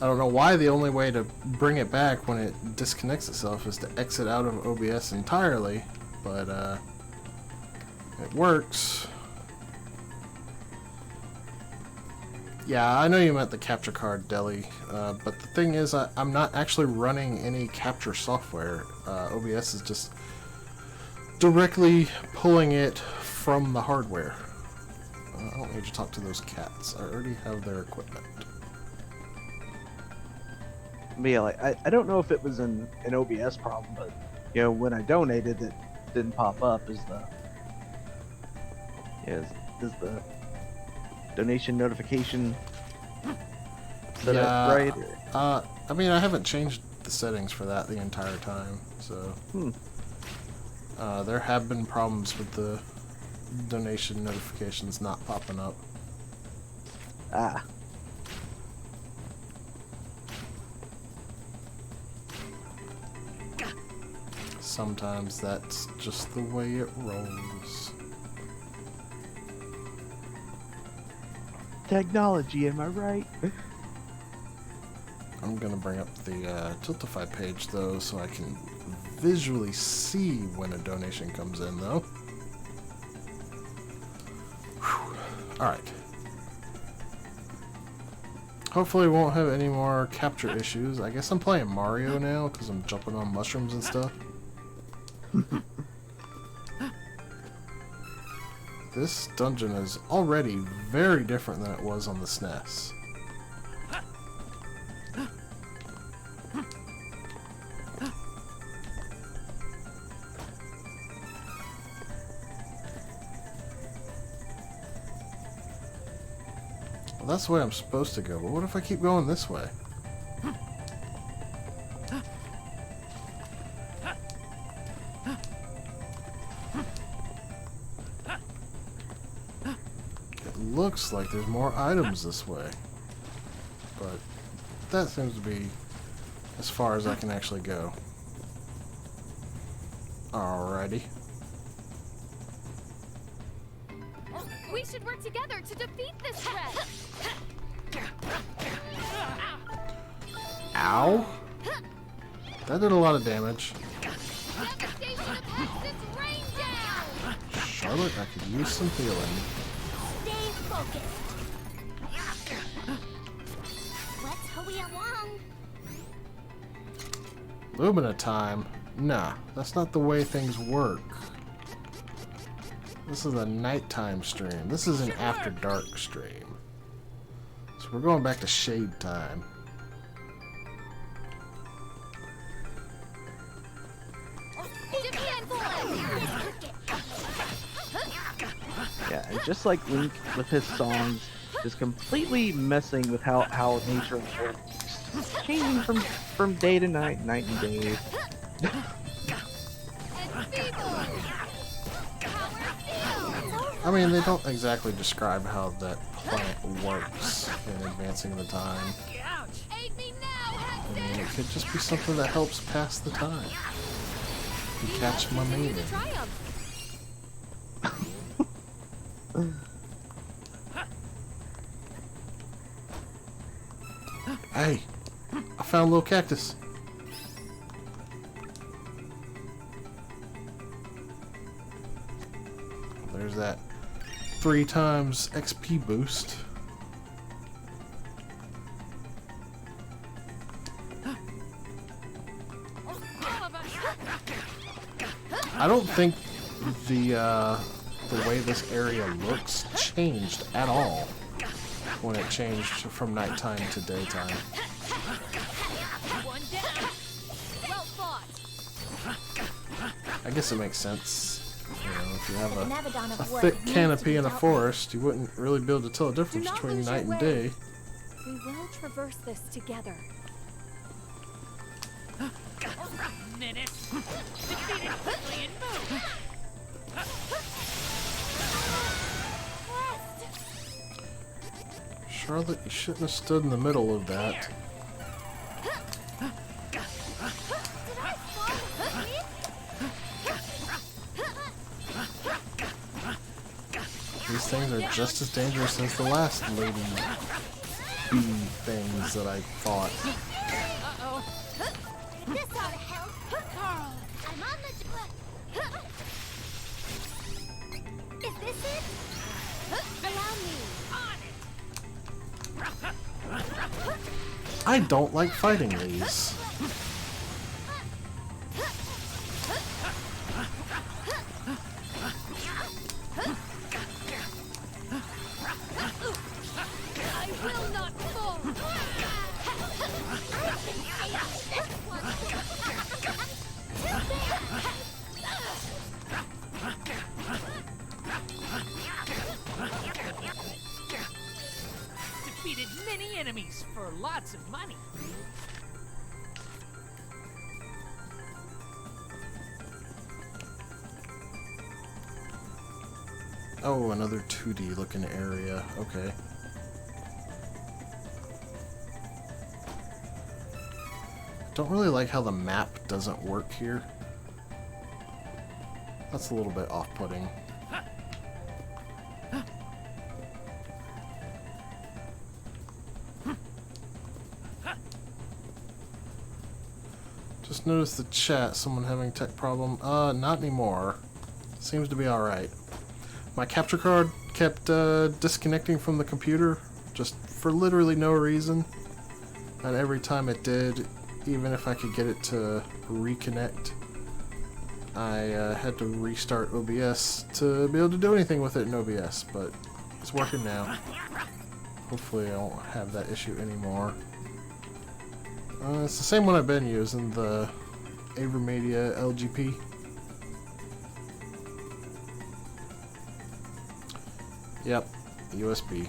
I don't know why the only way to bring it back when it disconnects itself is to exit out of OBS entirely, but it works. Yeah, I know you meant the capture card, Deli, but the thing is, I'm not actually running any capture software. OBS is just directly pulling it from the hardware. I don't need to talk to those cats. I already have their equipment. But yeah, like, I don't know if it was an OBS problem, but you know, when I donated, it didn't pop up as the is the donation notification set up right? I mean, I haven't changed the settings for that the entire time, so there have been problems with the donation notifications not popping up. Ah. Sometimes that's just the way it rolls. Technology, am I right? I'm gonna bring up the Tiltify page though, so I can visually see when a donation comes in though. Alright. Hopefully we won't have any more capture issues. I guess I'm playing Mario now because I'm jumping on mushrooms and stuff. This dungeon is already very different than it was on the SNES. Well, that's the way I'm supposed to go, but what if I keep going this way? Looks like there's more items this way, but that seems to be as far as I can actually go. Alrighty. We should work together to defeat this threat. Ow! That did a lot of damage. Charlotte, I could use some healing. Let's hurry along. Lumina time? Nah, that's not the way things work. This is a nighttime stream. This is an after dark stream. So we're going back to shade time. Yeah, and just like Link with his songs, is completely messing with how nature works, changing from day to night, night and day. I mean, they don't exactly describe how that plant works in advancing the time. I mean, it could just be something that helps pass the time. You catch my meaning. Hey, I found a little cactus. There's that 3 times XP boost. I don't think the way this area looks changed at all when it changed from nighttime to daytime. I guess it makes sense. You know, if you have a thick canopy in a forest, you wouldn't really be able to tell the difference between night and day. We will traverse this together. Charlotte, you shouldn't have stood in the middle of that. These things are just as dangerous as the last lady bee things that I fought. Uh-oh. This ought to help. Carl, I'm on the... Is this it? Allow me. I don't like fighting these. I will not fall. Defeated many enemies for lots of money. Oh, another 2D looking area. Okay. Don't really like how the map doesn't work here. That's a little bit off-putting. Just noticed the chat, someone having tech problem. Not anymore. Seems to be alright. My capture card kept disconnecting from the computer, just for literally no reason. And every time it did, even if I could get it to reconnect, I had to restart OBS to be able to do anything with it in OBS, but it's working now. Hopefully I won't have that issue anymore. It's the same one I've been using, the Avermedia LGP. Yep, USB.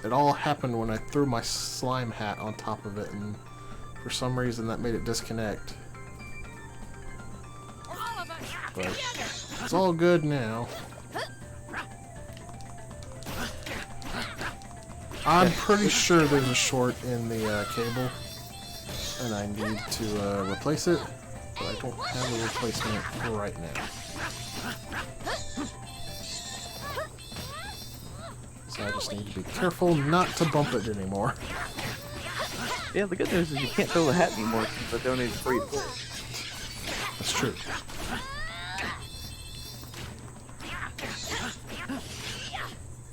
It all happened when I threw my slime hat on top of it, and for some reason that made it disconnect. But it's all good now. I'm pretty sure there's a short in the cable, and I need to replace it, but I don't have a replacement right now. So I just need to be careful not to bump it anymore. Yeah, the good news is you can't throw the hat anymore since I donated free to it. That's true.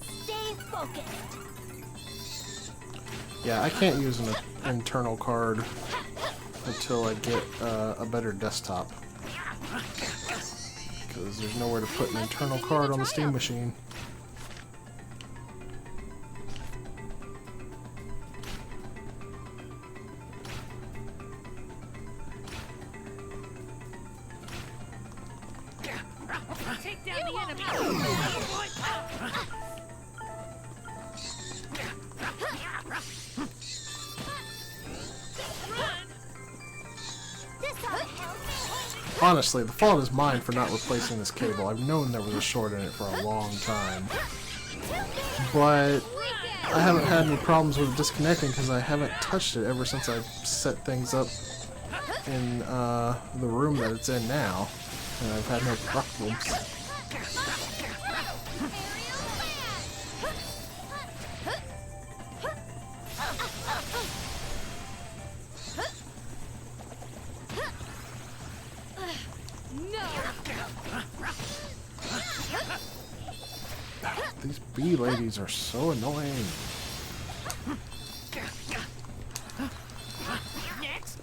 Stay focused. Yeah, I can't use an internal card until I get a better desktop. Because there's nowhere to put an internal card on the Steam machine. Take down the enemy. This ought to help. Honestly, the fault is mine for not replacing this cable. I've known there was a short in it for a long time. But I haven't had any problems with it disconnecting because I haven't touched it ever since I set things up in the room that it's in now. And I've had no problems. These bee ladies are so annoying. Next.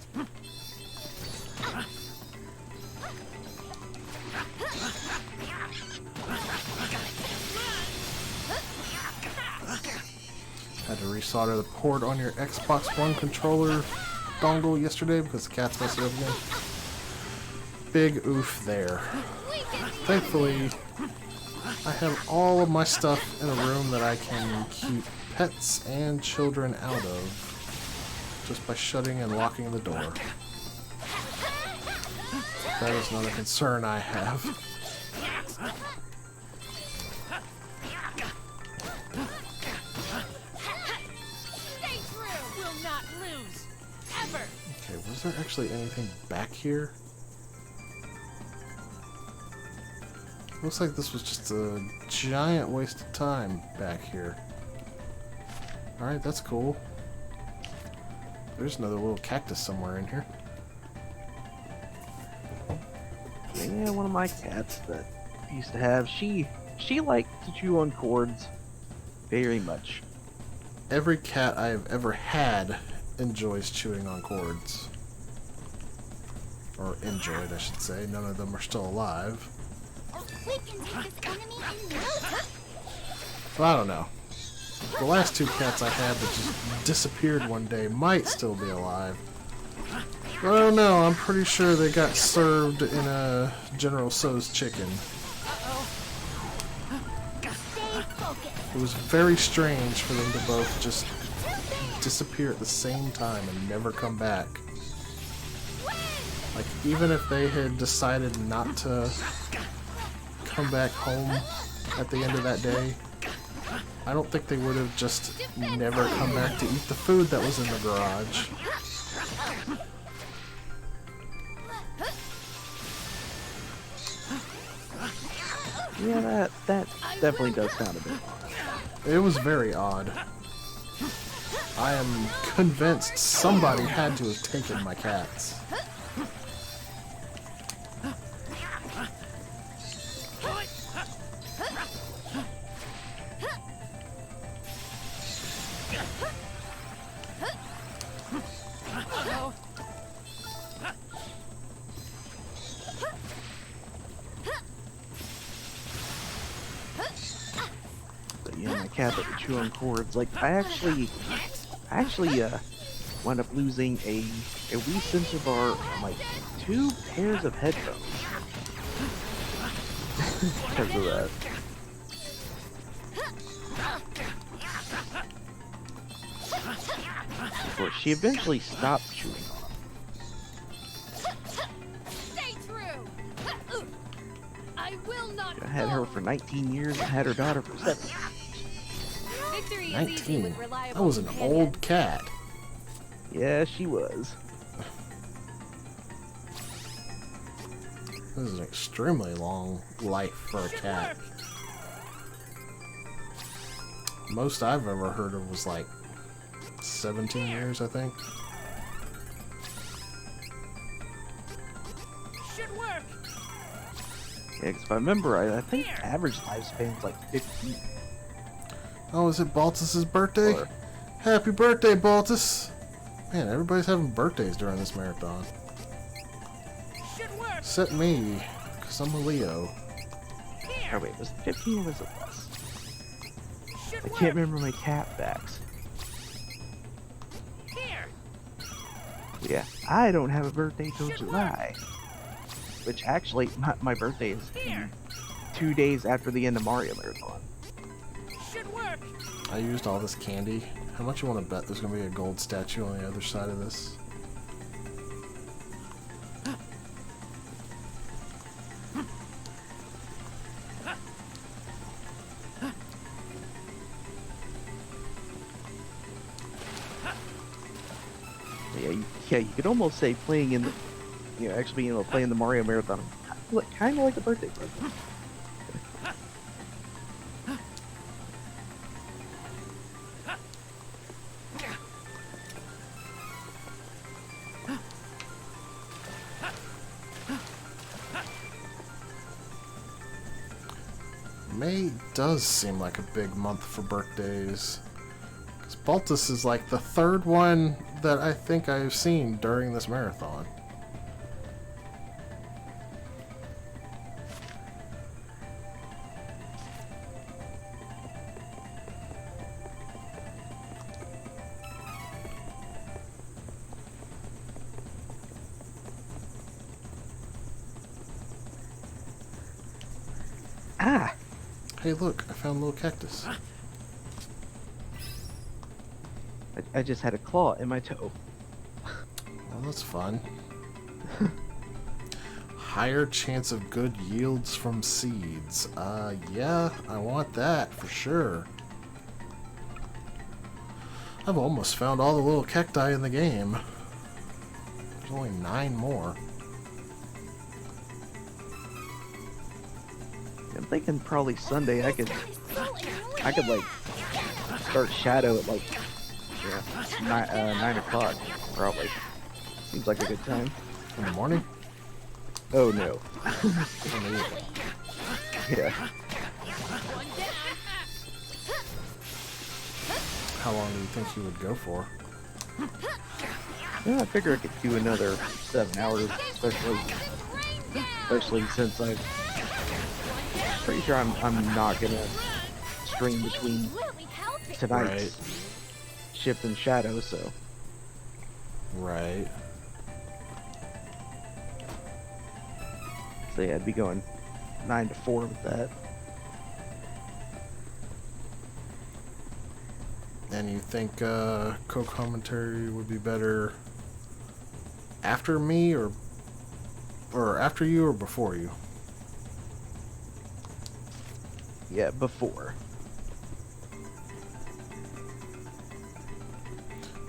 Had to resolder the port on your Xbox One controller dongle yesterday because the cat's messed it up again. Big oof there. Thankfully, I have all of my stuff in a room that I can keep pets and children out of just by shutting and locking the door. That is not a concern I have. Stay true. Will not lose. Ever. Okay, was there actually anything back here? Looks like this was just a giant waste of time back here. Alright, that's cool. There's another little cactus somewhere in here. Yeah, one of my cats that I used to have, she liked to chew on cords very much. Every cat I have ever had enjoys chewing on cords. Or enjoyed, I should say. None of them are still alive. We can take this enemy in no time. Well, I don't know. The last two cats I had that just disappeared one day might still be alive. But I don't know, I'm pretty sure they got served in a General Tso's chicken. Stay focused. It was very strange for them to both just disappear at the same time and never come back. Like, even if they had decided not to come back home at the end of that day, I don't think they would have just never come back to eat the food that was in the garage. Yeah, that definitely does sound a bit odd. It was very odd. I am convinced somebody had to have taken my cats. But yeah, my cat that would chew on cords. Like, I actually wound up losing a wee sensor bar and like 2 pairs of headphones because of that. Of course, she eventually stopped chewing on Stay true. I will not. them. I had her for 19 years and had her daughter for 7. Victory is easy 19. with reliable That was an companions. old cat. Yeah, she was. This is an extremely long life for a cat. Most I've ever heard of was like 17 years, I think. Should work. Yeah, 'cause if I remember, I think average lifespan is like 15. Oh, is it Baltus's birthday? Or- Happy birthday, Baltus! Man, everybody's having birthdays during this marathon. Should work. Except me, because I'm a Leo. Oh wait, was it 15 or was it less? Should I work. can't remember my cat facts. Here. Yeah, I don't have a birthday till July. Which actually, my birthday is Here. 2 days after the end of Mario Marathon. Should work. I used all this candy. How much you want to bet there's going to be a gold statue on the other side of this? Yeah, you could almost say playing in the, actually being able to play in the Mario Marathon, kind of like a birthday present. May does seem like a big month for birthdays. 'Cause Baltus is like the third one that I think I've seen during this marathon. Ah! Hey, look, I found a little cactus. I just had a claw in my toe. Well, that's fun. Higher chance of good yields from seeds. Yeah, I want that for sure. I've almost found all the little cacti in the game. There's only 9 more. I'm thinking probably Sunday I could like start Shadow at like 9 o'clock probably. Seems like a good time. In the morning? Oh no. Yeah. How long do you think you would go for? Yeah, I figure I could do another 7 hours, especially since I'm pretty sure I'm not gonna stream between tonight's shift and Shadow, so Right. yeah, I'd be going 9 to 4 with that. And you think co-commentary would be better after me or after you or before you? Yeah, before.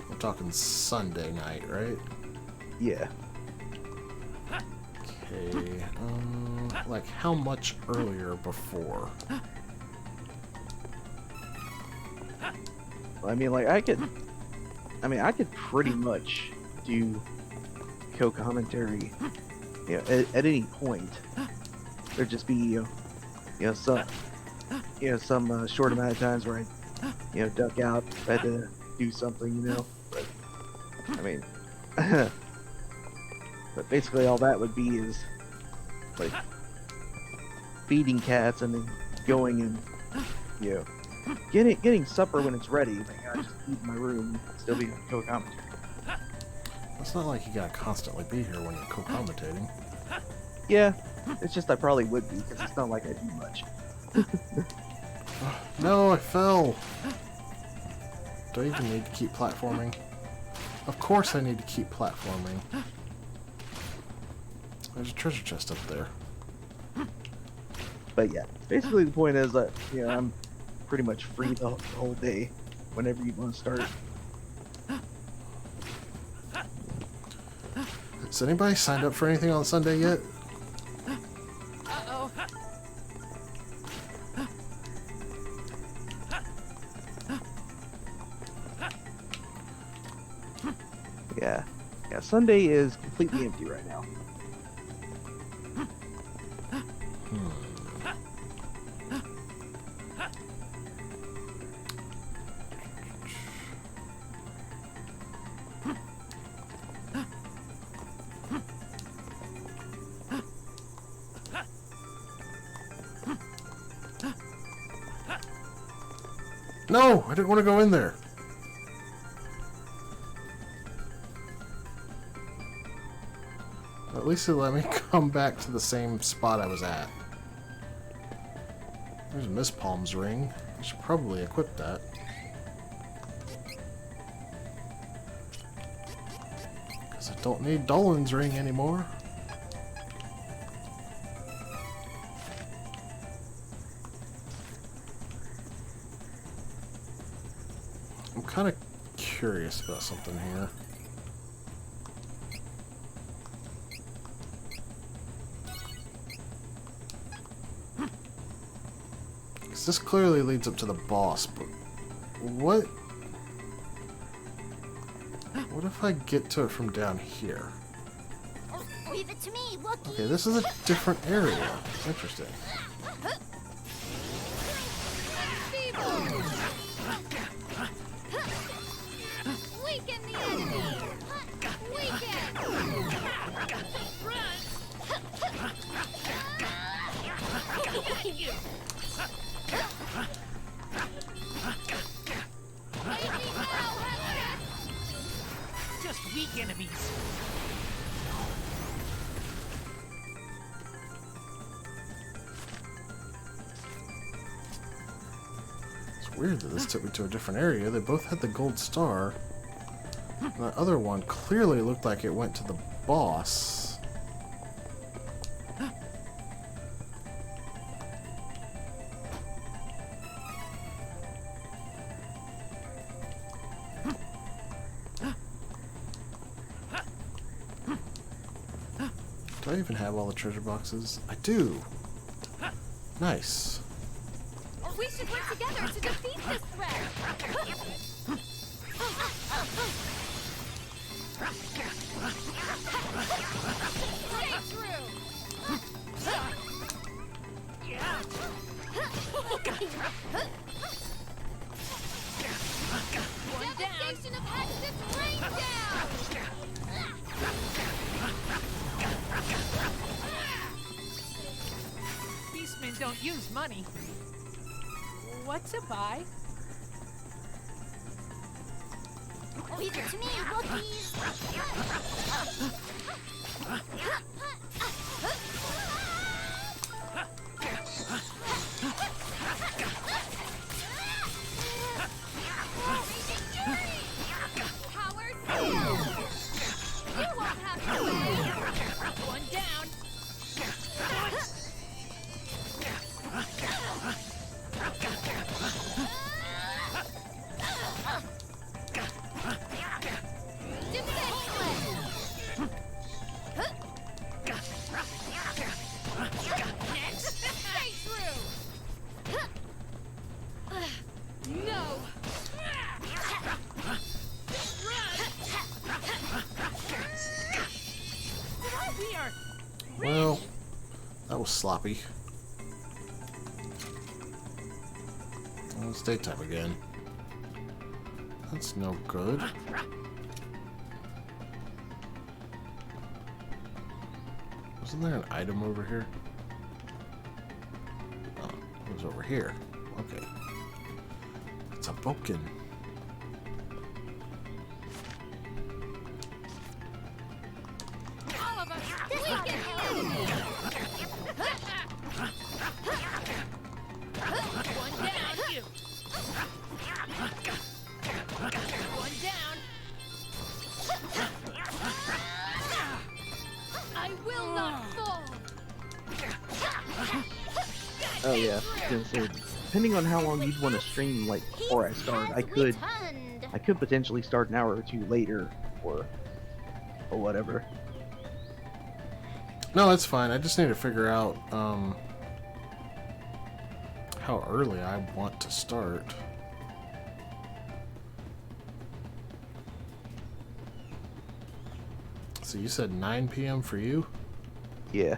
We're talking Sunday night, right? Yeah. Okay. Like how much earlier before? I mean, like I could pretty much do co-commentary, at any point. There'd just be, some short amount of times where I, duck out, if I had to do something, But I mean, but basically all that would be is like feeding cats and then going and, getting supper when it's ready. Like, I just eat in my room, and still be on co-commentary. It's not like you gotta constantly be here when you're co-commentating. Yeah, it's just I probably would be because it's not like I do much. No, I fell. Do I even need to keep platforming? Of course I need to keep platforming. There's a treasure chest up there. But yeah, basically the point is that I'm pretty much free the whole day, whenever you want to start. Has anybody signed up for anything on Sunday yet? Uh-oh. Yeah, Sunday is completely empty right now. No, I didn't want to go in there. At least it let me come back to the same spot I was at. There's Miss Palm's ring. I should probably equip that. Because I don't need Dolan's ring anymore. I'm kind of curious about something here. Because this clearly leads up to the boss, but what if I get to it from down here? Leave it to me, Wookie. Okay, this is a different area. Interesting. Weaken the enemy. Weaken. Just weak enemies. It's weird that this took me to a different area. They both had the gold star. And that other one clearly looked like it went to the boss. Do I even have all the treasure boxes? I do. Nice. We should work together to defeat this threat. Stay true. One devastation of Hex's rain down. Beastmen don't use money. What to buy? Leave it to me, rookies. Cowards! You won't have your way. One down. Stay true. No. We are. Well, that was sloppy. Oh, it's daytime again. That's no good. Wasn't there an item over here? Oh, it was over here. Okay. It's a Vulcan. All of us. We can handle it. One down. You. One down. I will not fall. Oh yeah, I was gonna say, depending on how long you'd want to stream, like before I start, I could potentially start an hour or two later, or whatever. No, that's fine. I just need to figure out how early I want to start. So you said 9 p.m. for you? Yeah.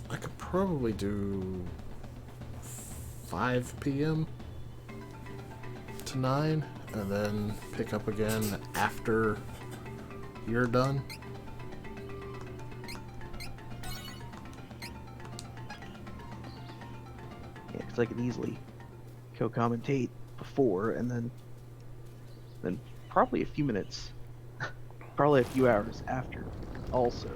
I could probably do 5 p.m. to 9 and then pick up again after you're done. Yeah, because I could easily co-commentate before, and then probably a few minutes, probably a few hours after, also.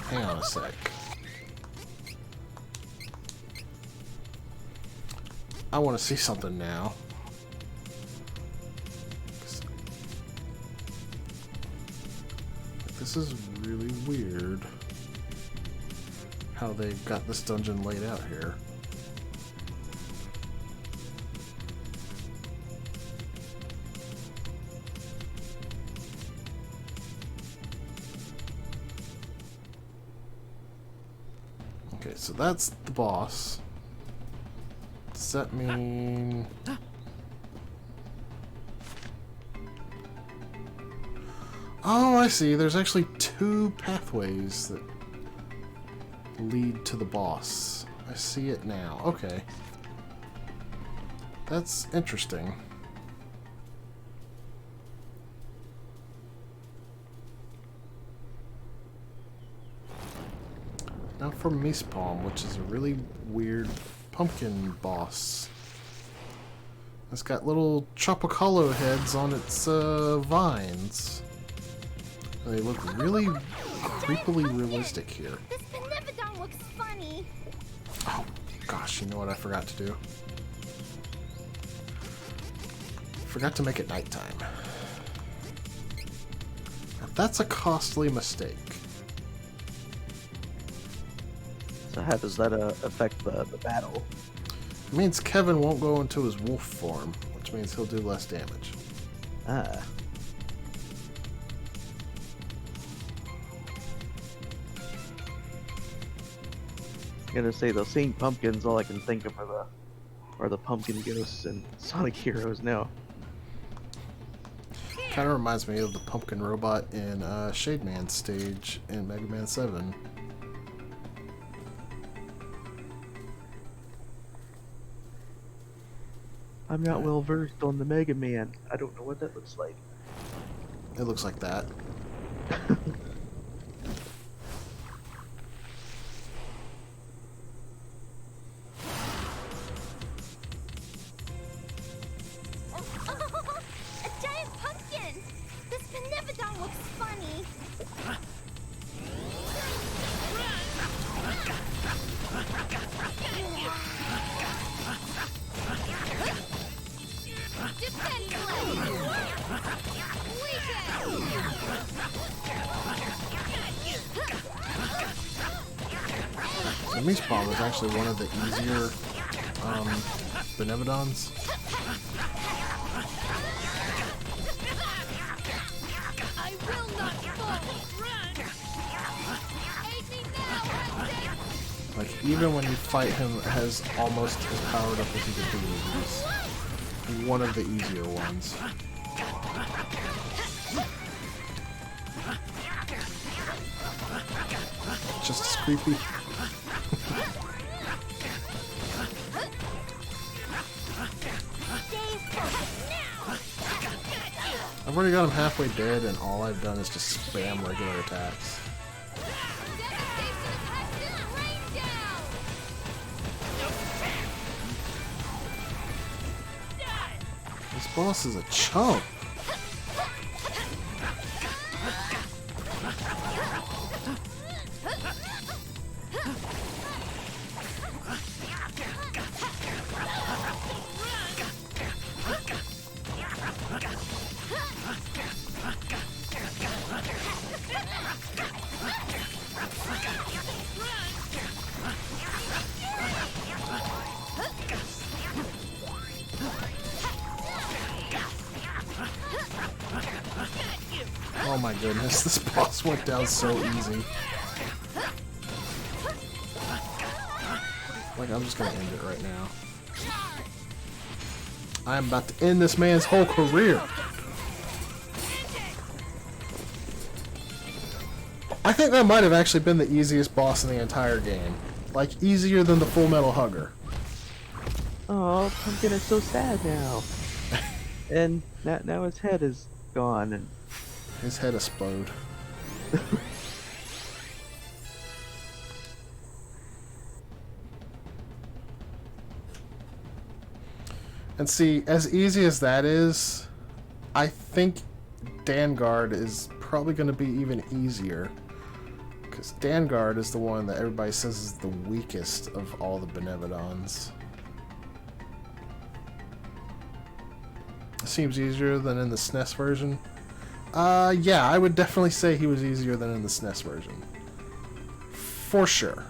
Hang on a sec. I want to see something now. This is really weird how they've got this dungeon laid out here. Okay, so that's the boss. Does that mean... Oh, I see. There's actually 2 pathways that lead to the boss. I see it now. Okay. That's interesting. Now for Meespalm, which is a really weird pumpkin boss. It's got little Chopacolo heads on its vines. They look really creepily realistic here. This Beneficon looks funny. Oh, gosh, you know what I forgot to do? Forgot to make it nighttime. Now, that's a costly mistake. So how does that affect the battle? It means Kevin won't go into his wolf form, which means he'll do less damage. Ah. I gotta say, those same pumpkins, all I can think of are the pumpkin ghosts and Sonic Heroes now. Kind of reminds me of the pumpkin robot in Shade Man stage in Mega Man 7. I'm not well versed on the Mega Man. I don't know what that looks like. It looks like that. A giant pumpkin! This Benevodon looks funny. Defenseless! The Meat Bomb is actually one of the easier Benevodons. I will not fall! Run! Aid me now, Hudson! Like, even when you fight him, it has almost as powered up as he could be. He's one of the easier ones. Just as creepy. I've already got him halfway dead, and all I've done is just spam regular attacks. This boss is a chump. Oh my goodness, this boss went down so easy. Like, I'm just gonna end it right now. I'm about to end this man's whole career. I think that might have actually been the easiest boss in the entire game. Like, easier than the Full Metal Hugger. Oh, Pumpkin is so sad now. And now his head is gone. And His head exploded. And see, as easy as that is, I think Dangard is probably going to be even easier. Because Dangard is the one that everybody says is the weakest of all the Benevodons. Seems easier than in the SNES version. Yeah, I would definitely say he was easier than in the SNES version. For sure.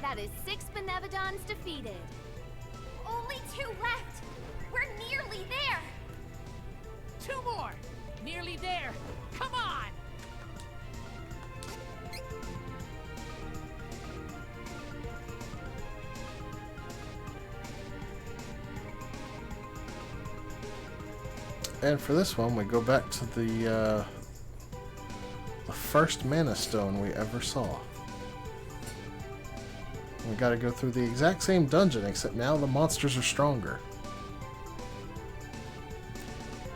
That is 6 Benevodons defeated. Only 2 left. We're nearly there. 2 more! Nearly there! Come on! And for this one, we go back to the first Mana Stone we ever saw. We gotta go through the exact same dungeon, except now the monsters are stronger.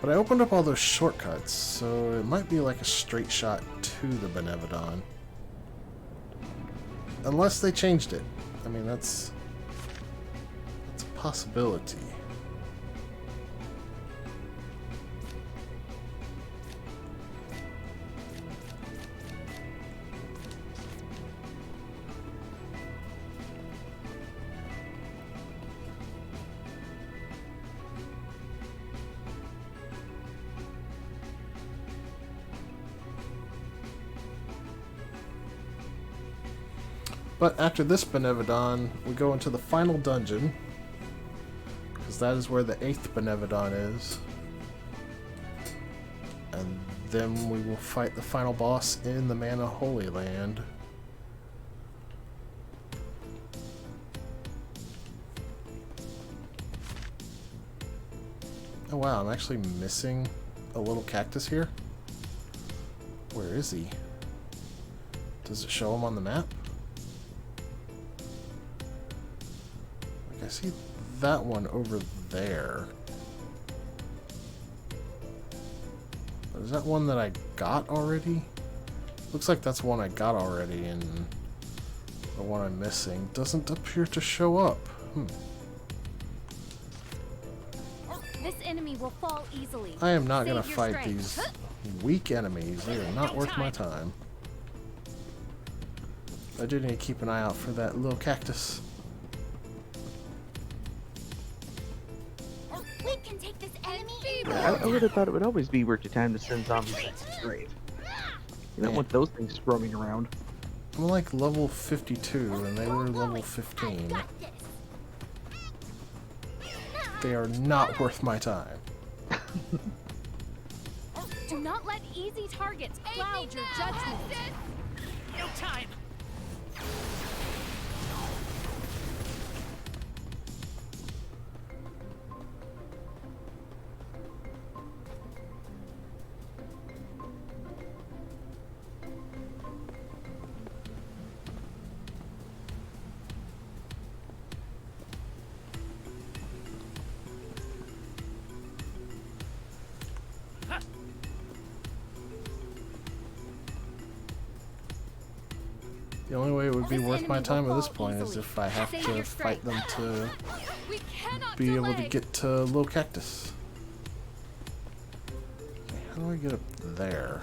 But I opened up all those shortcuts, so it might be like a straight shot to the Benevodon. Unless they changed it. I mean, that's a possibility. But after this Benevodon, we go into the final dungeon, because that is where the 8th Benevodon is. And then we will fight the final boss in the Mana Holy Land. Oh wow, I'm actually missing a little cactus here. Where is he? Does it show him on the map? I see that one over there. But is that one that I got already? Looks like that's one I got already, and the one I'm missing doesn't appear to show up. This enemy will fall easily. I am not Save going to your fight strength. these weak enemies. They are not worth my time. I do need to keep an eye out for that little cactus. We can take this enemy. I would have thought it would always be worth your time to send zombies to the grave. You don't want those things roaming around. I'm like level 52, and they were level 15. Got this. They are not worth my time. Do not let easy targets cloud your judgment. No time. The only way it would be This worth my enemy time will at this fall point is easily. if I have Save to your fight them to We cannot be able to delay. get to Little Cactus. Okay, how do I get up there?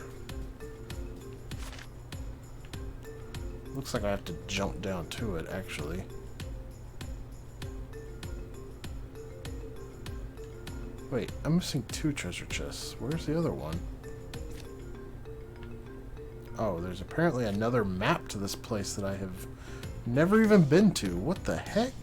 Looks like I have to jump down to it, actually. Wait, I'm missing 2 treasure chests. Where's the other one? Oh, there's apparently another map to this place that I have never even been to. What the heck?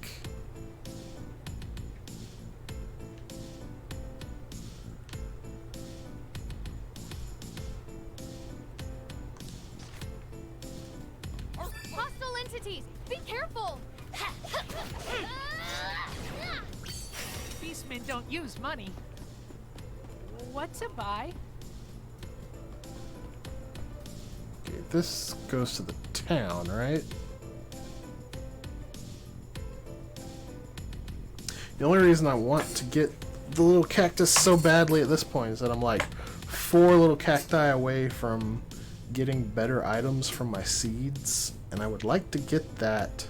Hostile entities, be careful. Beastmen don't use money. What to buy? Okay, this goes to the town, right? The only reason I want to get the little cactus so badly at this point is that I'm like 4 little cacti away from getting better items from my seeds, and I would like to get that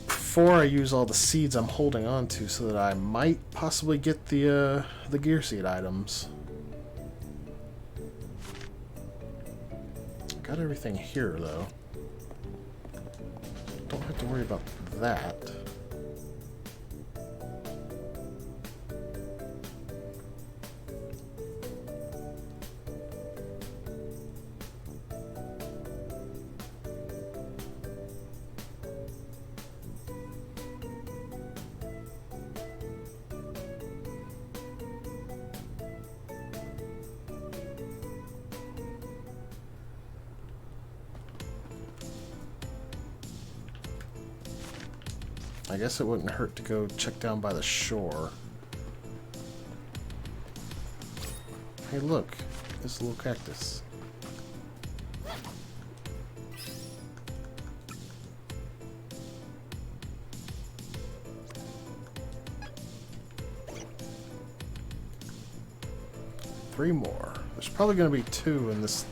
before I use all the seeds I'm holding on to, so that I might possibly get the gear seed items. Got everything here though. Don't have to worry about that. I guess it wouldn't hurt to go check down by the shore. Hey look, this little cactus. 3 more. There's probably going to be 2 in this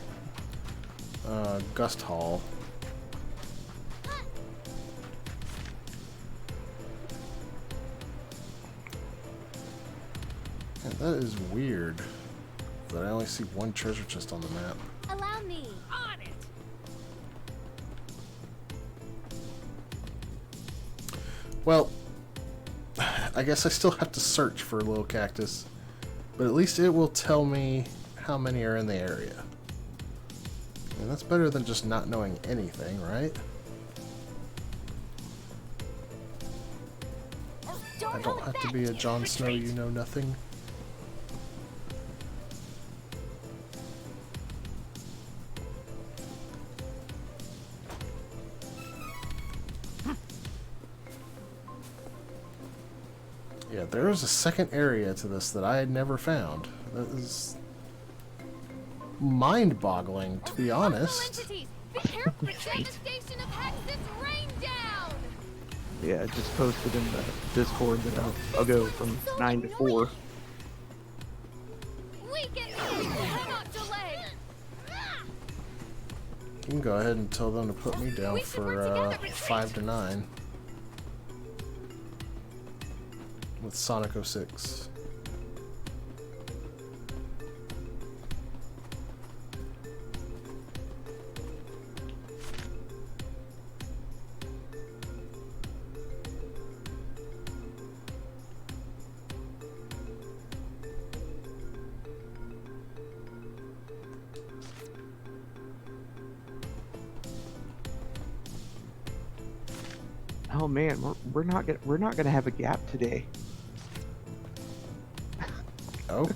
Gust Hall. And that is weird that I only see 1 treasure chest on the map. Allow me. On it. Well, I guess I still have to search for a little cactus, but at least it will tell me how many are in the area. And that's better than just not knowing anything, right? I don't have to be a Jon Snow, you know nothing. Yeah, there is a second area to this that I had never found. That is mind-boggling, to be honest. Entities, be careful! Devastation of Hex's rain down! Yeah, I just posted in the Discord that I'll go from 9 to 4. Weaken these cannot delay! You can go ahead and tell them to put me down We should for work together, retreat. 5 to 9 with Sonic 06. Oh man, we're not gonna have a gap today. Oh,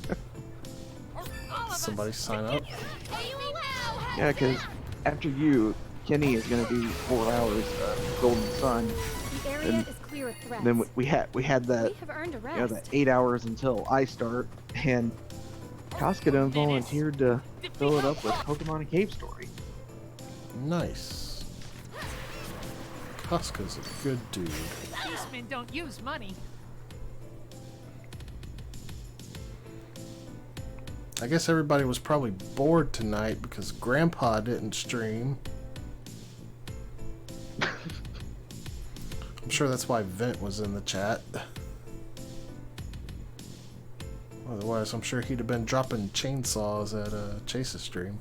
All of us. somebody sign up. Yeah, because after you, Kenny is gonna do 4 hours Golden Sun. The area And is clear of threats. Then we had that We have earned a rest. that 8 hours until I start, and Cascadon volunteered to fill it up with Pokemon and Cave Story. Nice. Casca's a good dude. Beastmen don't use money. I guess everybody was probably bored tonight because Grandpa didn't stream. I'm sure that's why Vent was in the chat. Otherwise, I'm sure he'd have been dropping chainsaws at Chase's stream.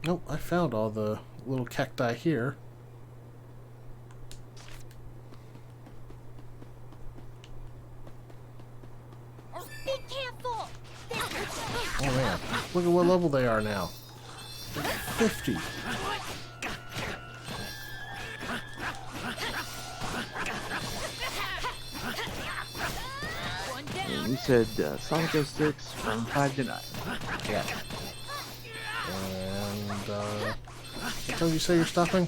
Nope, I found all the little cacti here. Be careful! Oh man, look at what level they are now. 50. One down. And you said Sonic 06 from 5 to 9. Yeah. And, what time you say you're stopping?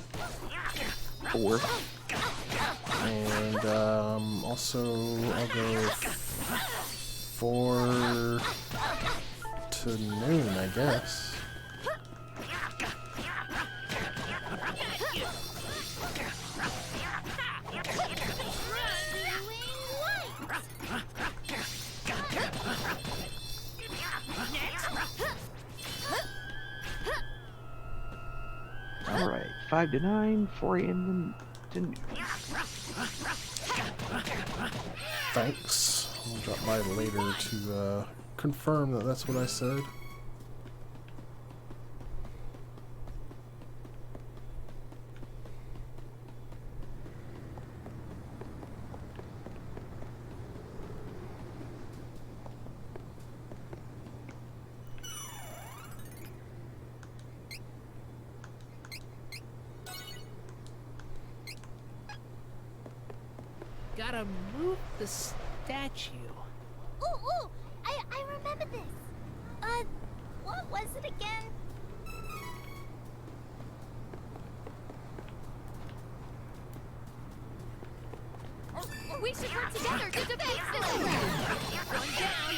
4. And, also, I'll go 4 to noon, I guess. Alright, 5 to 9, 4 a.m. to noon. Thanks. I'll drop by later to, confirm that that's what I said. Gotta move the statue. Ooh! I remember this. What was it again? We should work together to defeat this threat. One down.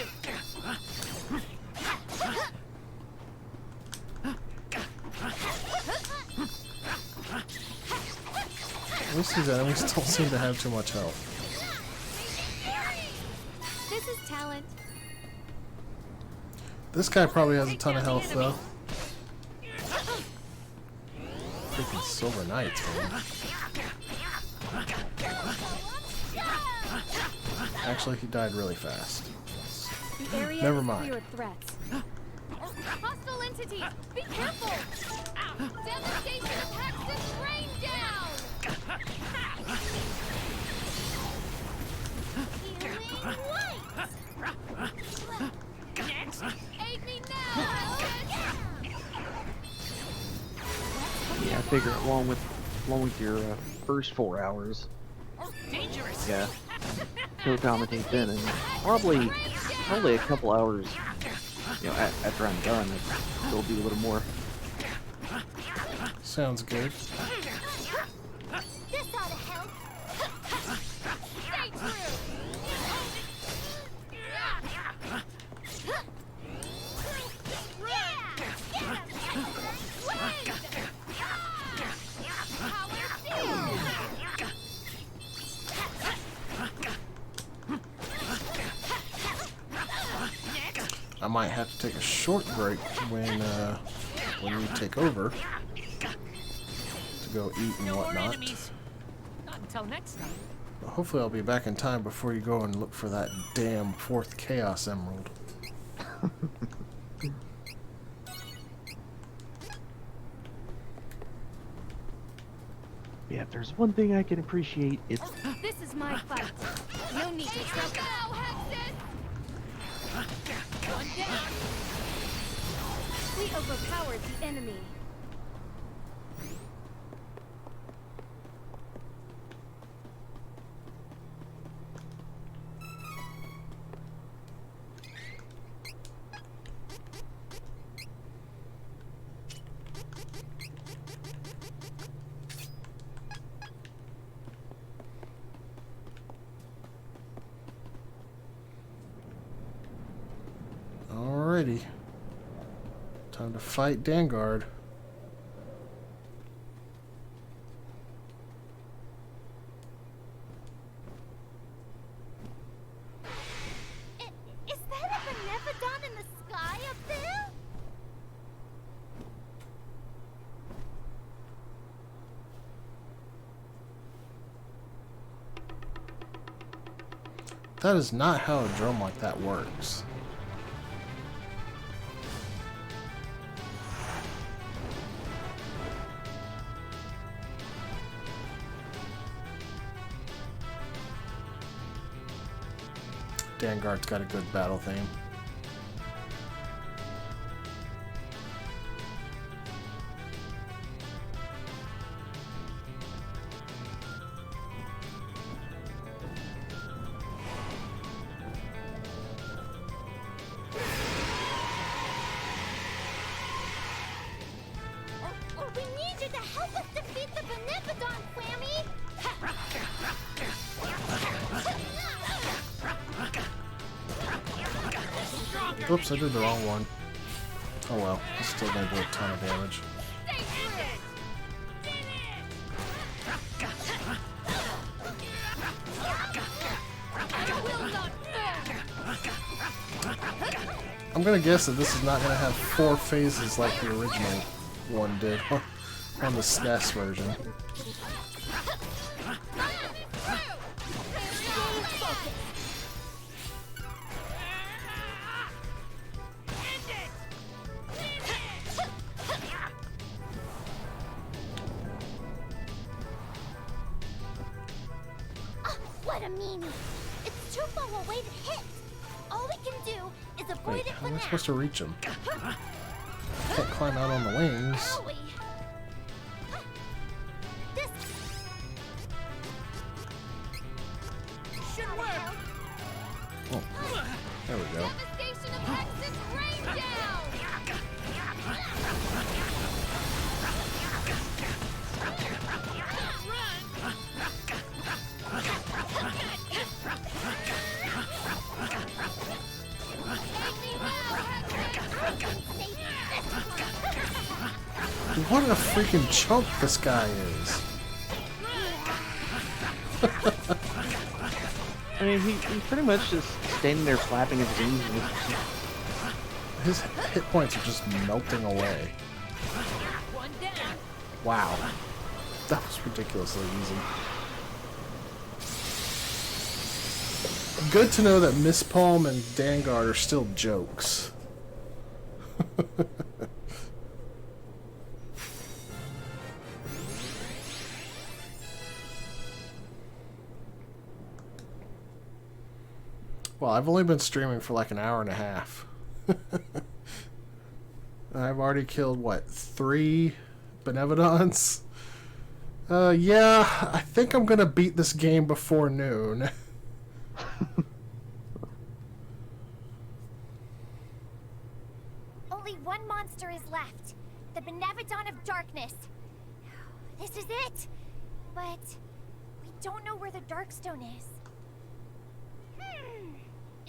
At least these enemies don't seem to have too much health. This guy probably has a ton of health, though. Freaking Silver Knights, man. Actually, he died really fast. The area Never is mind. clear of threats. Hostile entities, be careful! Devastation attacks this rain down! Healing light! Aid me now, Yeah, I figure along with your first 4 hours, Dangerous. yeah, co-commentate then, and probably a couple hours, you know, after I'm done, it'll be a little more. Sounds good. This ought to help! Stay true! I might have to take a short break when you take over to go eat and No more whatnot. enemies. Not until next time. But hopefully I'll be back in time before you go and look for that damn 4th Chaos Emerald. Yeah, if there's one thing I can appreciate, it's This is my fight. No need to trouble. Now, Hexes! One down. We overpowered the enemy. Alrighty. Time to fight Vanguard. Is that a beneficon in the sky up there? That is not how a drone like that works. Vanguard's got a good battle theme. We need you to help us defeat the beneficon, Flammy! Oops, I did the wrong one. Oh well, it's still gonna do a ton of damage. Stay true! I will not fall! I'm gonna guess that this is not gonna have 4 phases like the original one did on the SNES version. What a meanie! It's too far away to hit! All we can do is avoid Wait, it how for am I now. supposed to reach him? Can't climb out on the wings. Owie. This should work. Oh, there we go. Devastation affects this rain down. What a freaking chump this guy is. I mean, he's pretty much just standing there flapping his wings. And his hit points are just melting away. One down. Wow. That was ridiculously easy. Good to know that Miss Palm and Vanguard are still jokes. Well, I've only been streaming for like an hour and a half. I've already killed, what, 3 Benevodons? Yeah, I think I'm gonna beat this game before noon. Only one monster is left. The Benevodon of Darkness. This is it. But we don't know where the Darkstone is.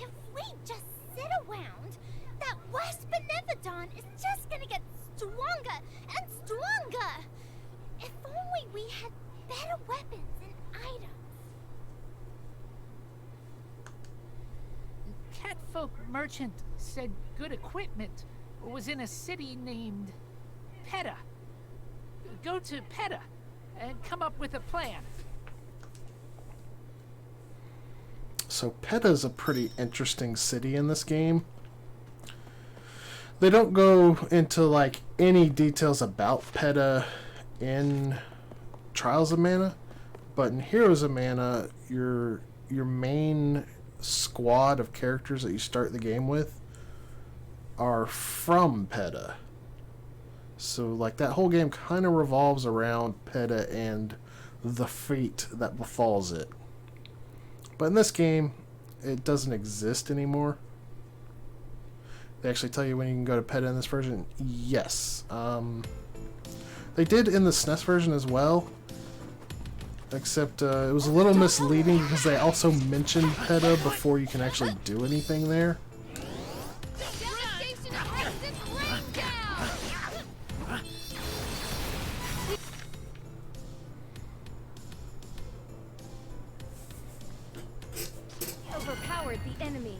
If we just sit around, that worst Benevodon is just gonna get stronger and stronger. If only we had better weapons and items. Catfolk merchant said good equipment was in a city named Peta. Go to Peta and come up with a plan. So Peta's a pretty interesting city in this game. They don't go into like any details about Peta in Trials of Mana, but in Heroes of Mana, your main squad of characters that you start the game with are from Peta. So like that whole game kind of revolves around Peta and the fate that befalls it. But in this game, it doesn't exist anymore. They actually tell you when you can go to Peta in this version. Yes. They did in the SNES version as well. Except it was a little misleading because they also mentioned Peta before you can actually do anything there. Devastation of Hex's rain down! Overpowered the enemy.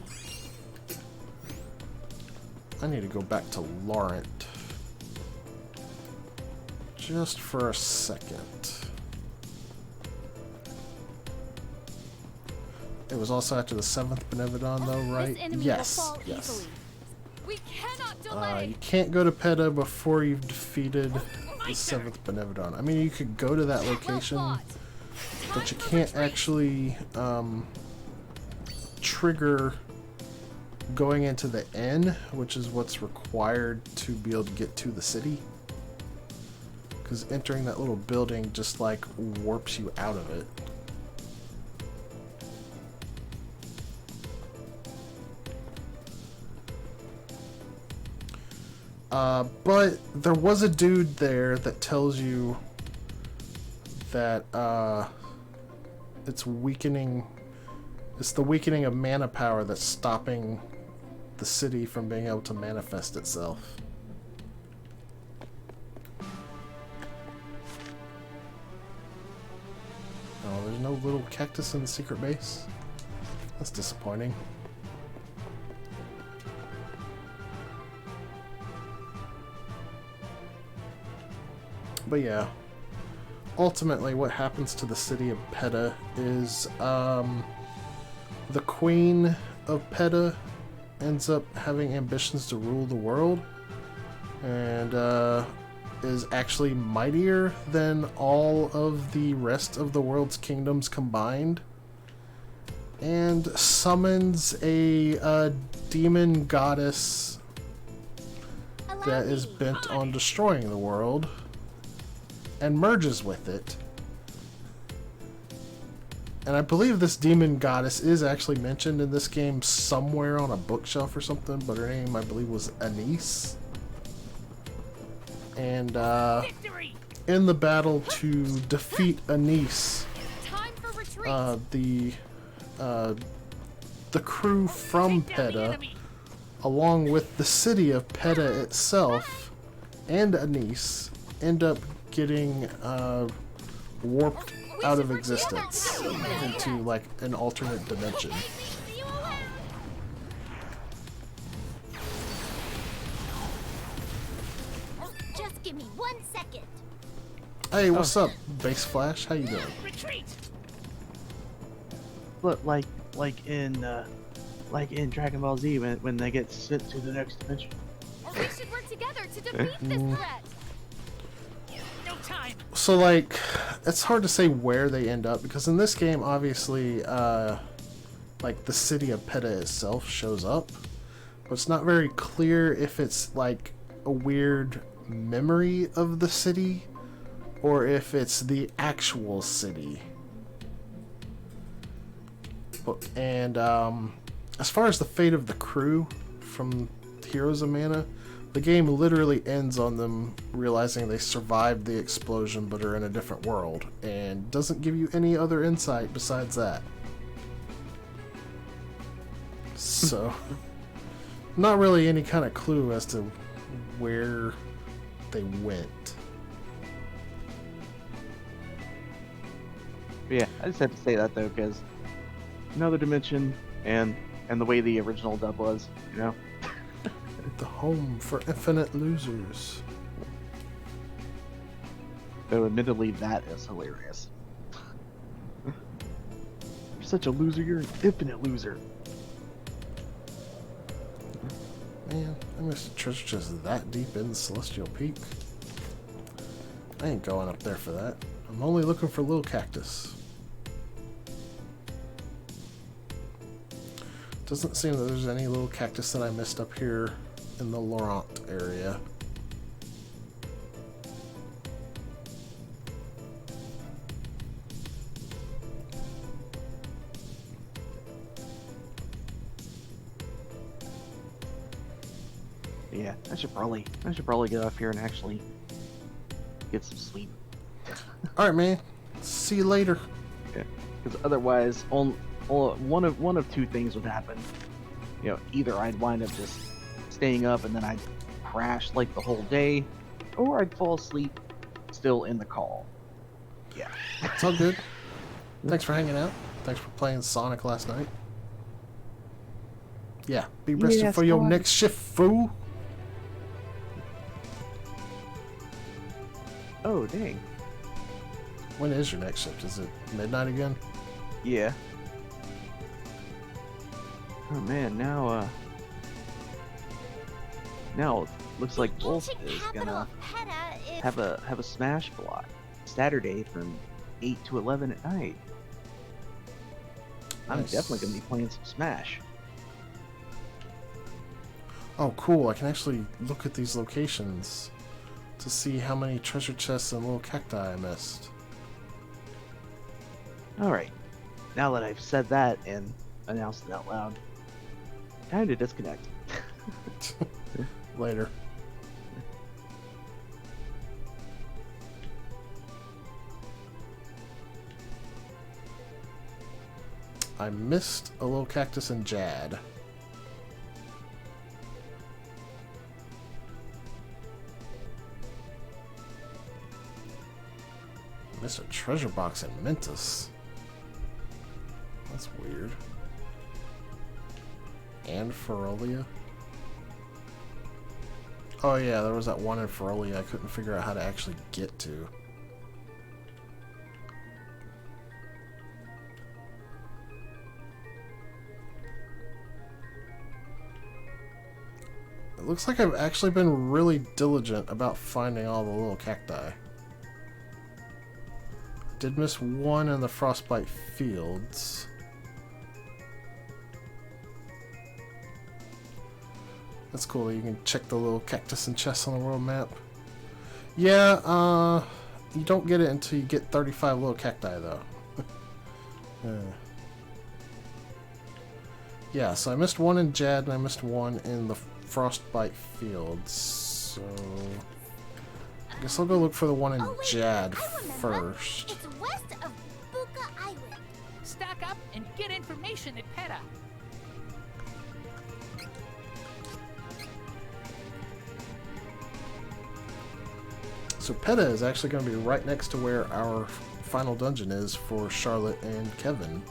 I need to go back to Laurent. Just for a second. It was also after the 7th Benevodon though, right? This enemy Yes, will fall yes. easily. We cannot delay. You can't go to Peta before you've defeated the 7th Benevodon. I mean, you could go to that location, but you can't actually trigger going into the N, which is what's required to be able to get to the city. Because entering that little building just like warps you out of it. But there was a dude there that tells you that it's weakening. It's the weakening of mana power that's stopping the city from being able to manifest itself. Oh, there's no little cactus in the secret base? That's disappointing. But yeah, ultimately what happens to the city of Peta is the queen of Peta ends up having ambitions to rule the world and is actually mightier than all of the rest of the world's kingdoms combined and summons a demon goddess that is bent on destroying the world and merges with it. And I believe this demon goddess is actually mentioned in this game somewhere on a bookshelf or something, but her name, I believe, was Anise. And in the battle to defeat Anise, Time for retreat. the crew from Peta, along with the city of Peta itself and Anise, end up getting warped out of existence into like an alternate dimension. Just give me 1 second. Hey, what's up, Base Flash? How you doing? Retreat! Look, like in Dragon Ball Z when they get sent to the next dimension. We should work together to defeat this threat. No time! So, like, it's hard to say where they end up, because in this game, obviously, like, the city of Peta itself shows up, but it's not very clear if it's, like, a weird memory of the city, or if it's the actual city. And, as far as the fate of the crew from Heroes of Mana, the game literally ends on them realizing they survived the explosion but are in a different world, and doesn't give you any other insight besides that. So, not really any kind of clue as to where they went. Yeah, I just have to say that though, because another dimension and the way the original dub was, you know. The home for infinite losers. Though admittedly that is hilarious. You're such a loser, you're an infinite loser. Man, I missed a treasure chest that deep in Celestial Peak. I ain't going up there for that. I'm only looking for little cactus. Doesn't seem that there's any little cactus that I missed up here in the Laurent area. Yeah, I should probably get off here and actually get some sleep. Alright, man. See you later. Yeah, because otherwise, one of two things would happen. You know, either I'd wind up just staying up and then I'd crash like the whole day, or I'd fall asleep still in the call. Yeah. It's all good. Thanks for hanging out. Thanks for playing Sonic last night. Yeah, be rested Yes, for your Sonic. next shift, fool. Oh, dang. When is your next shift? Is it midnight again? Yeah. Oh man, now it looks like The Wolf ancient is capital gonna of Peta is... have a smash block Saturday from 8 to 11 at night. I'm Nice. definitely gonna be playing some Smash. Oh, cool. I can actually look at these locations to see how many treasure chests and little cacti I missed. Alright, now that I've said that and announced it out loud, time to disconnect. Later. I missed a little cactus in Jad. Missed a treasure box in Mentus. That's weird. And Ferolia? Oh yeah, there was that one in Ferolia I couldn't figure out how to actually get to. It looks like I've actually been really diligent about finding all the little cacti. Did miss one in the Frostbite Fields. That's cool. You can check the little cactus and chests on the world map. Yeah, you don't get it until you get 35 little cacti, though. Yeah, so I missed one in Jad and I missed one in the Frostbite Fields. So I guess I'll go look for the one in Oh, wait, Jad I remember. first. It's west of Buka Island. Stock up and get information at PETA. So Peta is actually going to be right next to where our final dungeon is for Charlotte and Kevin.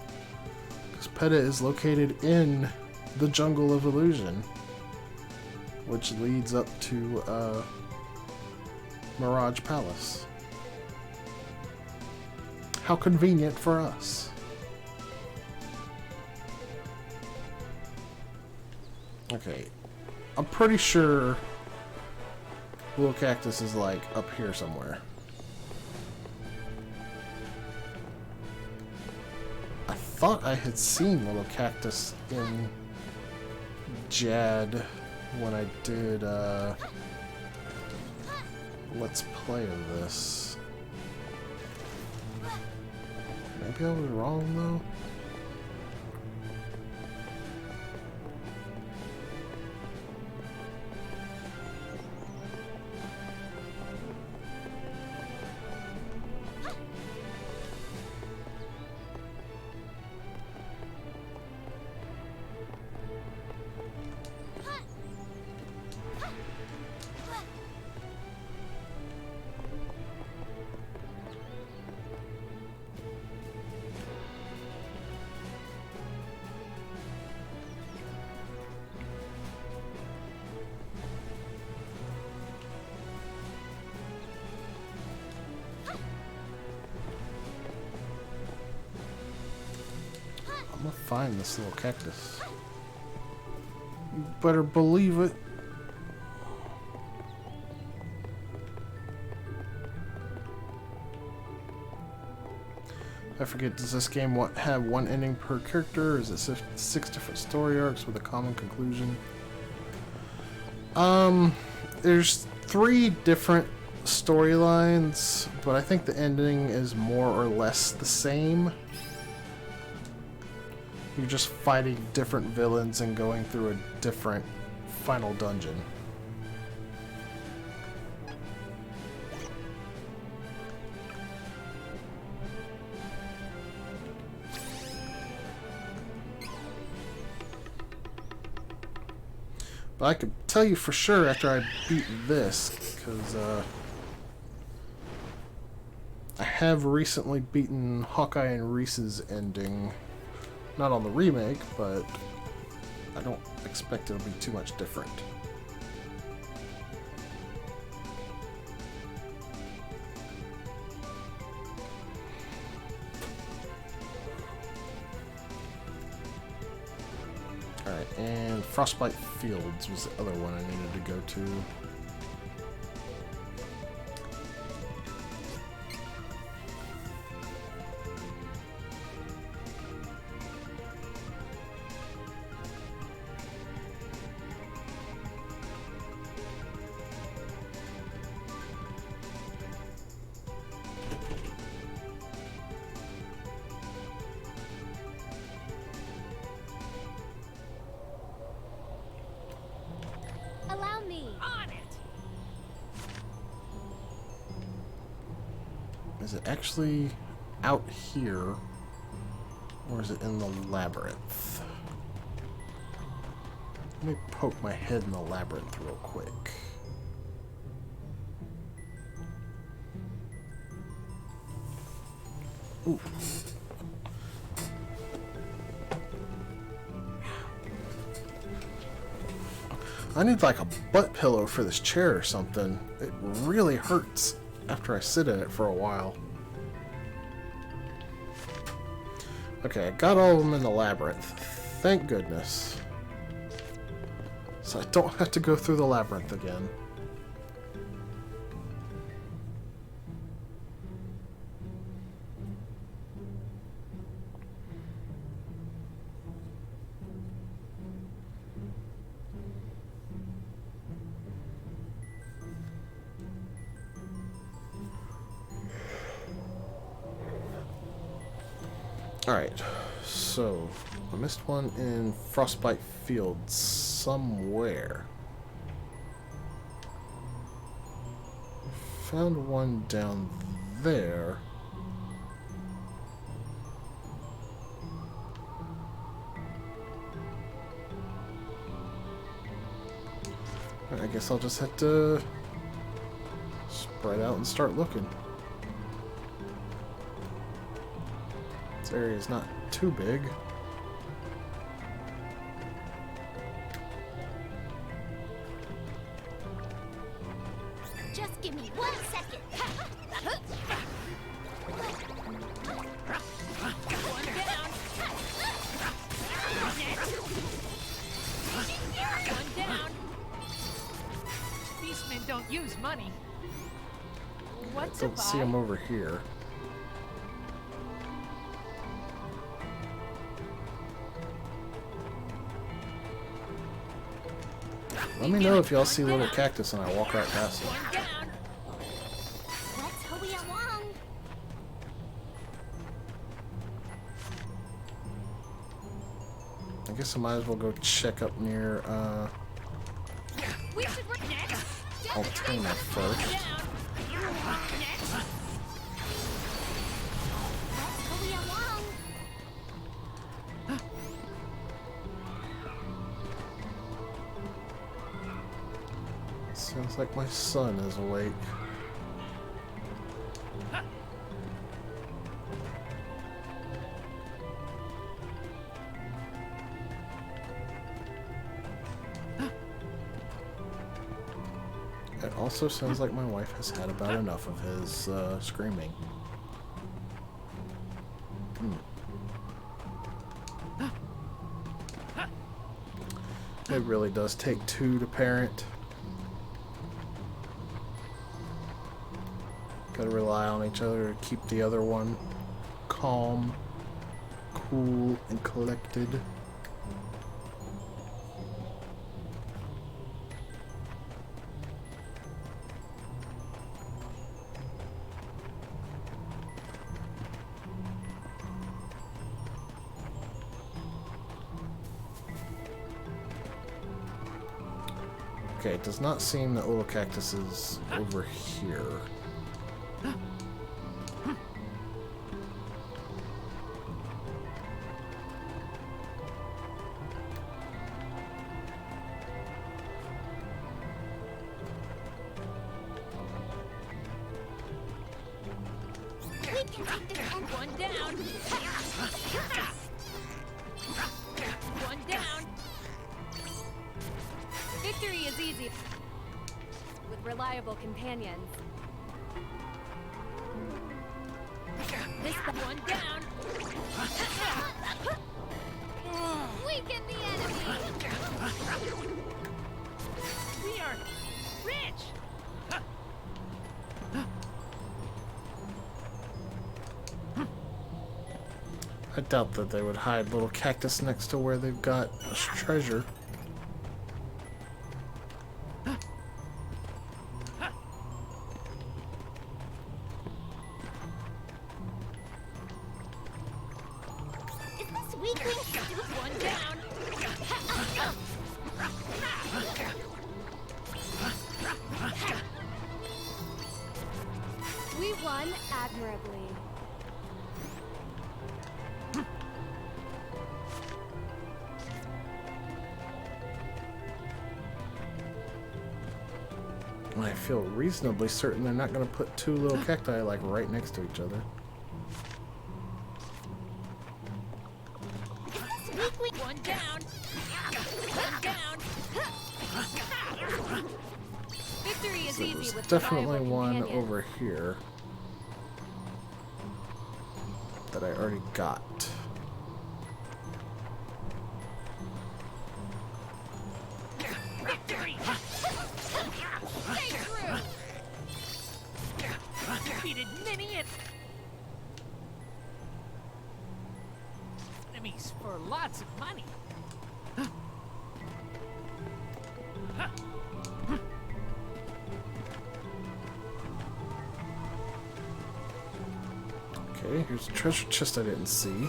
Because Peta is located in the Jungle of Illusion, which leads up to Mirage Palace. How convenient for us. Okay, I'm pretty sure Little Cactus is like up here somewhere. I thought I had seen Little Cactus in Jad when I did Let's Play of this. Maybe I was wrong though. I'm gonna find this little cactus. You better believe it. I forget, does this game have one ending per character, or is it 6 different story arcs with a common conclusion? There's 3 different storylines, but I think the ending is more or less the same. You're just fighting different villains and going through a different final dungeon. But I could tell you for sure after I beat this, because I have recently beaten Hawkeye and Reese's ending. Not on the remake, but I don't expect it'll be too much different. Alright, and Frostbite Fields was the other one I needed to go to. Allow me. On it! Is it actually out here, or is it in the labyrinth? Let me poke my head in the labyrinth real quick. Ooh. I need like a butt pillow for this chair or something. It really hurts after I sit in it for a while. Okay, I got all of them in the labyrinth. Thank goodness. So I don't have to go through the labyrinth again. Alright, so I missed one in Frostbite Fields somewhere. Found one down there. I guess I'll just have to spread out and start looking. This area is not too big. Just give me 1 second. One down. One down. Beastmen don't use money. What's a Don't see him buy? over here. Let me know if y'all see little cactus and I walk right past it. One down. Let's hurry along. I guess I might as well go check up near We should work next. Alterna first. Let's hurry along. Sounds like my son is awake. It also sounds like my wife has had about enough of his screaming. It really does take two to parent. Gotta rely on each other to keep the other one calm, cool, and collected. Okay, it does not seem that little cactus is over here. We can take this end. One down. One down. Victory is easy with reliable companions. This one down. Weaken the enemy. We are rich. I doubt that they would hide little cactus next to where they've got treasure. Is this weakling stupid? One down. We won admirably. I feel reasonably certain they're not going to put two little cacti like right next to each other. Is this weakling? One down. One down. Victory is So easy there's with definitely reliable one companions. over here that I already got. Victory. Stay true. Defeated many enemies for lots of money. Okay, here's a treasure chest I didn't see.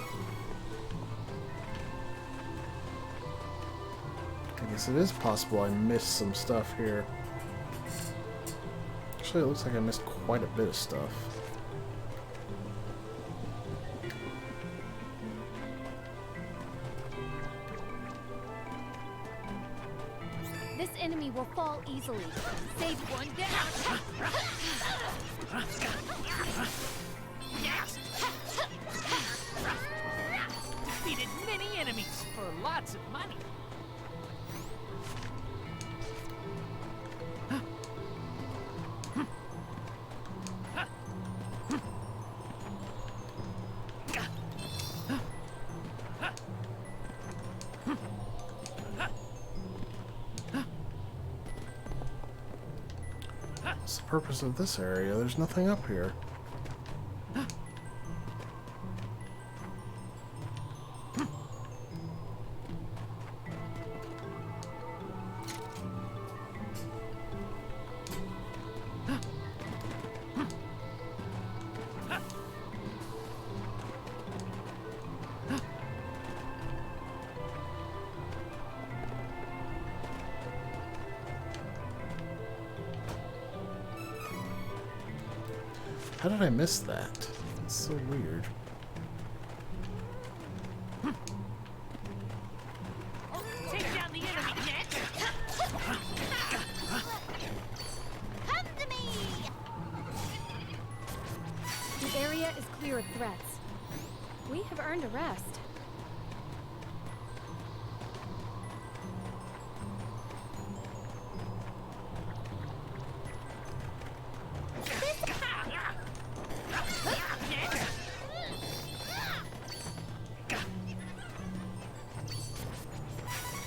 I guess it is possible I missed some stuff here. Actually, it looks like I missed quite a bit of stuff. This enemy will fall easily. Save One down. Next. Defeated many enemies for lots of money. What's the purpose of this area? There's nothing up here. How did I miss that? It's so weird. Take down the enemy next. Come to me! The area is clear of threats. We have earned a rest.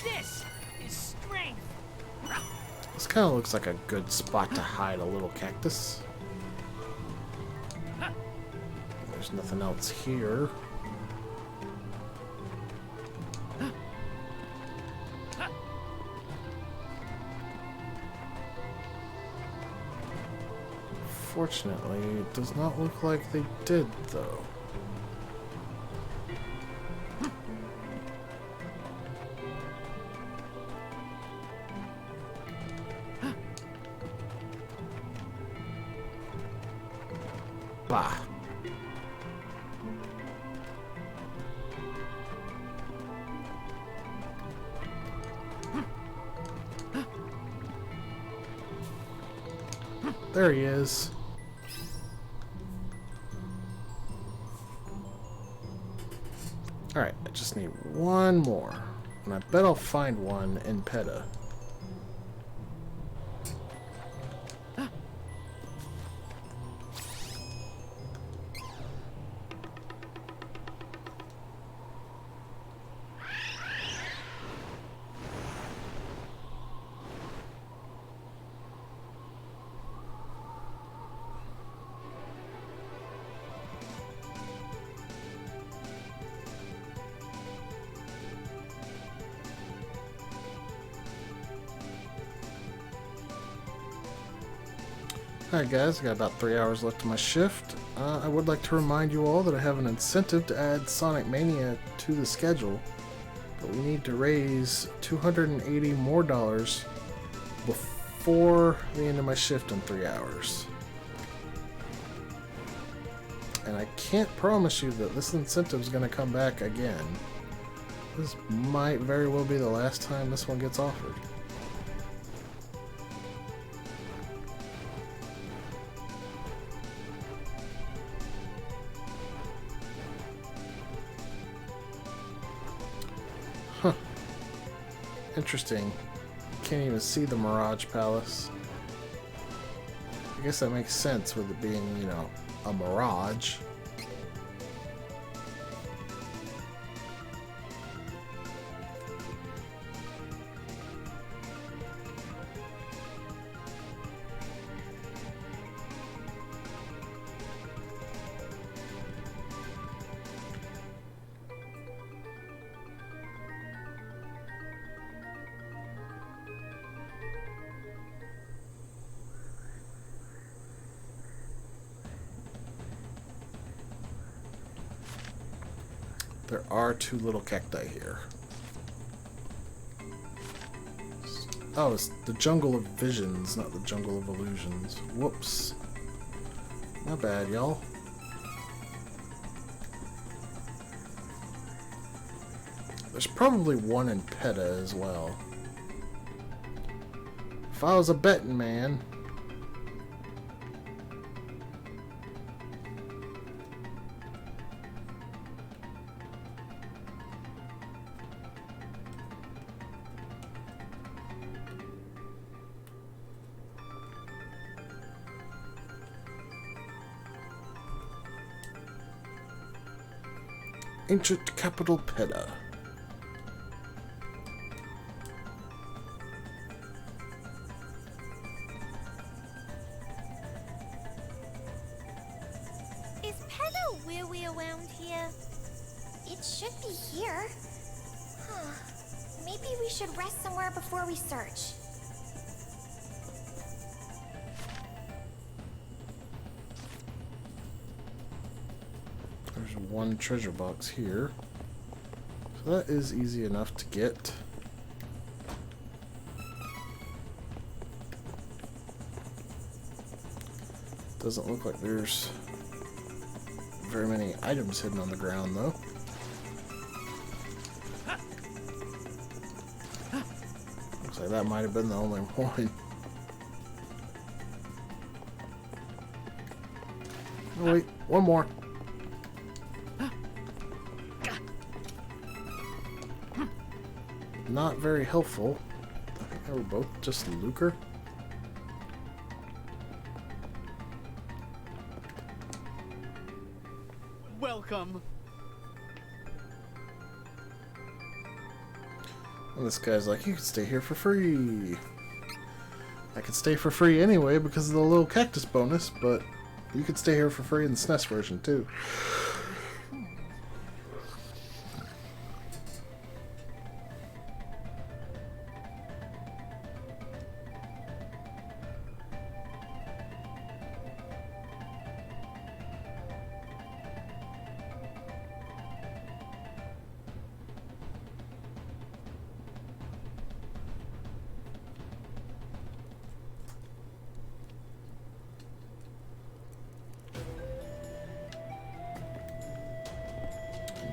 This is strength. This kind of looks like a good spot to hide a little cactus. There's nothing else here. Fortunately, it does not look like they did, though. Bah. There he is. Alright, I just need one more. And I bet I'll find one in PETA. Alright guys, I got about 3 hours left of my shift. I would like to remind you all that I have an incentive to add Sonic Mania to the schedule, but we need to raise $280 more before the end of my shift in 3 hours. And I can't promise you that this incentive is going to come back again. This might very well be the last time this one gets offered. Huh. Interesting. Can't even see the Mirage Palace. I guess that makes sense with it being, you know, a mirage. There are 2 little cacti here. Oh, it's the Jungle of Visions, not the Jungle of Illusions. Whoops. My bad, y'all. There's probably one in PETA as well. If I was a betting man... Ancient capital PETA. a wee-wee around here? It should be here. Huh. Maybe we should rest somewhere before we search. There's one treasure box here. So that is easy enough to get. Doesn't look like there's very many items hidden on the ground, though. Looks like that might have been the only one. Oh, wait, one more. Not very helpful. I think they were both just lucre. Welcome. And this guy's like, you can stay here for free. I could stay for free anyway because of the little cactus bonus, but you could stay here for free in the SNES version too.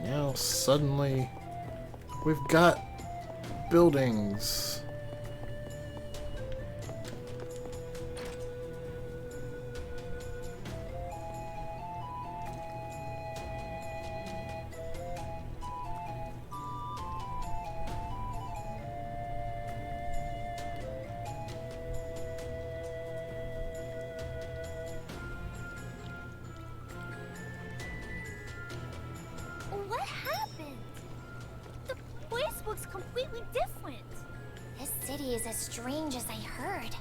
Now suddenly we've got buildings. What happened? The place looks completely different. This city is as strange as I heard.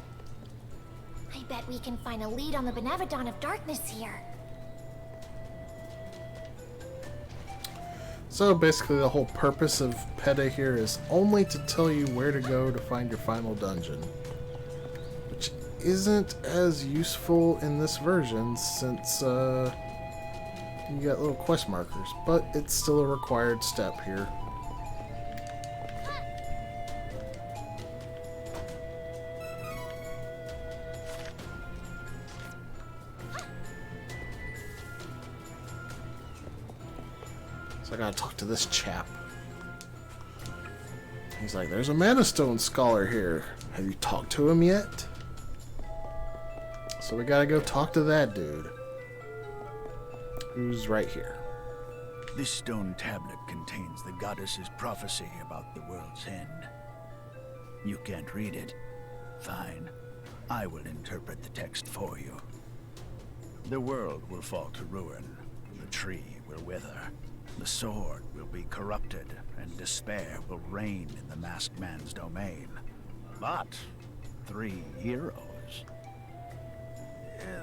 I bet we can find a lead on the Benevodon of Darkness here. So basically the whole purpose of PETA here is only to tell you where to go to find your final dungeon. Which isn't as useful in this version since you got little quest markers, but it's still a required step here. So I gotta talk to this chap. He's like, there's a Mana Stone scholar here. Have you talked to him yet? So we gotta go talk to that dude. Who's right here. This stone tablet contains the goddess's prophecy about the world's end. You can't read it. Fine. I will interpret the text for you. The world will fall to ruin. The tree will wither. The sword will be corrupted, and despair will reign in the masked man's domain. But 3 heroes.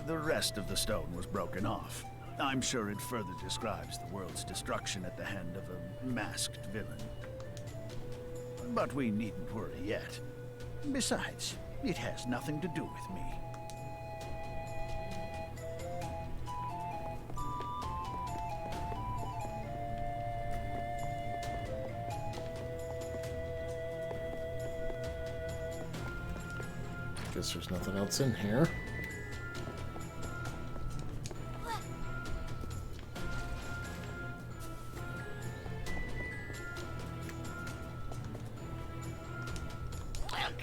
The rest of the stone was broken off. I'm sure it further describes the world's destruction at the hand of a masked villain. But we needn't worry yet. Besides, it has nothing to do with me. Guess there's nothing else in here.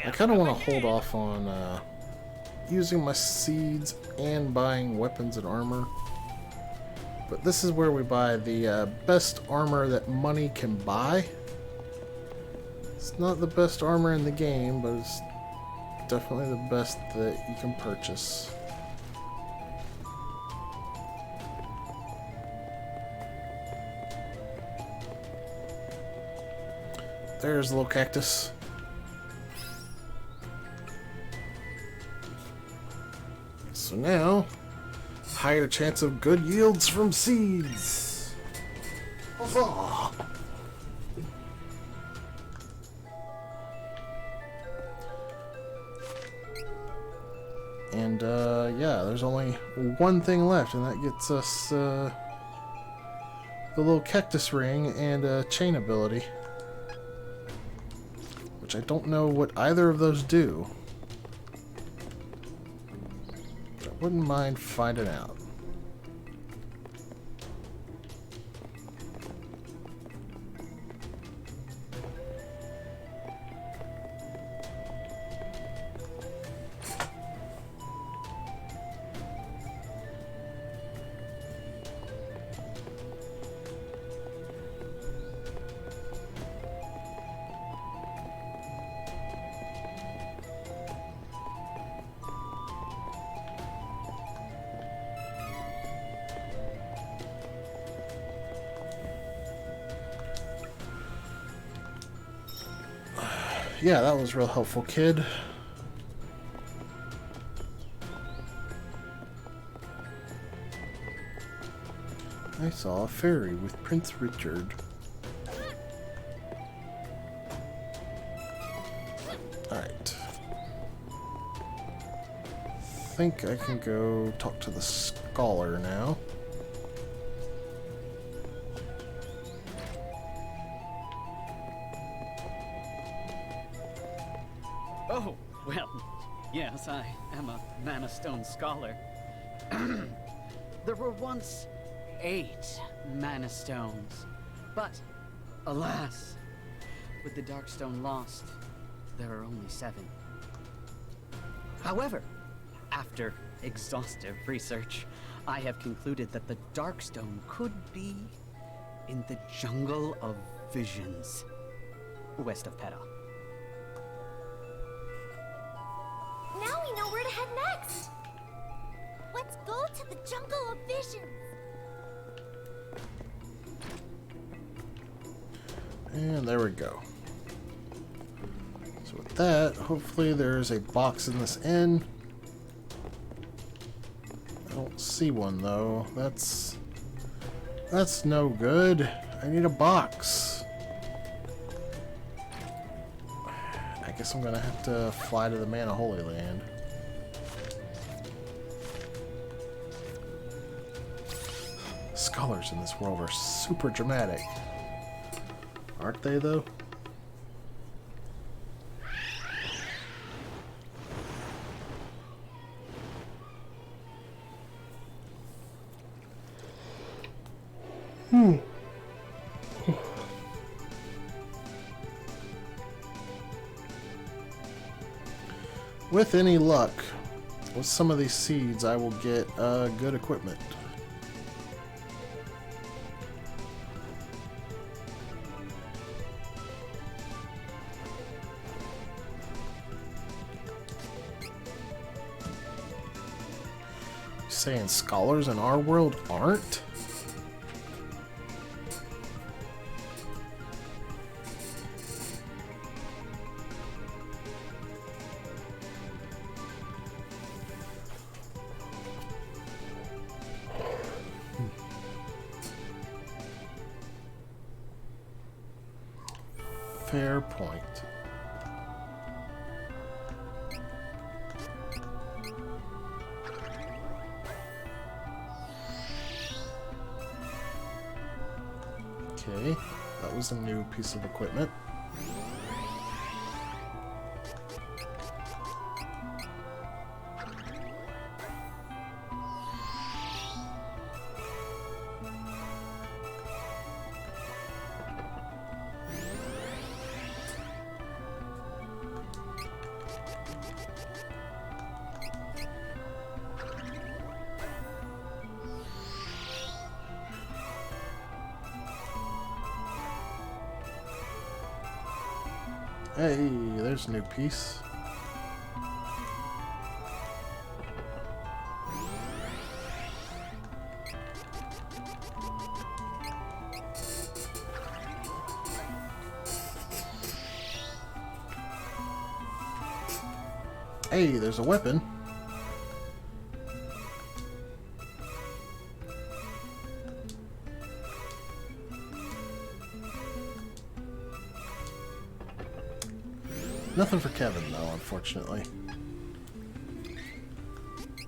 I kind of want to hold off on using my seeds and buying weapons and armor. But this is where we buy the best armor that money can buy. It's not the best armor in the game, but it's definitely the best that you can purchase. There's a little cactus. So now, higher chance of good yields from seeds. Huzzah! And yeah, there's only one thing left, and that gets us the little cactus ring and chain ability, which I don't know what either of those do. But I wouldn't mind finding out. Yeah, that was real helpful, kid. I saw a ferry with Prince Richard. Alright. I think I can go talk to the scholar now. Oh, well, yes, I am a Man of Stone scholar. There were once 8 Mana Stones, but alas, with the Darkstone lost, there are only 7. However, after exhaustive research, I have concluded that the Darkstone could be in the Jungle of Visions, west of Peta. Now we know where to head next. Let's go to the Jungle of Visions. And there we go. So with that, hopefully there's a box in this inn. I don't see one though. That's no good. I need a box. I guess I'm gonna have to fly to the Man of Holy Land. Scholars in this world are super dramatic. Aren't they, though? With any luck, with some of these seeds, I will get good equipment. Saying scholars in our world aren't? Fair point. Okay, that was a new piece of equipment. Hey, there's a new piece. Hey, there's a weapon. Nothing for Kevin, though, unfortunately.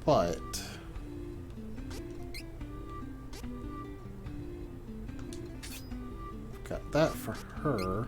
But... got that for her.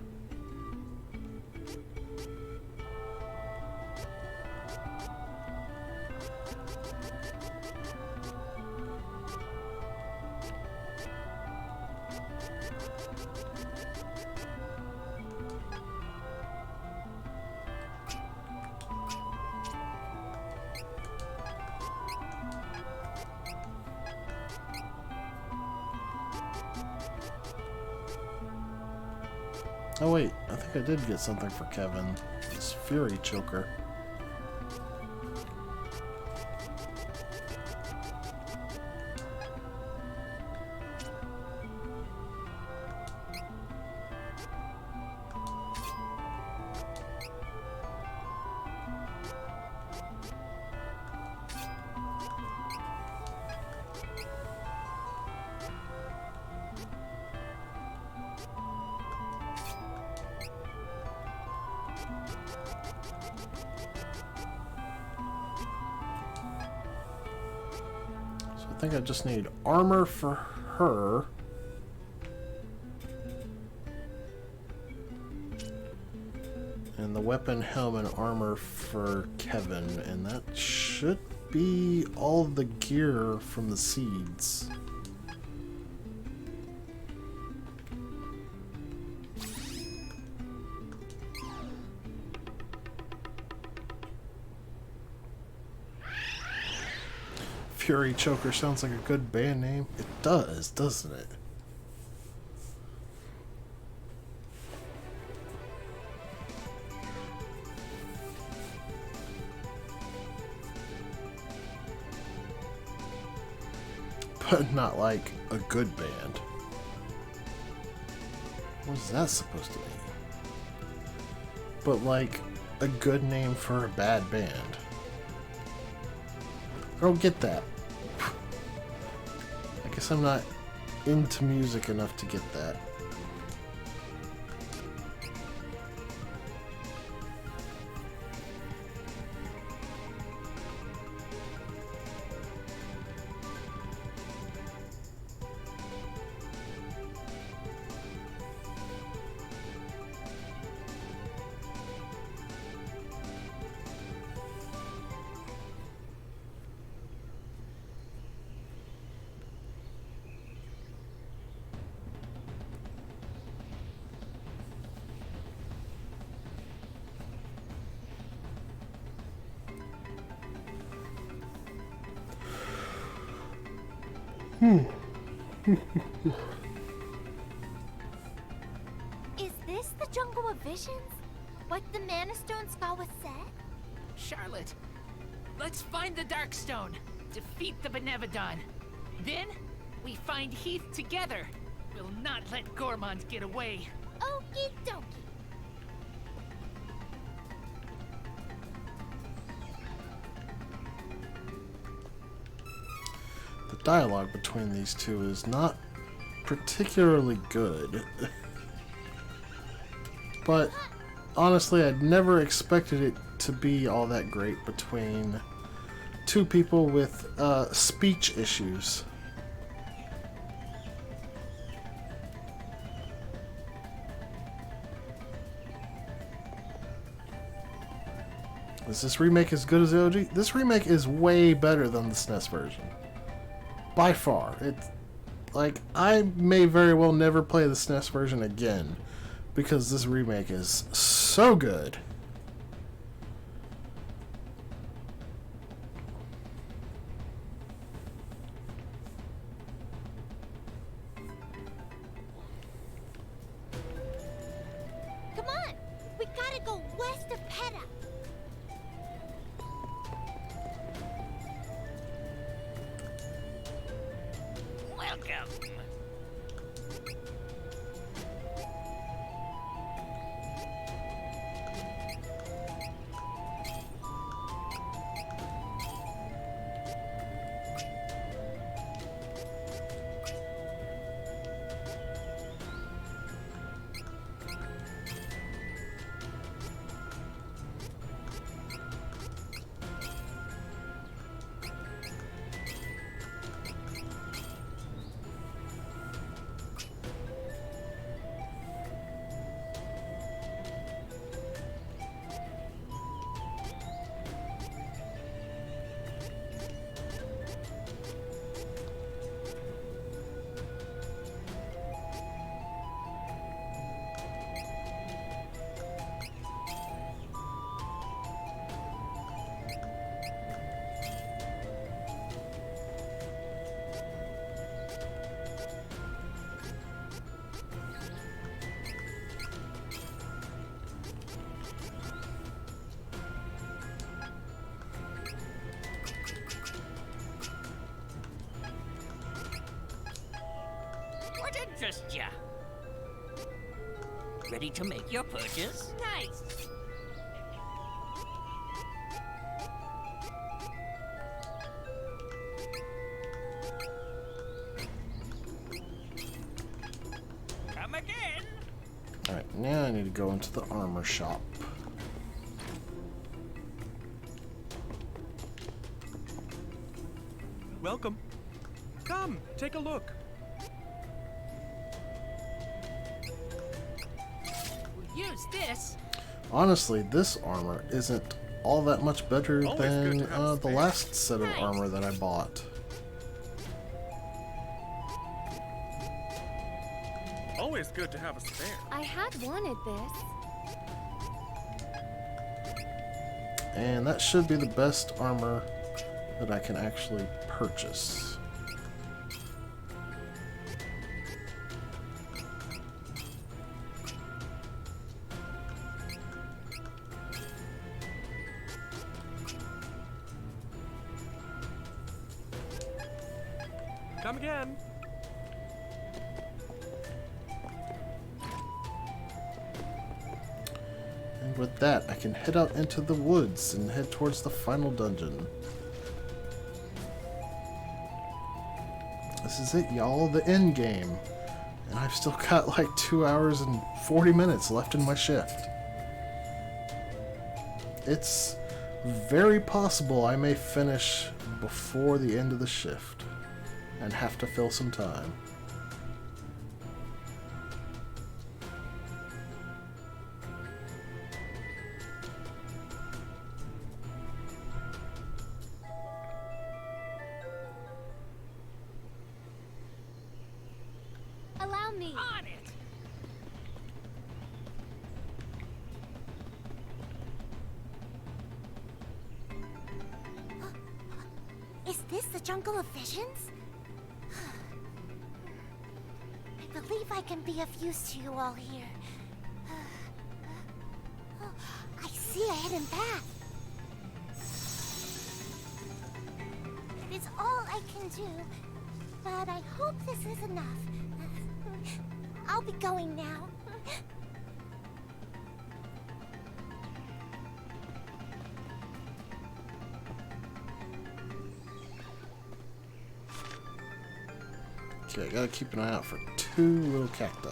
Oh wait, I think I did get something for Kevin. This Fury Choker. I think I just need armor for her. And the weapon, helm, and armor for Kevin. And that should be all the gear from the seeds. Fury Choker sounds like a good band name. It does, doesn't it? But not like a good band. What is that supposed to mean? But like a good name for a bad band. I don't get that. I guess I'm not into music enough to get that. Is this the Jungle of Visions? What the Mana Stone Skawa said? Charlotte, let's find the Darkstone, defeat the Benevodon. Then, we find Heath together. We'll not let Gormond get away. Okie dokie. The dialogue between these two is not particularly good. But honestly, I'd never expected it to be all that great between two people with speech issues. Is this remake as good as the OG? This remake is way better than the SNES version. By far. It's like, I may very well never play the SNES version again because this remake is so good. Come on! We gotta go west of Peta! Welcome. trust ya. Ready to make your purchase? Nice. Come again. Alright, now I need to go into the armor shop. Welcome. Come, take a look. We'll use this. Honestly, this armor isn't all that much better Always than good to have the space. last set of armor that I bought. Always good to have a spare. I had wanted this. And that should be the best armor that I can actually purchase. Come again. And with that, I can head out into the woods and head towards the final dungeon. This is it, y'all, the end game. And I've still got like 2 hours and 40 minutes left in my shift. It's very possible I may finish before the end of the shift and have to fill some time. Allow me. On it. Is this the jungle of visions? I believe I can be of use to you all here. Oh, I see a hidden path. It's all I can do, but I hope this is enough. I'll be going now. Okay, I gotta keep an eye out for 2 little cacti.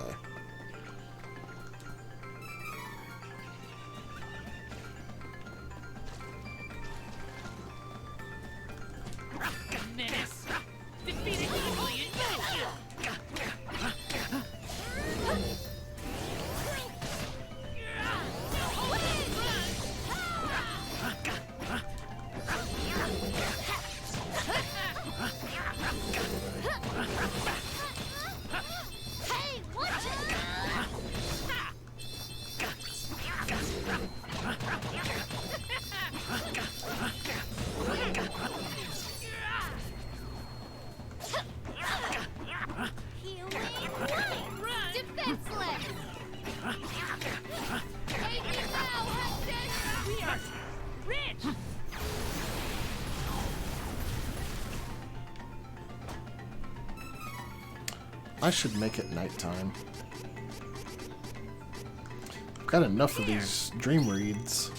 Menace. Defeat it easily and no. Hey, watch it! Healing right. Defenseless. Take me now, Hudson. We are rich. I should make it nighttime. I've got enough of these dream reads.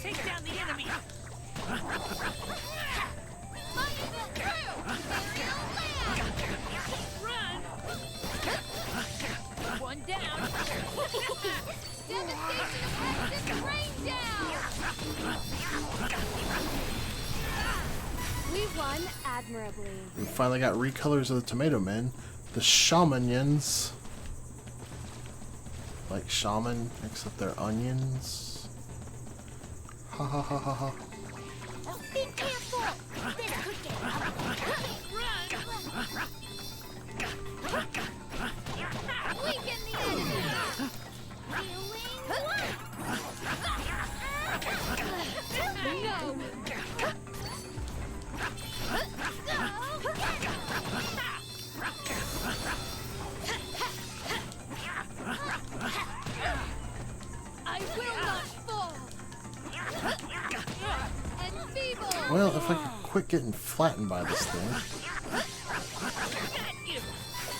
Take down the enemy. Run. One down. Devastation has this rain down. We won admirably. We finally got recolors of the Tomato Men. The Shamanians. Like shaman, except they're onions. Ha ha ha ha ha. Be careful. This could get ugly. Run. We quit getting flattened by this thing. Got you!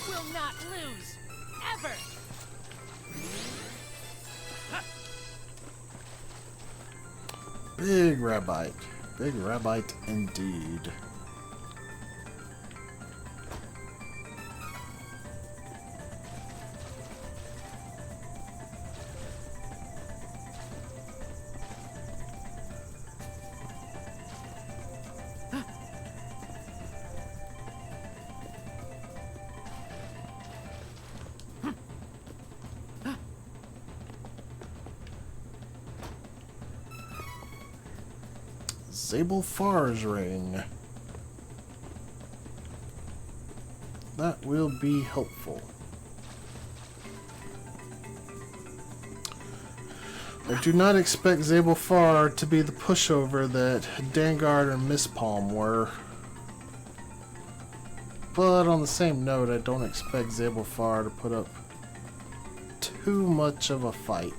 Will not lose! Ever! Big rabbite. Big rabbite indeed. Zabel Far's ring. That will be helpful. I do not expect Zabel Far to be the pushover that Dangard and Miss Palm were. But on the same note, I don't expect Zabel Far to put up too much of a fight.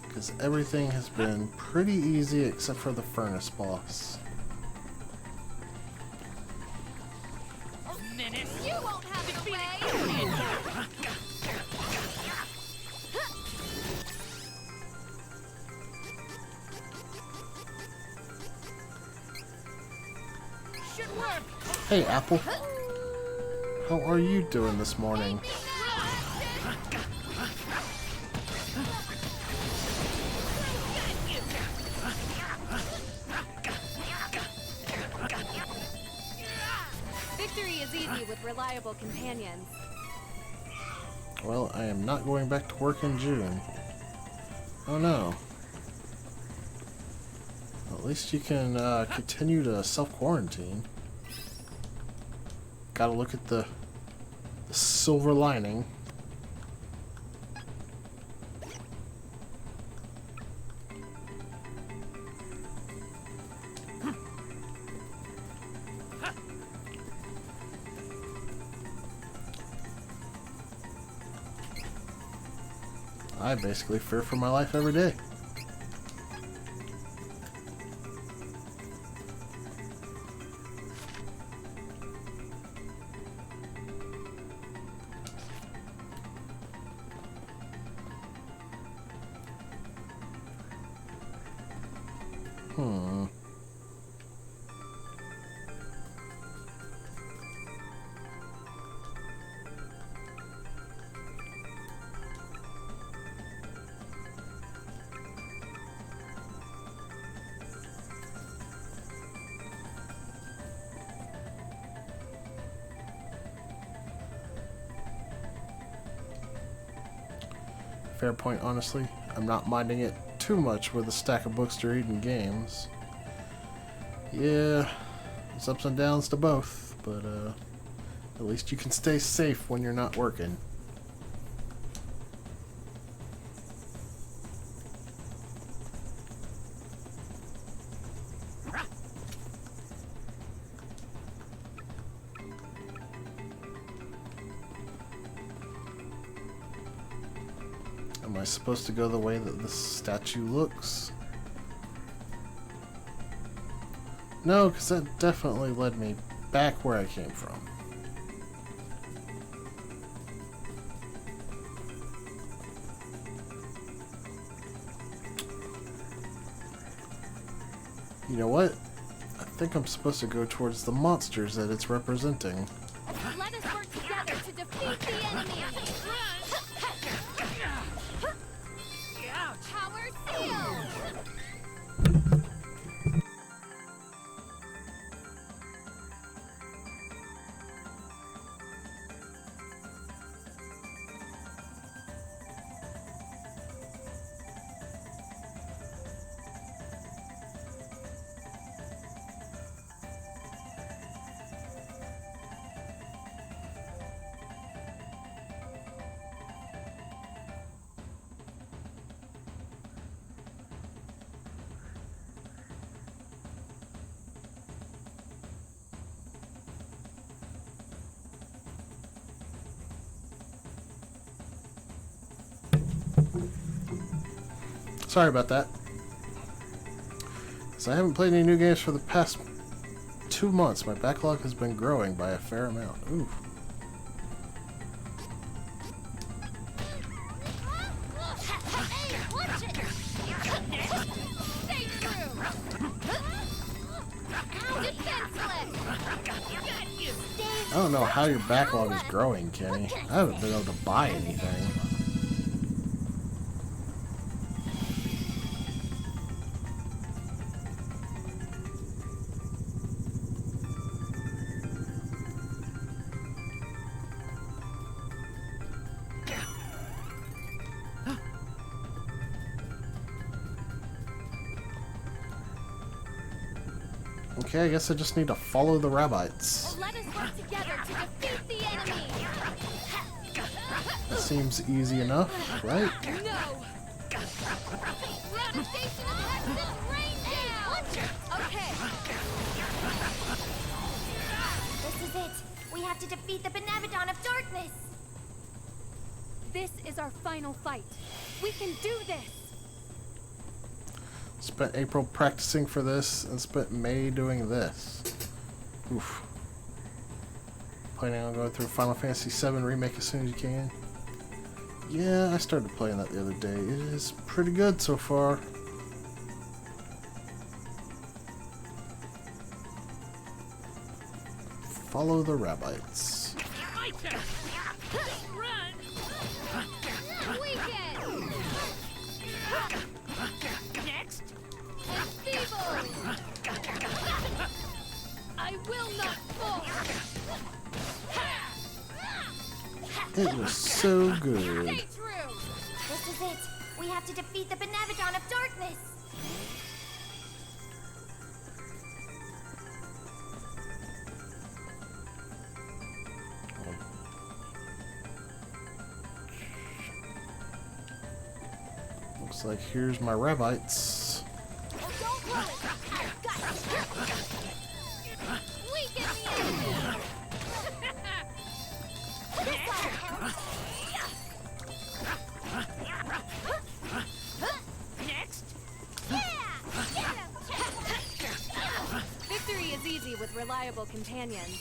Because everything has been pretty easy except for the furnace boss. Menace! You won't have it away! Should work! Hey, Apple. How are you doing this morning? Victory is easy with reliable companions. Well, I am not going back to work in June. Oh no. At least you can continue to self-quarantine. Gotta look at the silver lining. I basically fear for my life every day. Fair point, honestly. I'm not minding it too much with a stack of books to read and games. Yeah, there's ups and downs to both, but at least you can stay safe when you're not working. Am I supposed to go the way that this statue looks? No, because that definitely led me back where I came from. You know what? I think I'm supposed to go towards the monsters that it's representing. Let us work together to defeat the enemy! Power sealed! Sorry about that. So I haven't played any new games for the past 2 months. My backlog has been growing by a fair amount. Ooh. Hey, watch it! Stay true! Ow, defenseless! I don't know how your backlog is growing, Kenny. I haven't been able to buy anything. Okay, I guess I just need to follow the rabbits. Let us work together to defeat the enemy! That seems easy enough, right? No! Gravitational axis rain down! Okay. This is it. We have to defeat the Benevodon of Darkness. This is our final fight. We can do this! Spent April practicing for this and spent May doing this. Oof. Planning on going through Final Fantasy VII Remake as soon as you can. Yeah, I started playing that the other day. It is pretty good so far. Follow the rabbits. My turn. Run. Weekend! Next. Enfeeble! I will not fall! It was so good. Stay true! This is it. We have to defeat the Benevodon of Darkness. Looks like here's my rabbits. Oh, don't blow it! I've got you! Weaken the enemy! This all helps! Next. Yeah! Get him! Victory is easy with reliable companions.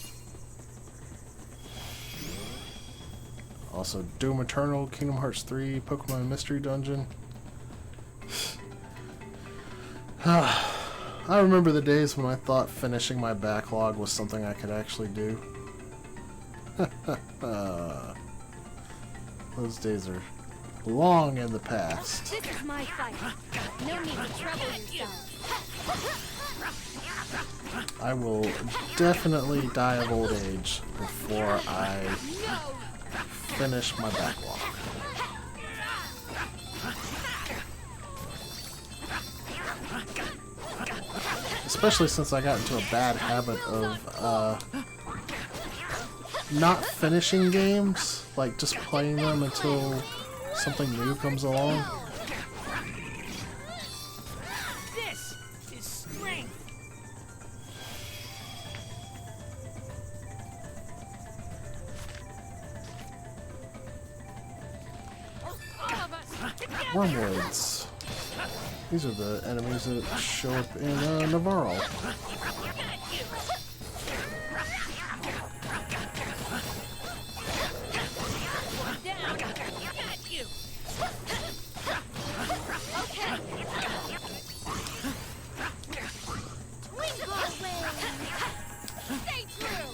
Also, Doom Eternal, Kingdom Hearts 3, Pokemon Mystery Dungeon. I remember the days when I thought finishing my backlog was something I could actually do. Those days are long in the past. This is my fight. No need to trouble yourself. I will definitely die of old age before I finish my backlog. Especially since I got into a bad habit of not finishing games, like just playing them until something new comes along. This is strength. All of us together. Wormwoods. These are the enemies that show up in Navarro. Down. Got you. Stay true!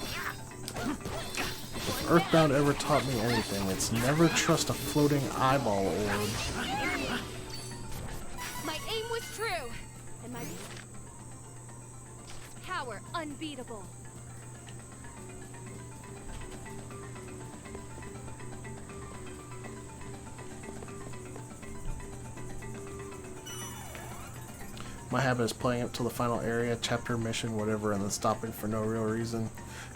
If Earthbound ever taught me anything, it's never trust a floating eyeball orb. My aim was true, and my power unbeatable. My habit is playing up to the final area, chapter, mission, whatever, and then stopping for no real reason.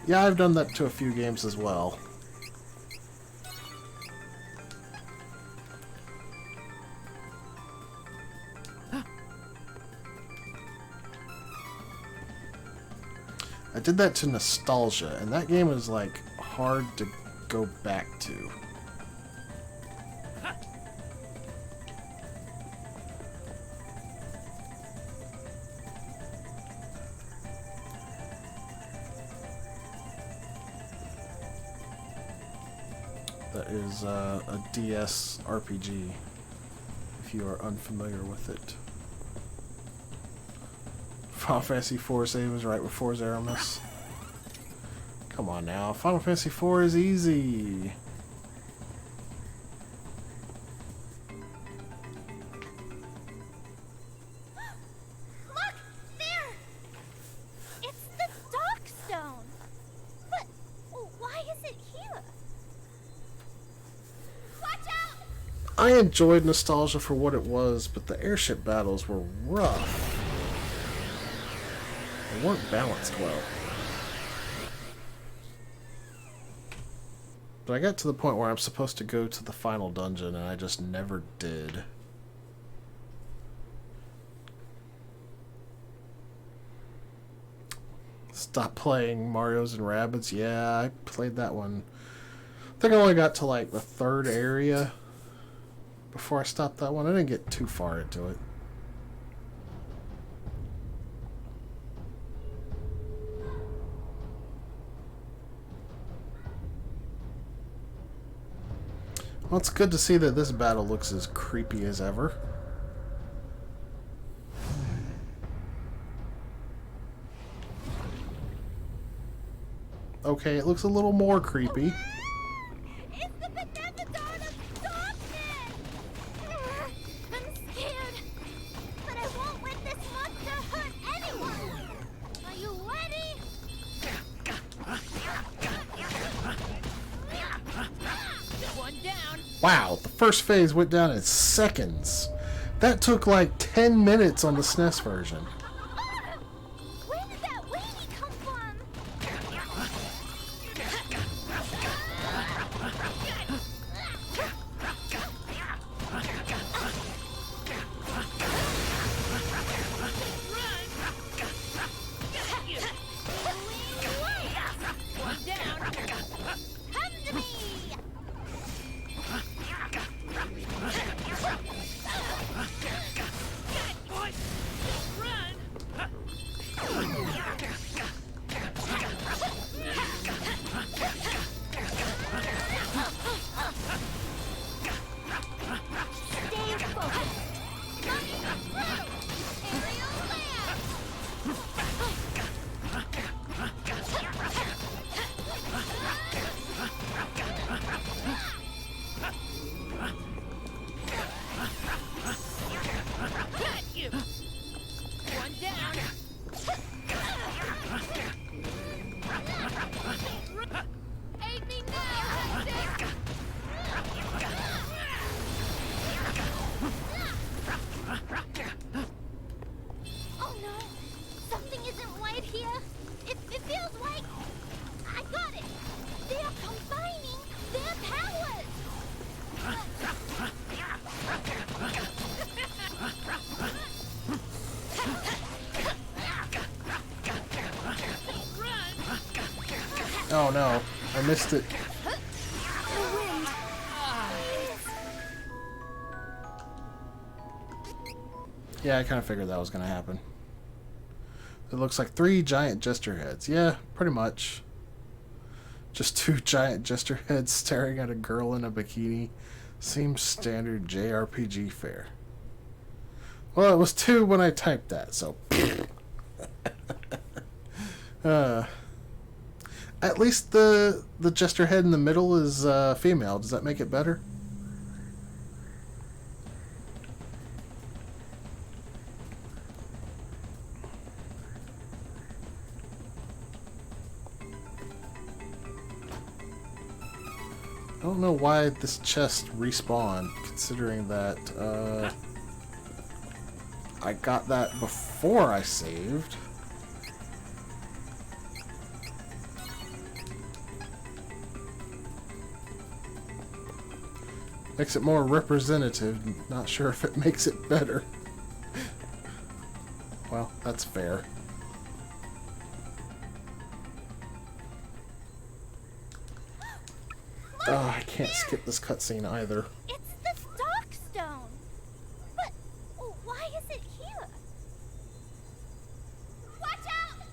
Yeah, I've done that to a few games as well. I did that to Nostalgia, and that game is like hard to go back to. that is a DS RPG, if you are unfamiliar with it. Final Fantasy IV save was right before Zeramus. Come on now, Final Fantasy IV is easy. Look! There! It's the Darkstone! But why is it here? Watch out! I enjoyed Nostalgia for what it was, but the airship battles were rough. They weren't balanced well. But I got to the point where I'm supposed to go to the final dungeon, and I just never did. Stop playing Mario's and Rabbids. Yeah, I played that one. I think I only got to like the third area before I stopped that one. I didn't get too far into it. Well, it's good to see that this battle looks as creepy as ever. Okay, it looks a little more creepy. It's the Beneficon of Darkness! I'm scared, but I won't let this monster hurt anyone! Are you ready? One down. Wow, the first phase went down in seconds. That took like 10 minutes on the SNES version. Where did that weenie come from? One down. Come to me! Boy, run. Stay focused! Aerial land! Got you. One down. Aid me now, Hudson! Oh no! Something isn't right here! It feels like... I got it! They are combining their powers! Oh no, I missed it. The wind! Yeah, I kind of figured that was going to happen. It looks like 3 giant jester heads. Yeah, pretty much. Just 2 giant jester heads staring at a girl in a bikini. Seems standard JRPG fare. Well, it was 2 when I typed that, so... At least the jester head in the middle is female. Does that make it better? I don't know why this chest respawned, considering that I got that before I saved. Makes it more representative. Not sure if it makes it better. Well, that's fair. Oh, I can't skip this cutscene either. It's the Darkstone! But why is it here? Watch out!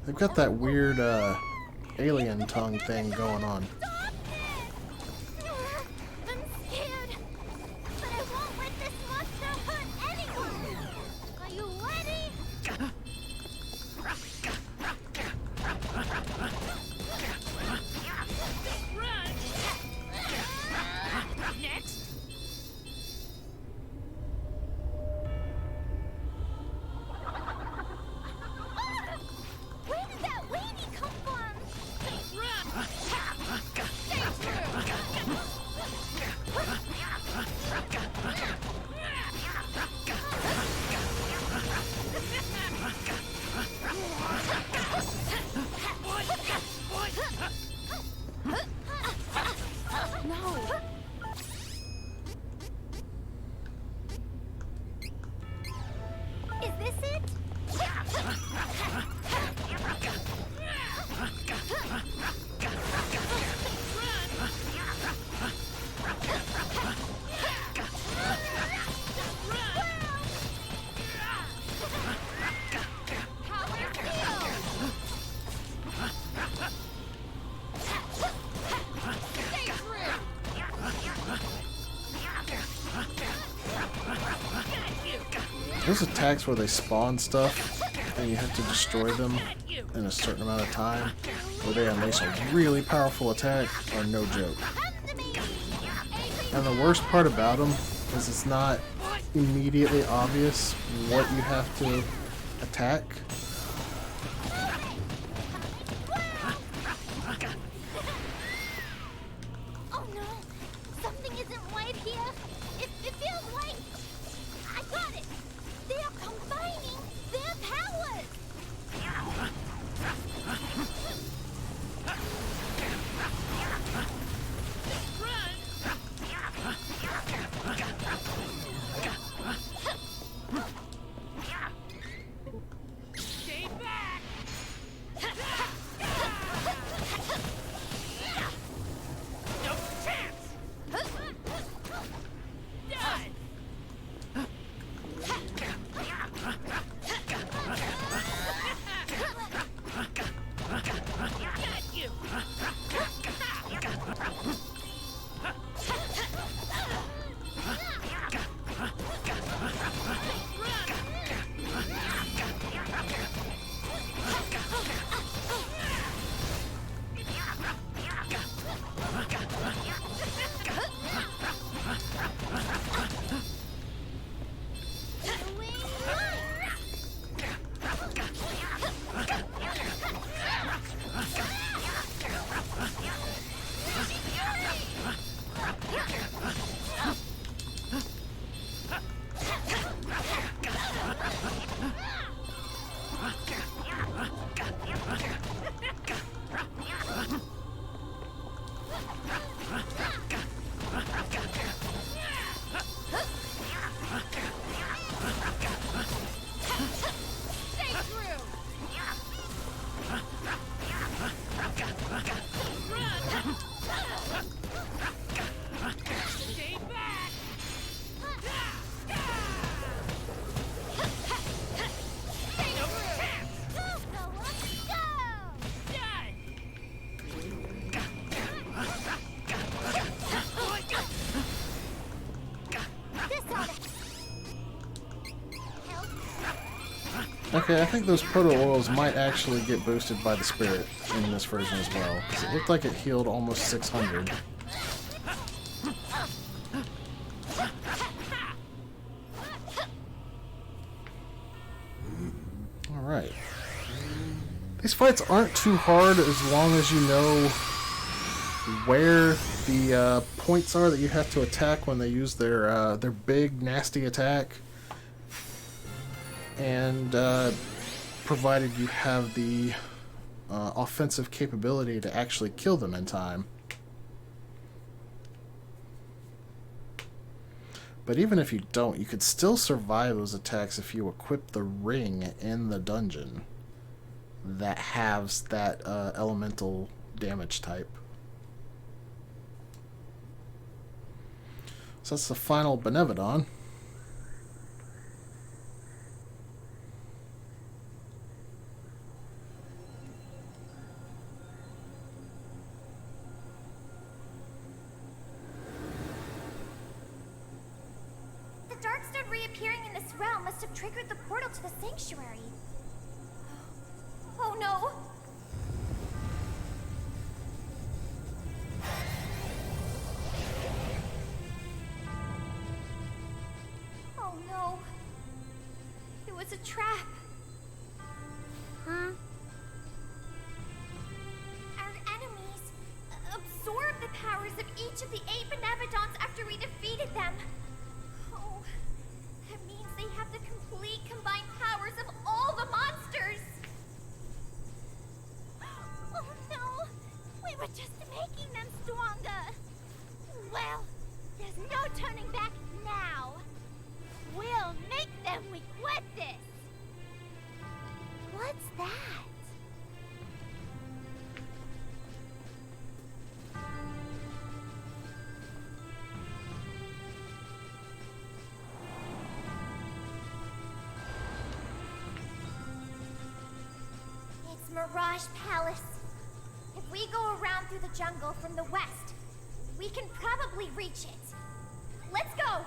They've got that weird alien tongue thing going on. I'm scared, but I won't let this monster hurt anyone. Are you ready? Next. Where did that weenie come from? No. Is this it? There's attacks where they spawn stuff, and you have to destroy them in a certain amount of time, where they unleash a really powerful attack are no joke. And the worst part about them is it's not immediately obvious what you have to attack. Oh no! Something isn't right here. It feels like I got it. They are combining their powers. Stay back. No chance. Done. Got you. Stay back. No chance. Go, go, go! Done. This ought to help. Okay, I think those proto oils might actually get boosted by the spirit in this version as well, because it looked like it healed almost 600. Alright. These fights aren't too hard as long as you know where the points are that you have to attack when they use their big, nasty attack. And provided you have the offensive capability to actually kill them in time. But even if you don't, you could still survive those attacks if you equip the ring in the dungeon that halves that elemental damage type. So that's the final Benevodon. must have triggered the portal to the sanctuary. Oh no! Oh no. It was a trap. Huh? Our enemies absorbed the powers of each of the 8 Benevodons after we defeated them. Oh, that means they have the complete combined powers of all the monsters. Oh no! We were just making them stronger. Well, there's no turning back now. We'll make them regret this. What's that? It's Mirage Palace. If we go around through the jungle from the west, we can probably reach it. Let's go!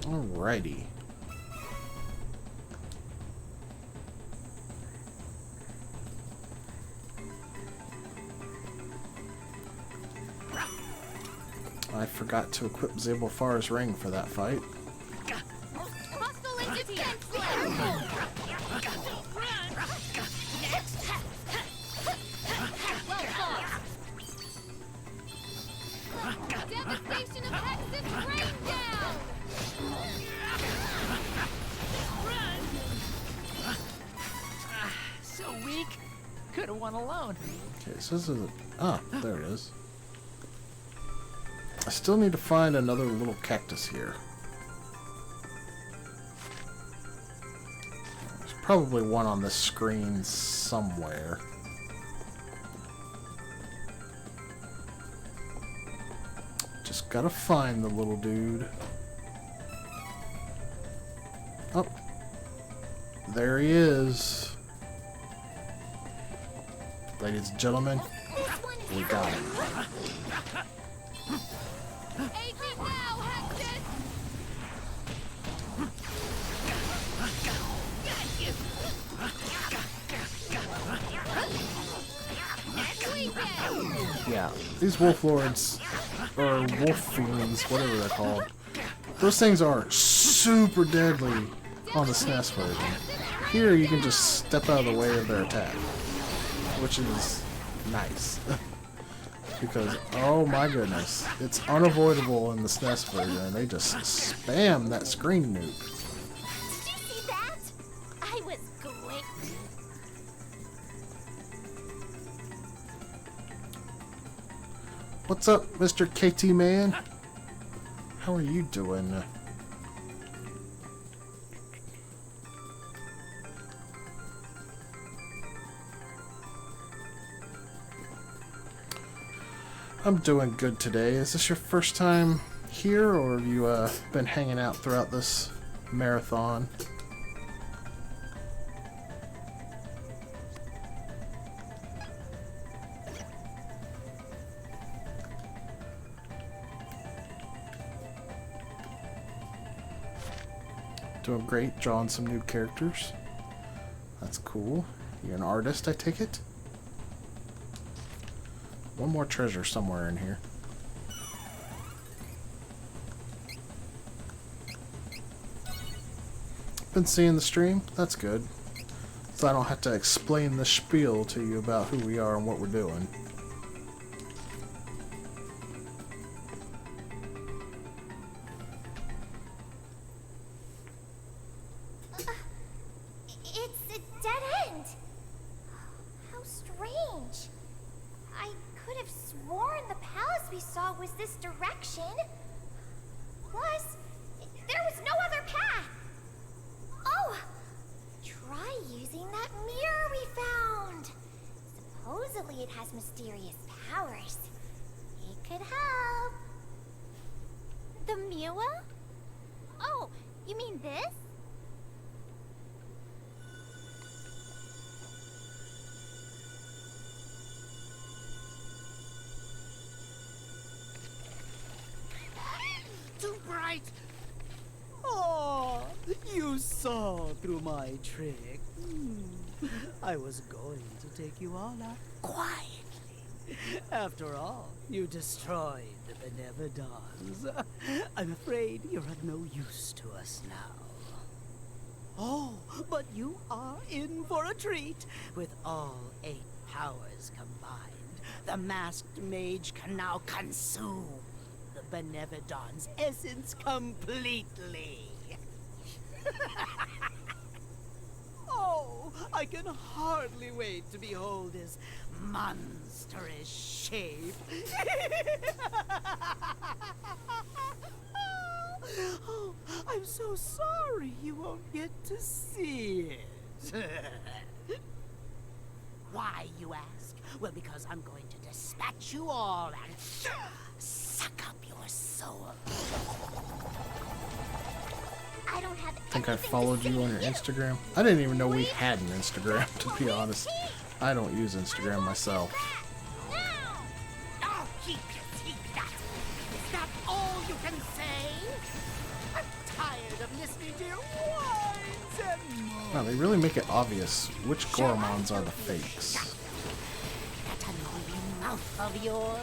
Alrighty. I forgot to equip Zabelfar's ring for that fight. Hostile entity! Devastation of Hex's rain down! So weak. Could have won alone. Okay, so this is there it is. I still need to find another little cactus here. There's probably one on this screen somewhere. Just gotta find the little dude. Oh, there he is. Ladies and gentlemen, we got him. Aid me now, Hexus! Yeah, these wolf lords, or wolf fiends, whatever they're called, those things are super deadly on the SNES version. Here you can just step out of the way of their attack, which is nice. Because, oh my goodness, it's unavoidable in the SNES version, and they just spam that screen nuke. Did you see that? I was great. What's up, Mr. KT Man? How are you doing? I'm doing good today. Is this your first time here, or have you been hanging out throughout this marathon? Doing great, drawing some new characters. That's cool. You're an artist, I take it? One more treasure somewhere in here. Been seeing the stream? That's good. So I don't have to explain the spiel to you about who we are and what we're doing. It's a dead end. How strange. I could have sworn the palace we saw was this direction. Plus, there was no other path. Oh, try using that mirror we found. Supposedly it has mysterious powers. It could help. The mirror? Oh, you mean this? too bright. Oh, you saw through my trick. I was going to take you all out quietly. After all, you destroyed the Benevodons. I'm afraid you're of no use to us now. Oh, but you are in for a treat. With all 8 powers combined, the masked mage can now consume the Benevodon's essence completely. Oh, I can hardly wait to behold his monstrous shape. Oh, I'm so sorry you won't get to see it. Why, you ask? Well, because I'm going to dispatch you all and suck up your soul. I don't have I think I followed you on your Instagram. I didn't even know we had an Instagram, to be honest. I don't use Instagram myself. Oh, keep that. Is that all you can say? I'm tired of listening to your whines and moans. No, they really make it obvious which Gormons are the fakes. That annoying mouth of yours.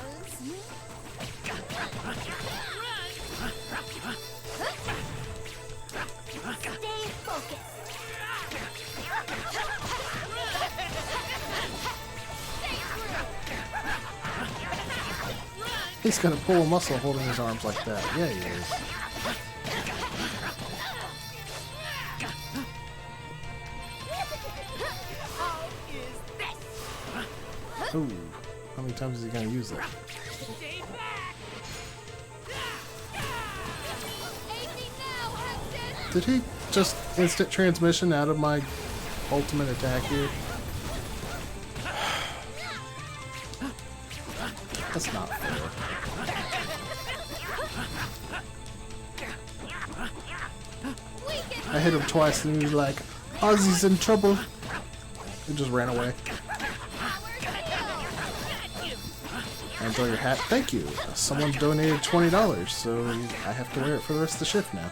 Stay focused. He's gonna pull a muscle holding his arms like that. Yeah, he is. Ooh, how many times is he gonna use that? Stay back! Did he just instant transmission out of my ultimate attack here? That's not fair. I hit him twice and he was like, Ozzy's in trouble. He just ran away. I enjoy your hat. Thank you. Someone donated $20, so I have to wear it for the rest of the shift now.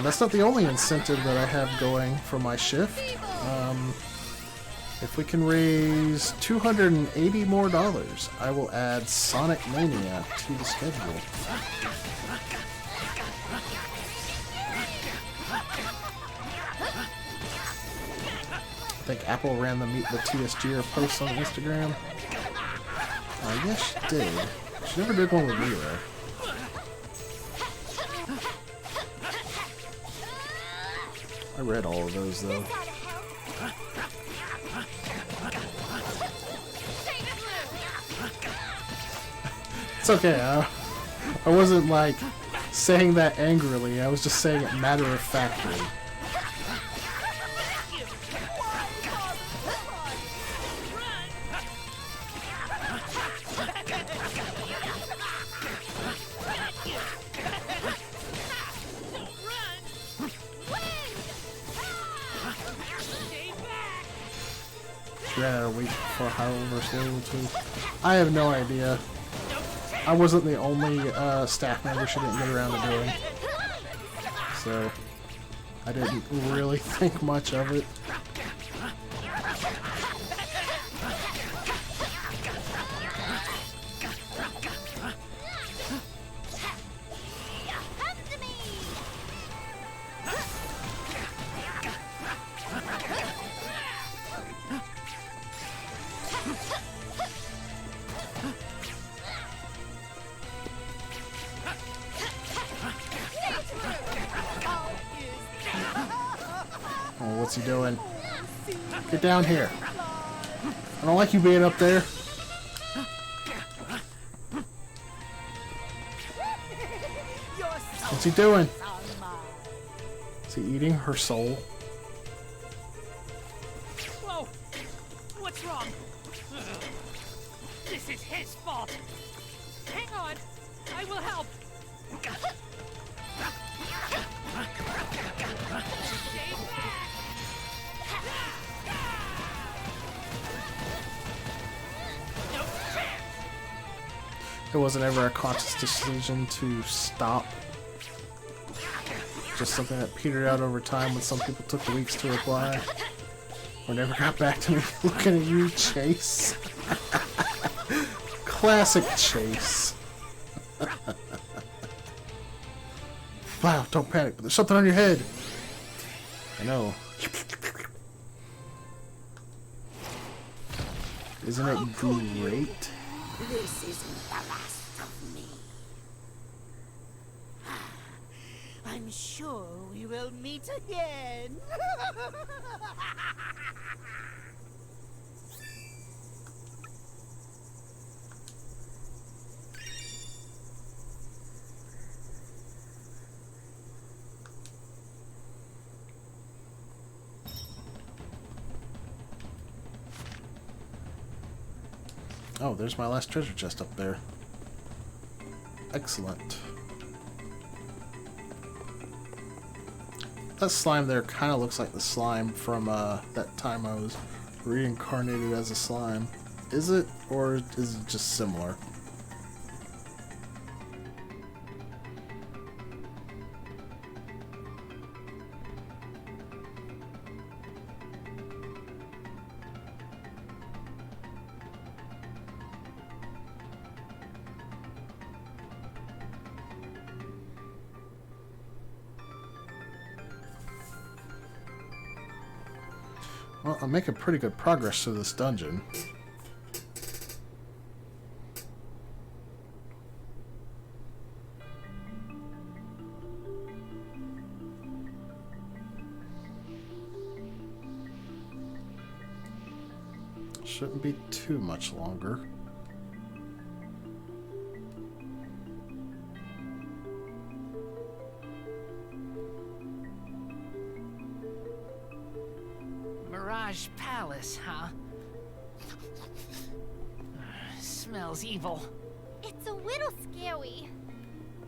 That's not the only incentive that I have going for my shift. If we can raise $280 more, I will add Sonic Mania to the schedule. I think Apple ran the Meet the TSG post on Instagram. Yes, she did. She never did one with me, though. I read all of those, though. It's okay. I wasn't, like, saying that angrily. I was just saying it matter-of-factly. Yeah, wait for however slow to. I have no idea. I wasn't the only staff member she didn't get around to doing, so I didn't really think much of it. Oh, what's he doing? Get down here. I don't like you being up there. What's he doing? Is he eating her soul? Whoa! What's wrong? This is his fault. Hang on. I will help. It wasn't ever a conscious decision to stop. Just something that petered out over time when some people took weeks to reply. Or never got back to me. Looking at you, Chase. Classic Chase. Wow, don't panic, but there's something on your head. I know. Isn't it great? This isn't the last of me. I'm sure we will meet again. Oh, there's my last treasure chest up there. Excellent. That slime there kind of looks like the slime from that time I was reincarnated as a slime. Is it, or is it just similar? Well, I'm making pretty good progress through this dungeon. Shouldn't be too much longer. Mirage Palace, huh? Smells evil. It's a little scary,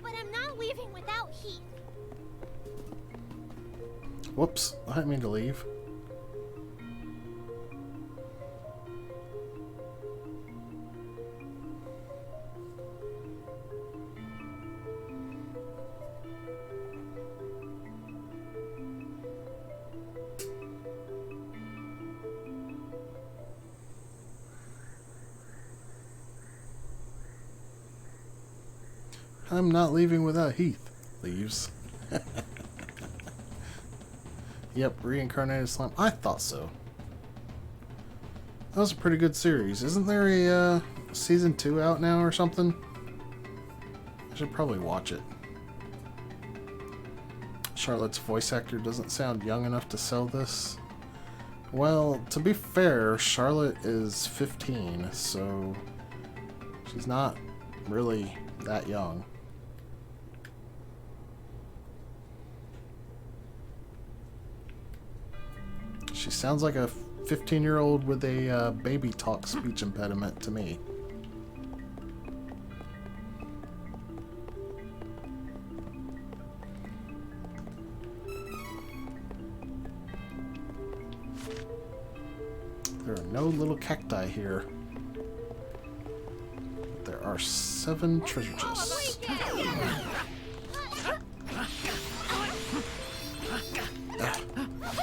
but I'm not leaving without Heath. Whoops, I didn't mean to leave. I'm not leaving without Heath. Leaves. Yep, reincarnated slime. I thought so. That was a pretty good series. Isn't there a season 2 out now or something? I should probably watch it. Charlotte's voice actor doesn't sound young enough to sell this. Well, to be fair, Charlotte is 15, so she's not really that young. She sounds like a 15-year-old with a baby talk speech impediment to me. There are no little cacti here. But there are 7 treasure chests.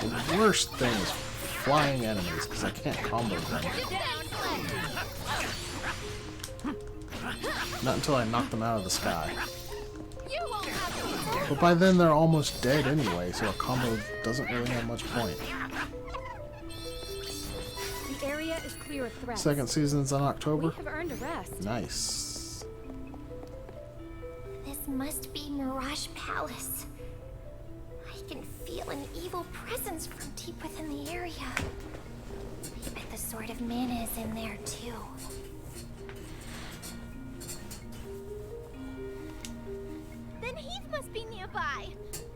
The worst thing is flying enemies, because I can't combo them. Not until I knock them out of the sky. But by then they're almost dead anyway, so a combo doesn't really have much point. The area is clear of threats. Second season's in October. We have earned a rest. Nice. This must be Mirage Palace. I can feel an evil presence from deep within the area. I bet the Sword of Mana is in there too. Then Heath must be nearby.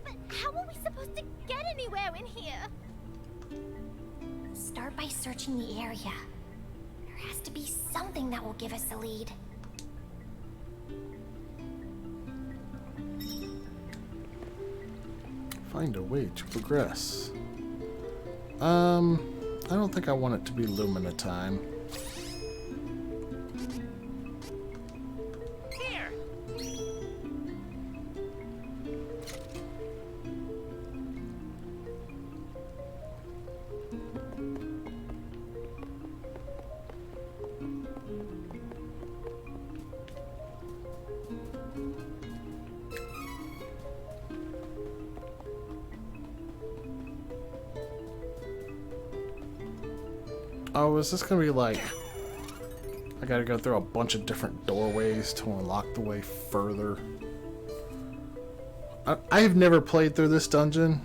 But how are we supposed to get anywhere in here? Start by searching the area. There has to be something that will give us a lead. Find a way to progress. I don't think I want it to be Lumina time. Oh, is this gonna be like... I gotta go through a bunch of different doorways to unlock the way further. I have never played through this dungeon,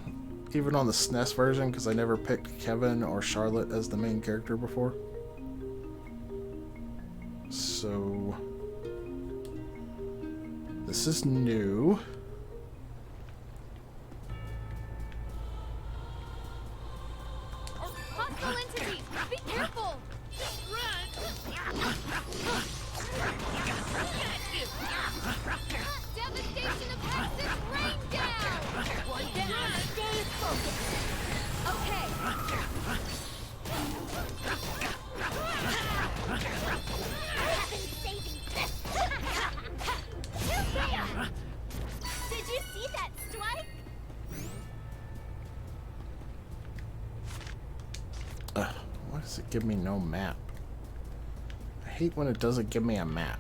even on the SNES version, because I never picked Kevin or Charlotte as the main character before. So... this is new. Hostile entities! Be careful! Devastation of Hex's rain down! One down! Stay focused! Okay. I've been saving this. Did you see that strike? Why does it give me no map? I hate when it doesn't give me a map.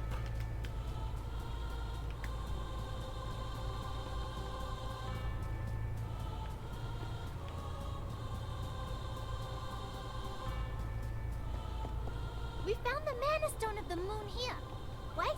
We found the mana stone of the moon here, right?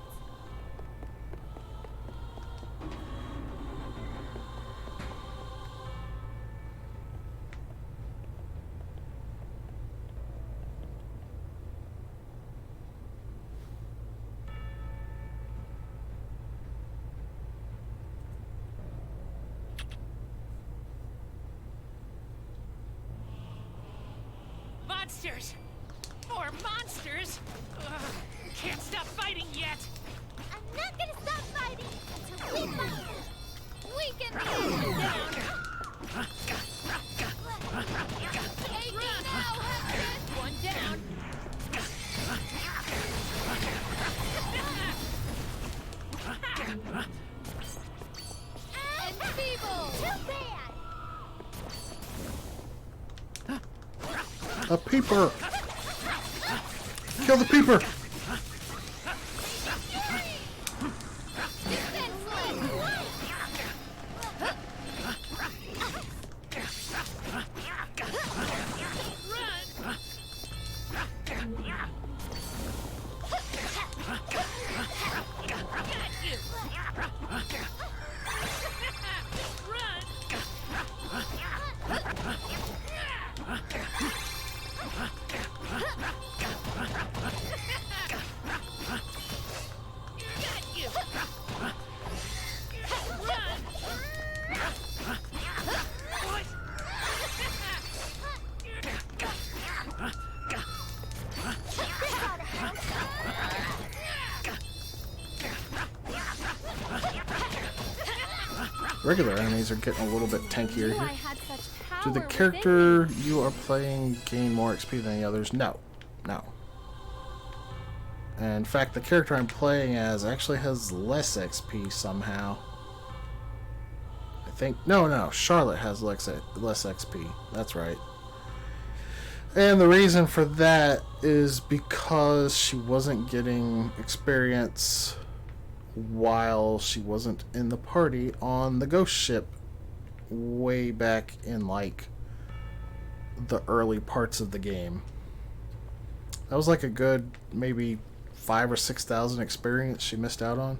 Monsters! More monsters! Ugh, can't stop fighting yet! I'm not gonna stop fighting until we find them. Weaken the enemy down! Taking now, Hexus! One down! And feeble! Too bad. A peeper! Kill the peeper! Regular enemies are getting a little bit tankier Knew I here. had such power Do the within character me. you are playing gain more XP than the others? No. No. And in fact, the character I'm playing as actually has less XP somehow. I think... No, Charlotte has less XP. That's right. And the reason for that is because she wasn't getting experience while she wasn't in the party on the ghost ship way back in like the early parts of the game. That was like a good maybe 5,000 or 6,000 experience she missed out on.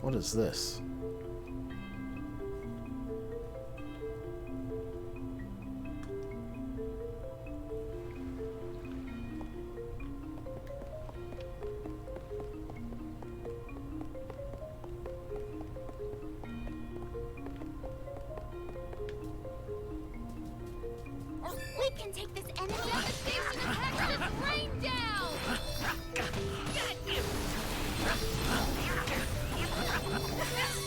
What is this? We can take this enemy Devastation of Hexus rain down!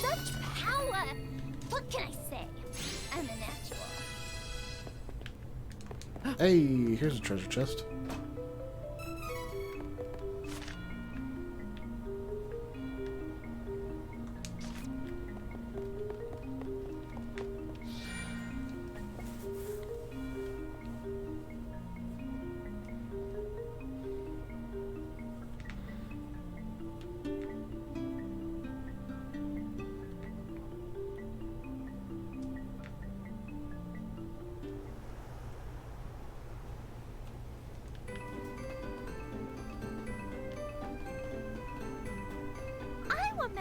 such power. What can I say? I'm a natural. Hey, here's a treasure chest.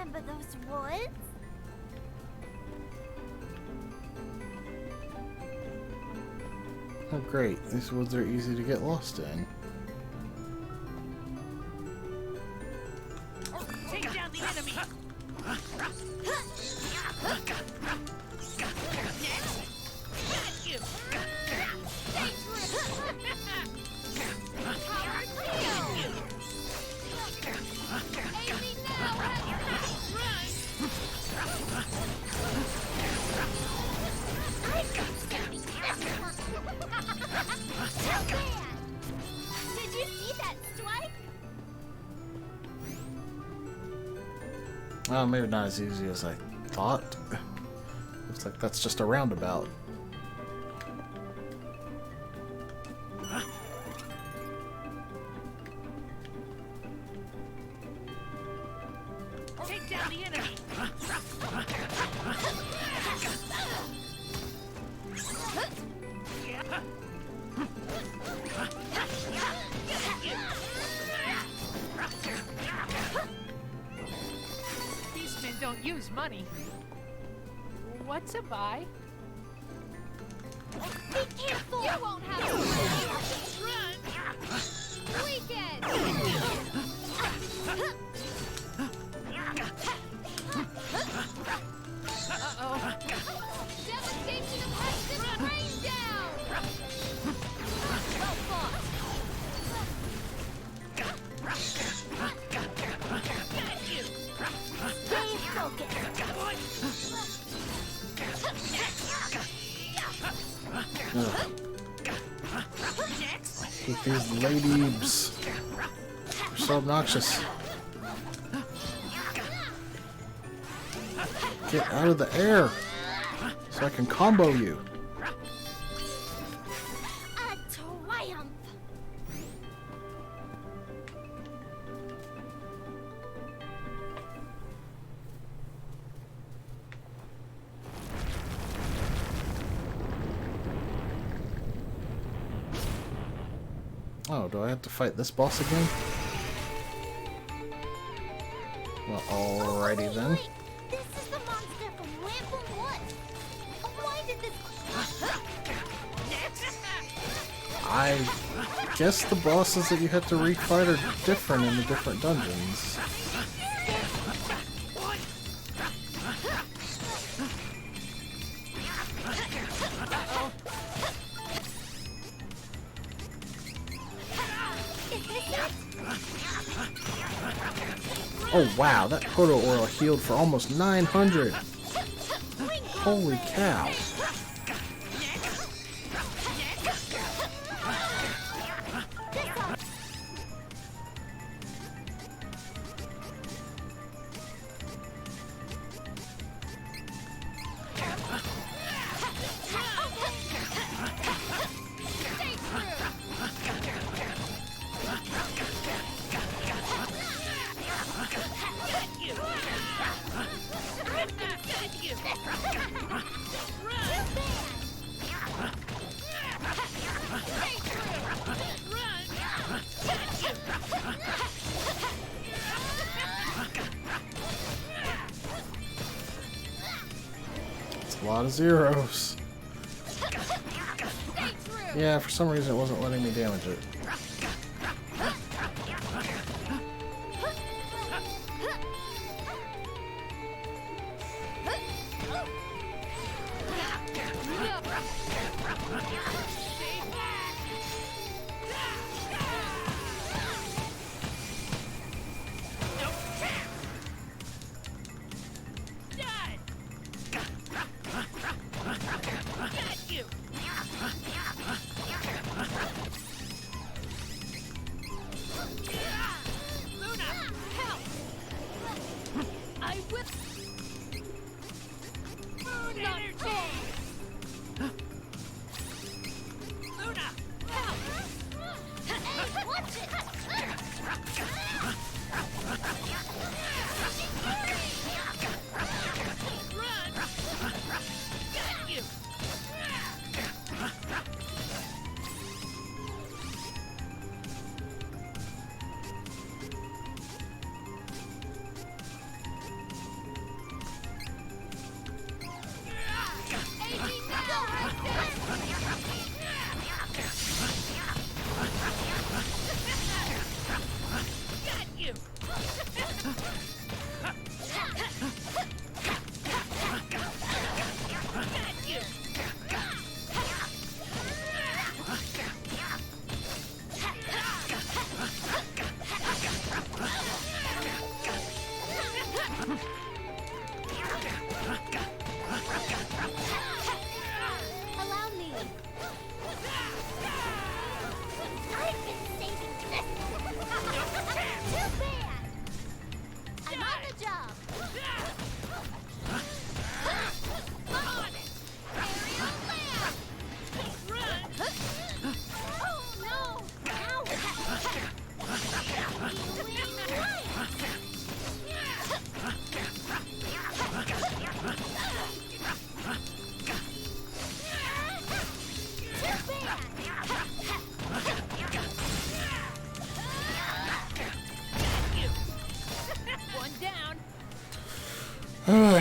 remember those woods. Oh great, these woods are easy to get lost in. Take down the enemy. Did you see that strike? Well, maybe not as easy as I thought. Looks like that's just a roundabout. Take down the enemy. These men don't use money. What's a buy? Be careful! You won't have to run! Weekend! Uh-oh. Devastation of Heston rain down! Well fought! Stay focused. Ugh. I hate these ladies. They're so obnoxious. Get out of the air so I can combo you. A triumph. Oh, do I have to fight this boss again? Well, alrighty then. Wait, this is the monster from Rampant Woods. Why did this... I guess the bosses that you have to refight are different in the different dungeons. Oh wow, that proto oil healed for almost 900. Holy cow. It's a lot of zeros. Yeah, for some reason it wasn't letting me damage it.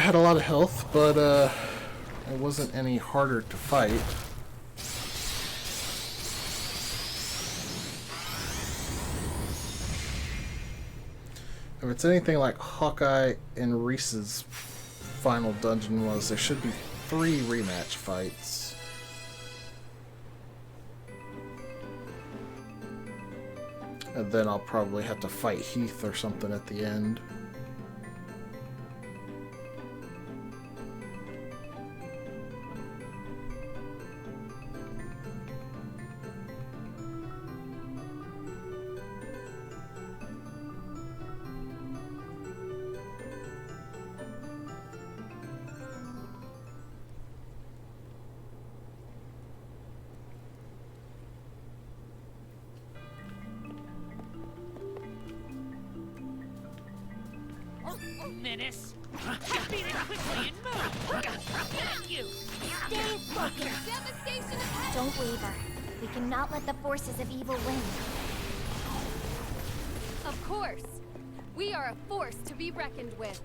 had a lot of health, but it wasn't any harder to fight. If it's anything like Hawkeye and Reese's final dungeon was, there should be 3 rematch fights. And then I'll probably have to fight Heath or something at the end. Menace! Beat it quickly and move! Got you! Stay focused. Devastation ahead! Don't waver. We cannot let the forces of evil win. Of course. We are a force to be reckoned with.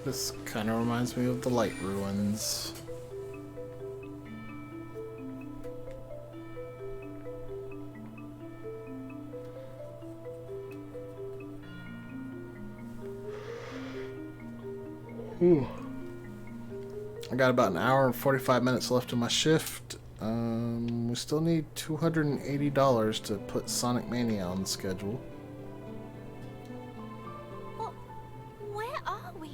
This kind of reminds me of the Light Ruins. Ooh. I got about an hour and 45 minutes left in my shift. We still need $280 to put Sonic Mania on the schedule. Well, where are we?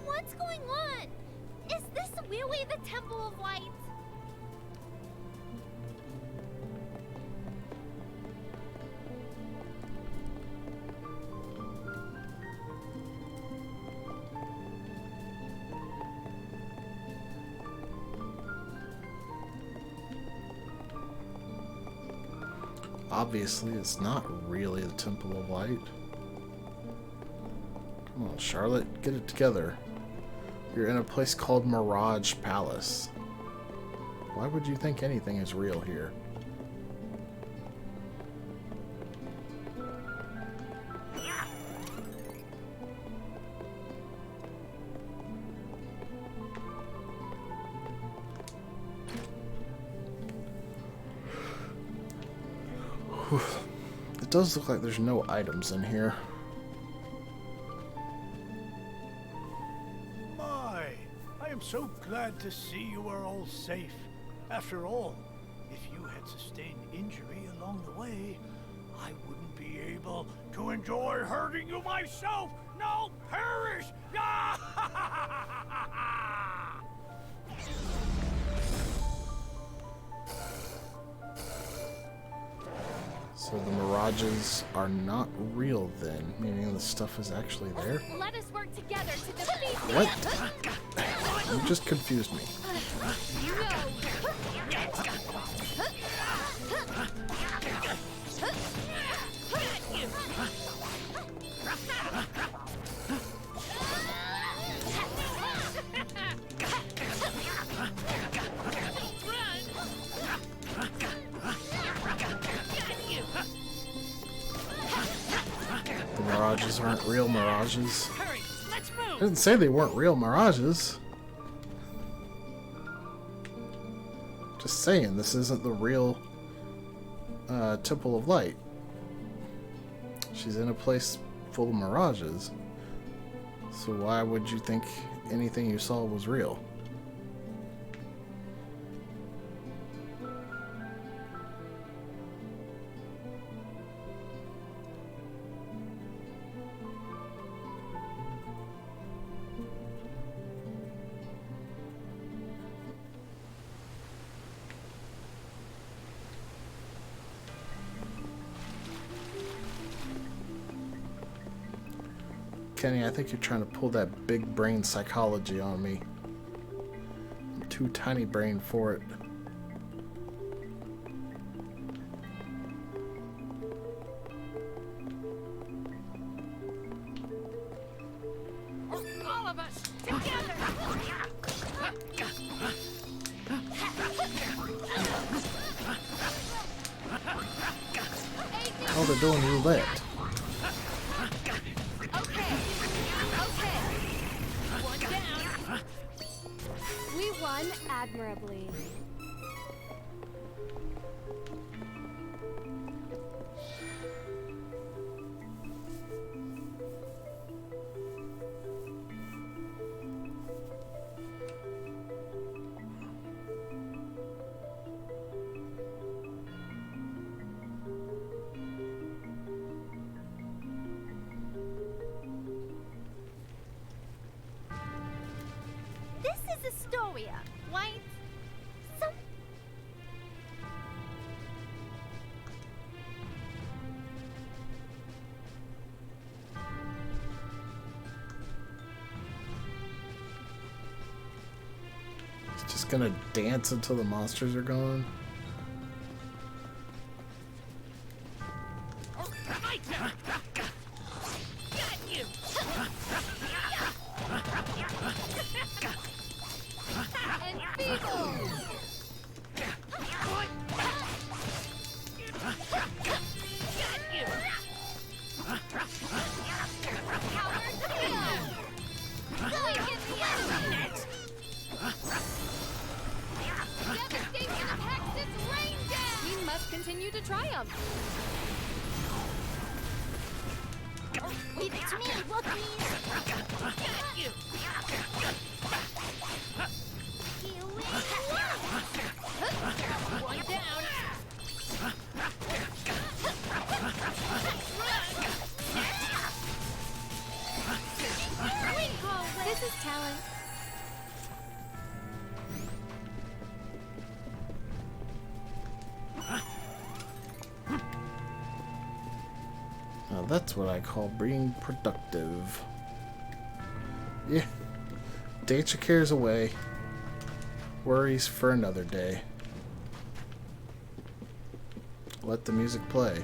What's going on? Is this really the Temple of Light? Obviously, it's not really the Temple of Light. Come on, Charlotte, get it together. You're in a place called Mirage Palace. Why would you think anything is real here? It does look like there's no items in here. My, I am so glad to see you are all safe. After all, if you had sustained injury along the way, I wouldn't be able to enjoy hurting you myself. No, perish! So the mirages are not real then, meaning the stuff is actually there? Let us work together to defeat What? You just confused me. The mirages aren't real mirages. Hurry! Let's I move! didn't say they weren't real mirages. Just saying, this isn't the real Temple of Light. She's in a place full of mirages. So why would you think anything you saw was real? Kenny, I think you're trying to pull that big brain psychology on me. I'm too tiny brain for it. All of us together. Oh, they're doing roulette. Okay. One down. We won admirably. This is Astoria, right? Some... He's just gonna dance until the monsters are gone. My turn. Got you. And feeble. Got you. Counter kill. Weaken the enemy. Devastation of Hex's rain down. We must continue to triumph. Leave it to me, Wookiees! Got you. One down. This is talent. Now that's what I call being productive. Yeah. Date your cares away. Worries for another day. Let the music play.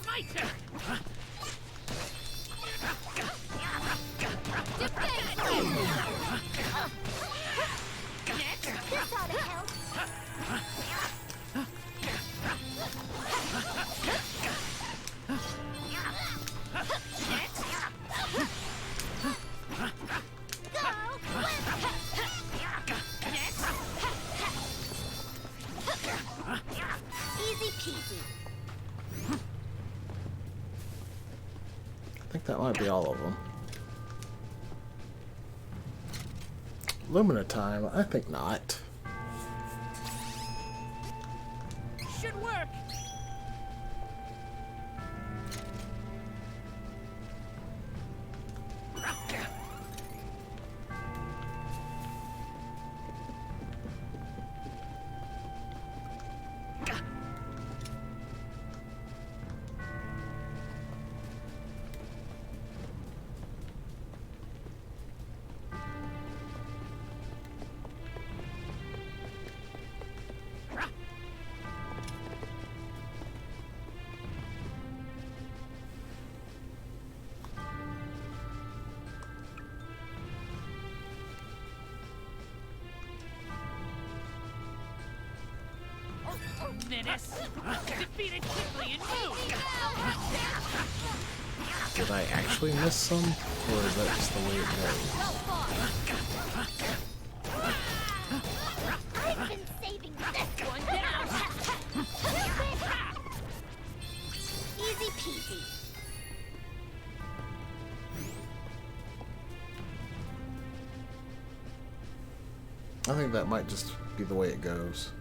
My turn. This ought to help. Easy peasy. I think that might be all of them. Lumina time? I think not. Should work. Menace. Defeat it quickly and move. Did I actually miss some? Or is that just the way it goes? I've been saving this one down. Easy peasy. I think that might just be the way it goes.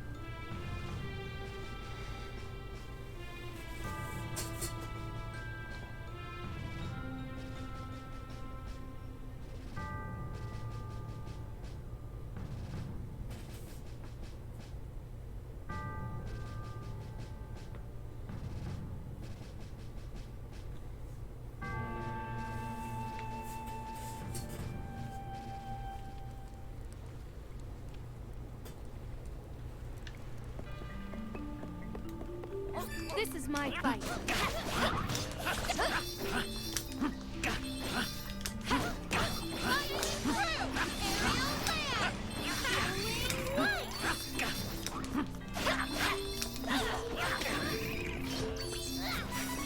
This is my fight.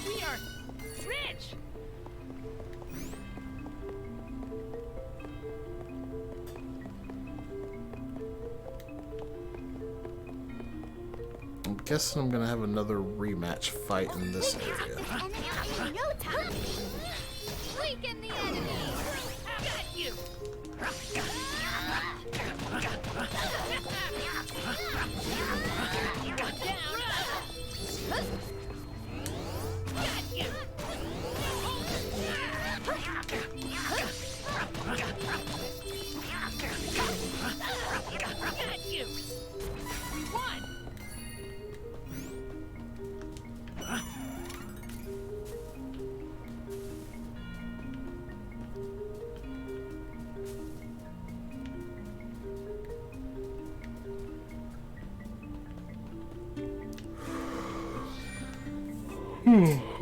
We are rich. I'm guessing I'm gonna have another rematch fight in this area. In no time. Weaken the enemy. Got you. Down. Got you. Got you. We won. I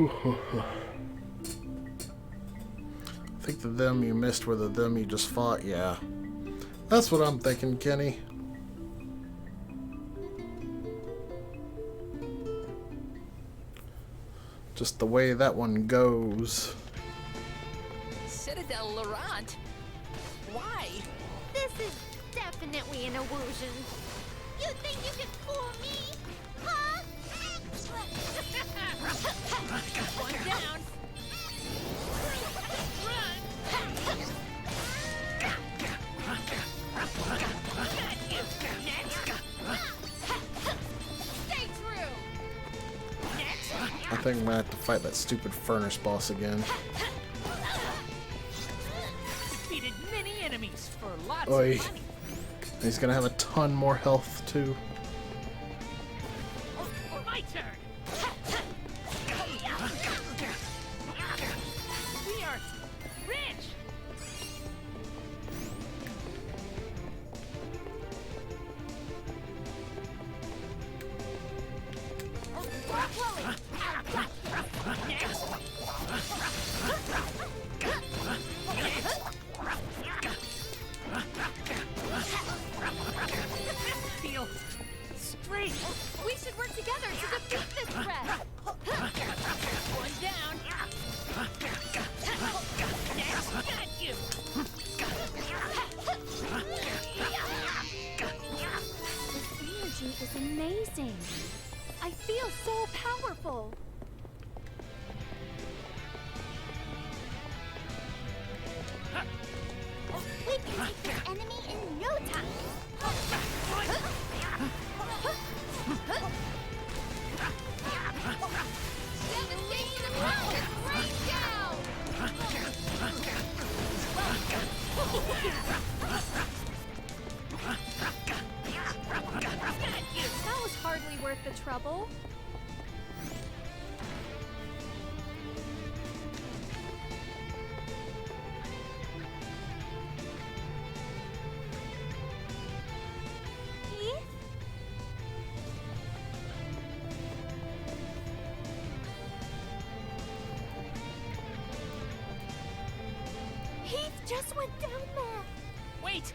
think the them you missed were the them you just fought, yeah. That's what I'm thinking, Kenny. Just the way that one goes. Citadel Laurent. Why? This is definitely an illusion. You think you can fool me? Huh? One down. Run. Got you. Next. Stay true. Next. I think I'm gonna have to fight that stupid furnace boss again. Defeated many enemies for lots Oi. of money. He's gonna have a ton more health too. My turn. We are rich. Chloe, I've got Feel straight. We should work together to defeat this threat. One down. Next. Got you. This energy is amazing. I feel so powerful. We can take this enemy in no time. Devastation of power. Rain down. That was hardly worth the trouble. Heath? Heath just went down there. Wait.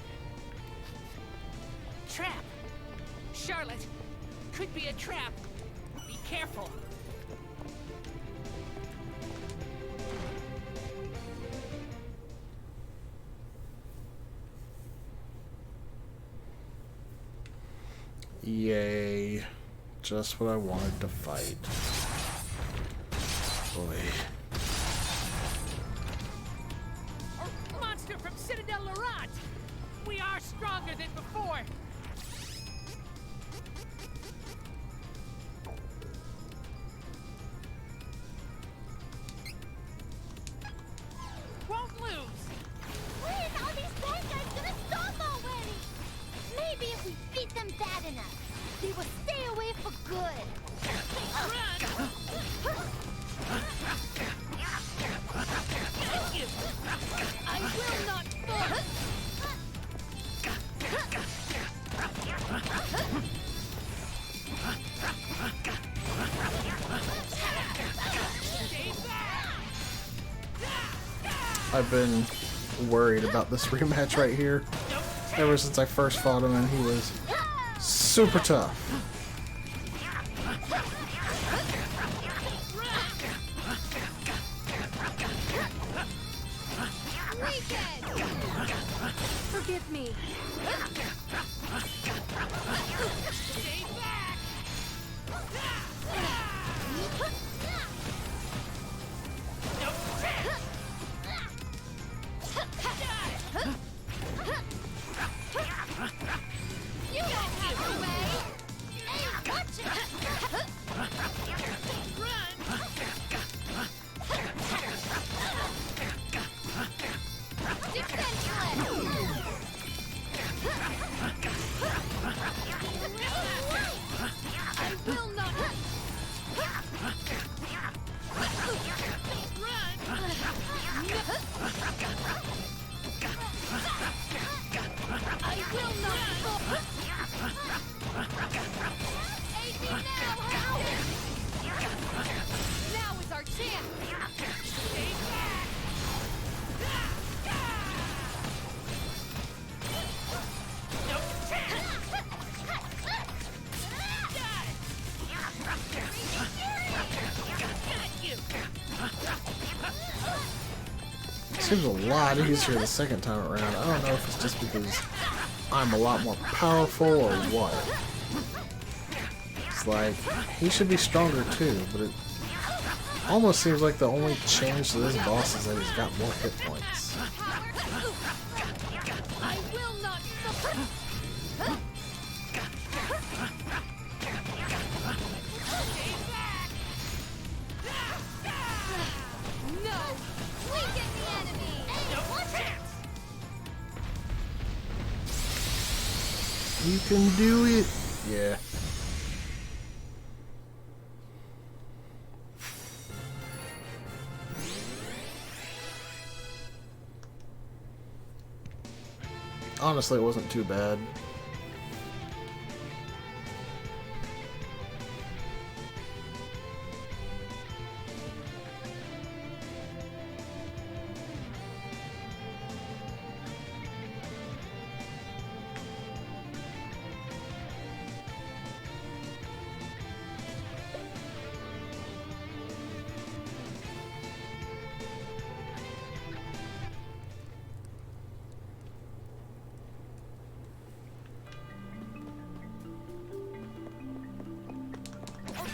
Trap. Charlotte. Could be a trap. Be careful. Yay. Just what I wanted to fight. Boy. Monster from Citadel Laurent. We are strong. stronger than before. Won't lose. When are these bad guys gonna stop already? Maybe if we beat them bad enough, they will stay away for good. I will not fall. I've been worried about this rematch right here ever since I first fought him, and he was super tough. Forgive me. You don't have a way. Hey, watch it. I will not. I will not fall. Aid me now, Hal. Now is our chance. Stay back. Seems a lot easier the second time around. I don't know if it's just because I'm a lot more powerful or what. It's like, he should be stronger too, but it almost seems like the only change to this boss is that he's got more hit points. I will not. No! Weaken the enemy! Watch it. You can do it! Yeah. Honestly, it wasn't too bad.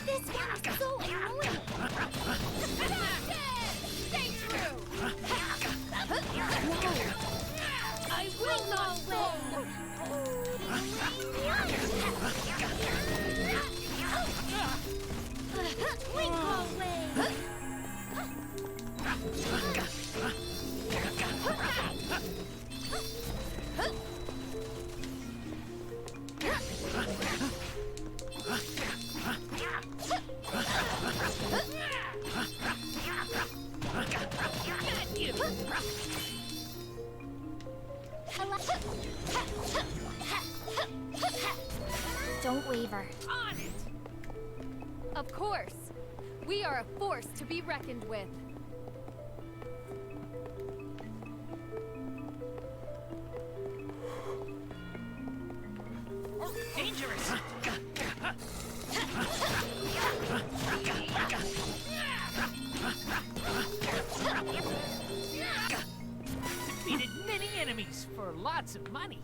This one is so annoying. Stay true! I will not fall! Wing away. Don't waver. On it. Of course! We are a force to be reckoned with. Dangerous. Defeated many enemies for lots of money.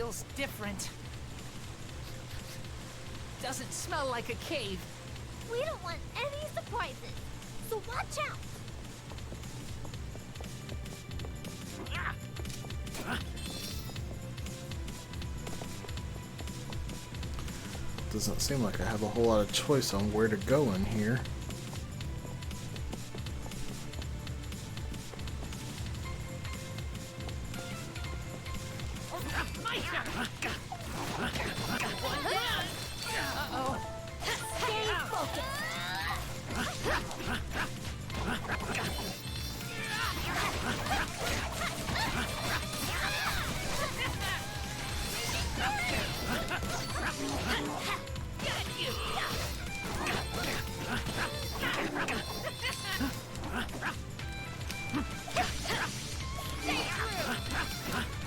feels different. Doesn't smell like a cave. We don't want any surprises, so watch out. Doesn't seem like I have a whole lot of choice on where to go in here.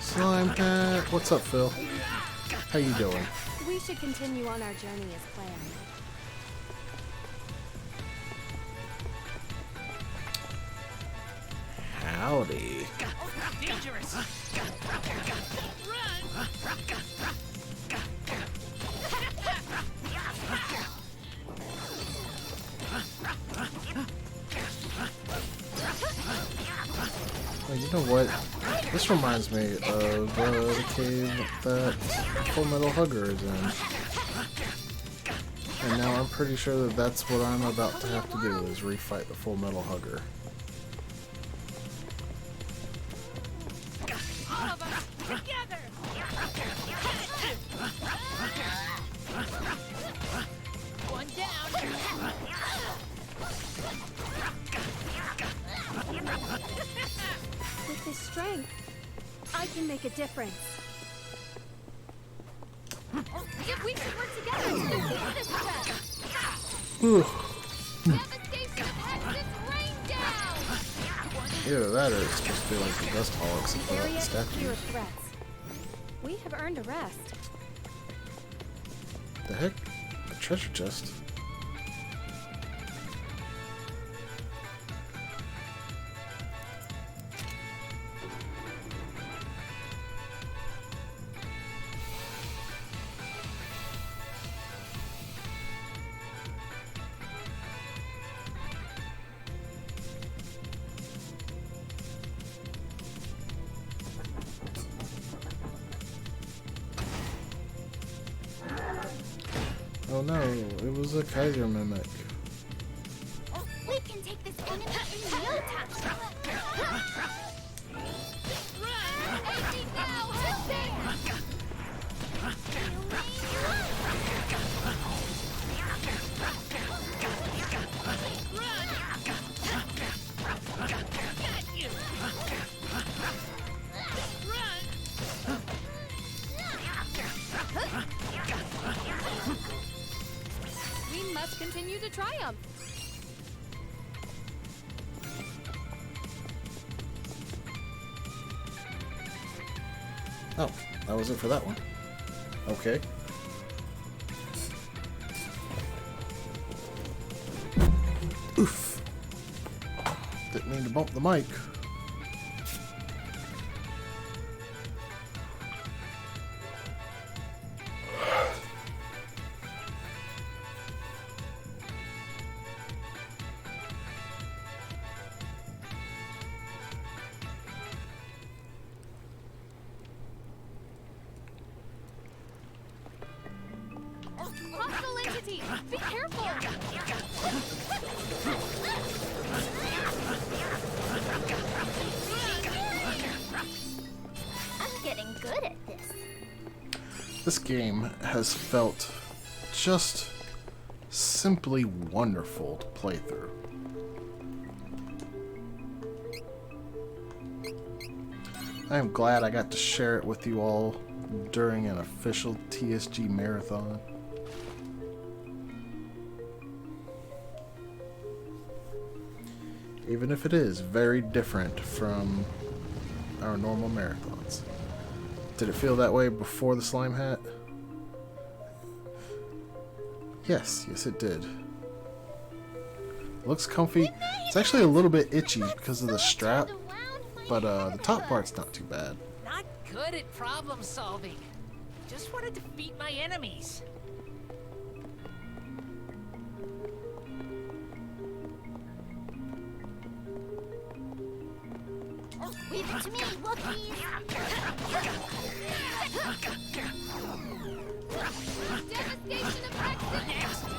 Slime hat. What's up, Phil? How you doing? We should continue on our journey as planned. Howdy. Dangerous. Oh, you know what? This reminds me of the cave that Full Metal Hugger is in. And now I'm pretty sure that that's what I'm about to have to do, is refight the Full Metal Hugger. All of us together. One down. With this strength, I can make a difference. If we should work together to defeat this threat. Whew. Devastation has its rain down. Either that or it's supposed to be like the Dustholics and The put out area the is clear statues. of threats. We have earned a rest. The heck? A treasure chest? Oh no, it was a Kaiser mimic. We can take this enemy in no time. Aiming now, hit We must continue to triumph. Oh, that was it for that one. Okay. Oof. Didn't mean to bump the mic. Hostile entity! Be careful! I'm getting good at this. This game has felt just simply wonderful to play through. I am glad I got to share it with you all during an official TSG marathon. Even if it is very different from our normal marathons. Did it feel that way before the slime hat? Yes, it did. It looks comfy. It's actually a little bit itchy because of the strap, but the top part's not too bad. Not good at problem solving. Just want to defeat my enemies. Leave it to me, Wookiees! Devastation of Exit!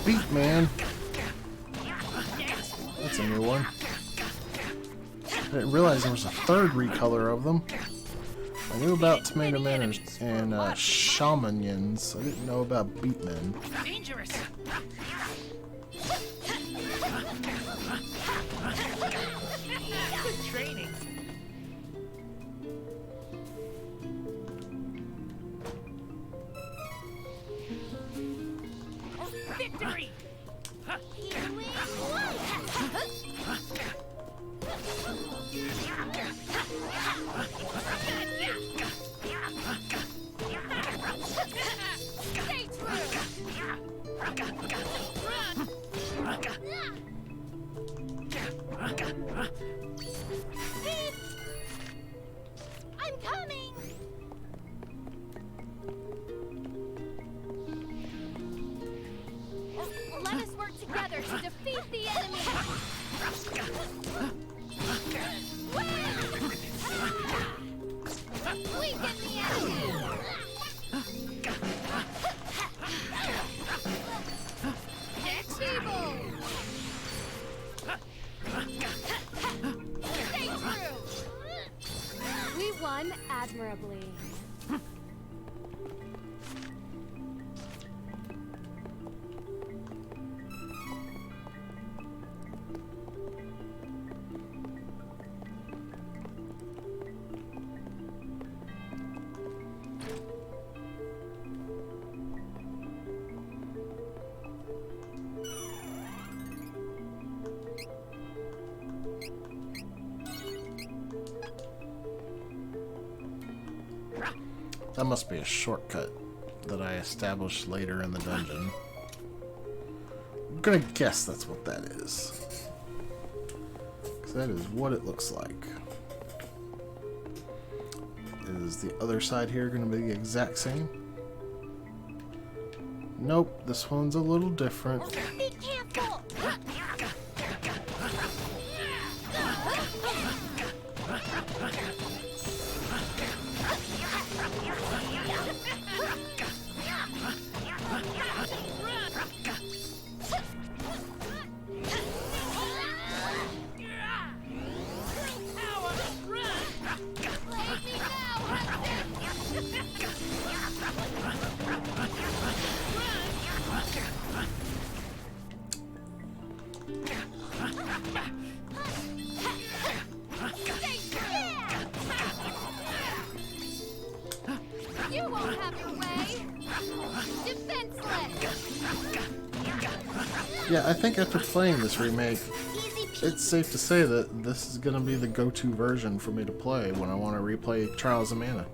Beat man. That's a new one. I didn't realize there was a third recolor of them. I knew about Tomato Men and Shamanians. I didn't know about Beatmen. Dangerous. Good training. Victory! Stay true! I'm coming! Let us work together to defeat the enemy! Weaken the enemy! Evil! Stay true! We won admirably. That must be a shortcut that I established later in the dungeon. I'm gonna guess that's what that is. 'Cause that is what it looks like. Is the other side here gonna be the exact same? Nope, this one's a little different. Be careful! You won't have your way! Defenseless! Yeah, I think after playing this remake, it's safe to say that this is gonna be the go-to version for me to play when I want to replay Trials of Mana.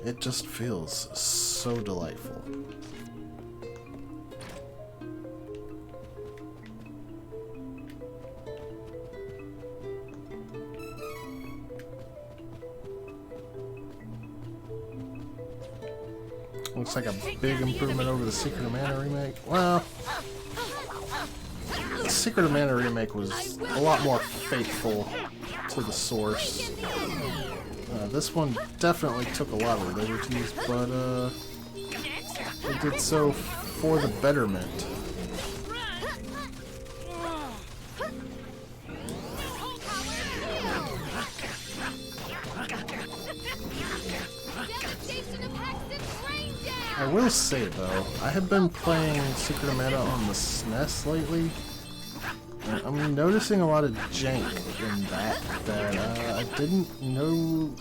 It just feels so delightful. Looks like a big improvement over the Secret of Mana remake. Well, the Secret of Mana remake was a lot more faithful to the source. This one definitely took a lot of liberties, but it did so for the betterment. I will say though, I have been playing Secret of Mana on the SNES lately. And I'm noticing a lot of jank in that I didn't know,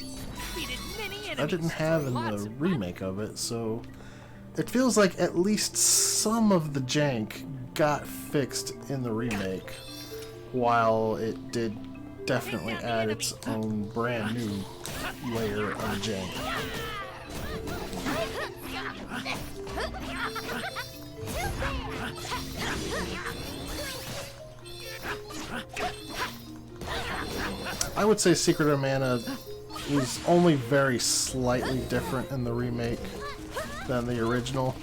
I didn't have in the remake of it, so it feels like at least some of the jank got fixed in the remake, while it did definitely add its own brand new layer of jank. I would say Secret of Mana is only very slightly different in the remake than the original.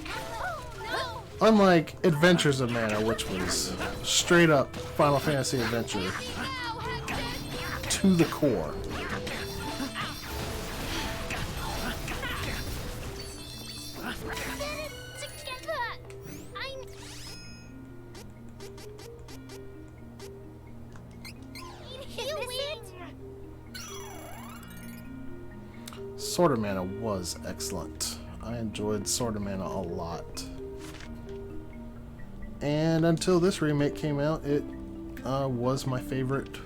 Unlike Adventures of Mana, which was straight up Final Fantasy Adventure to the core. Sword of Mana was excellent. I enjoyed Sword of Mana a lot. And until this remake came out, it was my favorite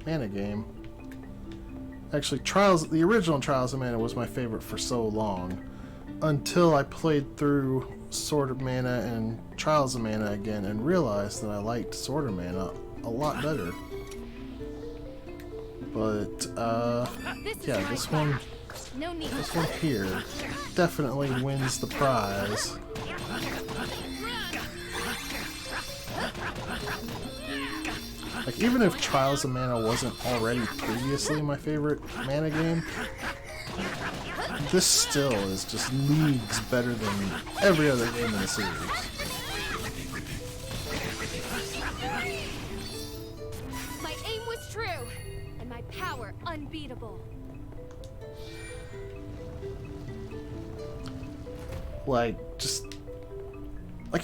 Mana game. Actually, the original Trials of Mana was my favorite for so long, until I played through Sword of Mana and Trials of Mana again and realized that I liked Sword of Mana a lot better. But, yeah, this one here definitely wins the prize. Like, even if Trials of Mana wasn't already previously my favorite Mana game, this still is just leagues better than every other game in the series. My aim was true, and my power unbeatable. Like,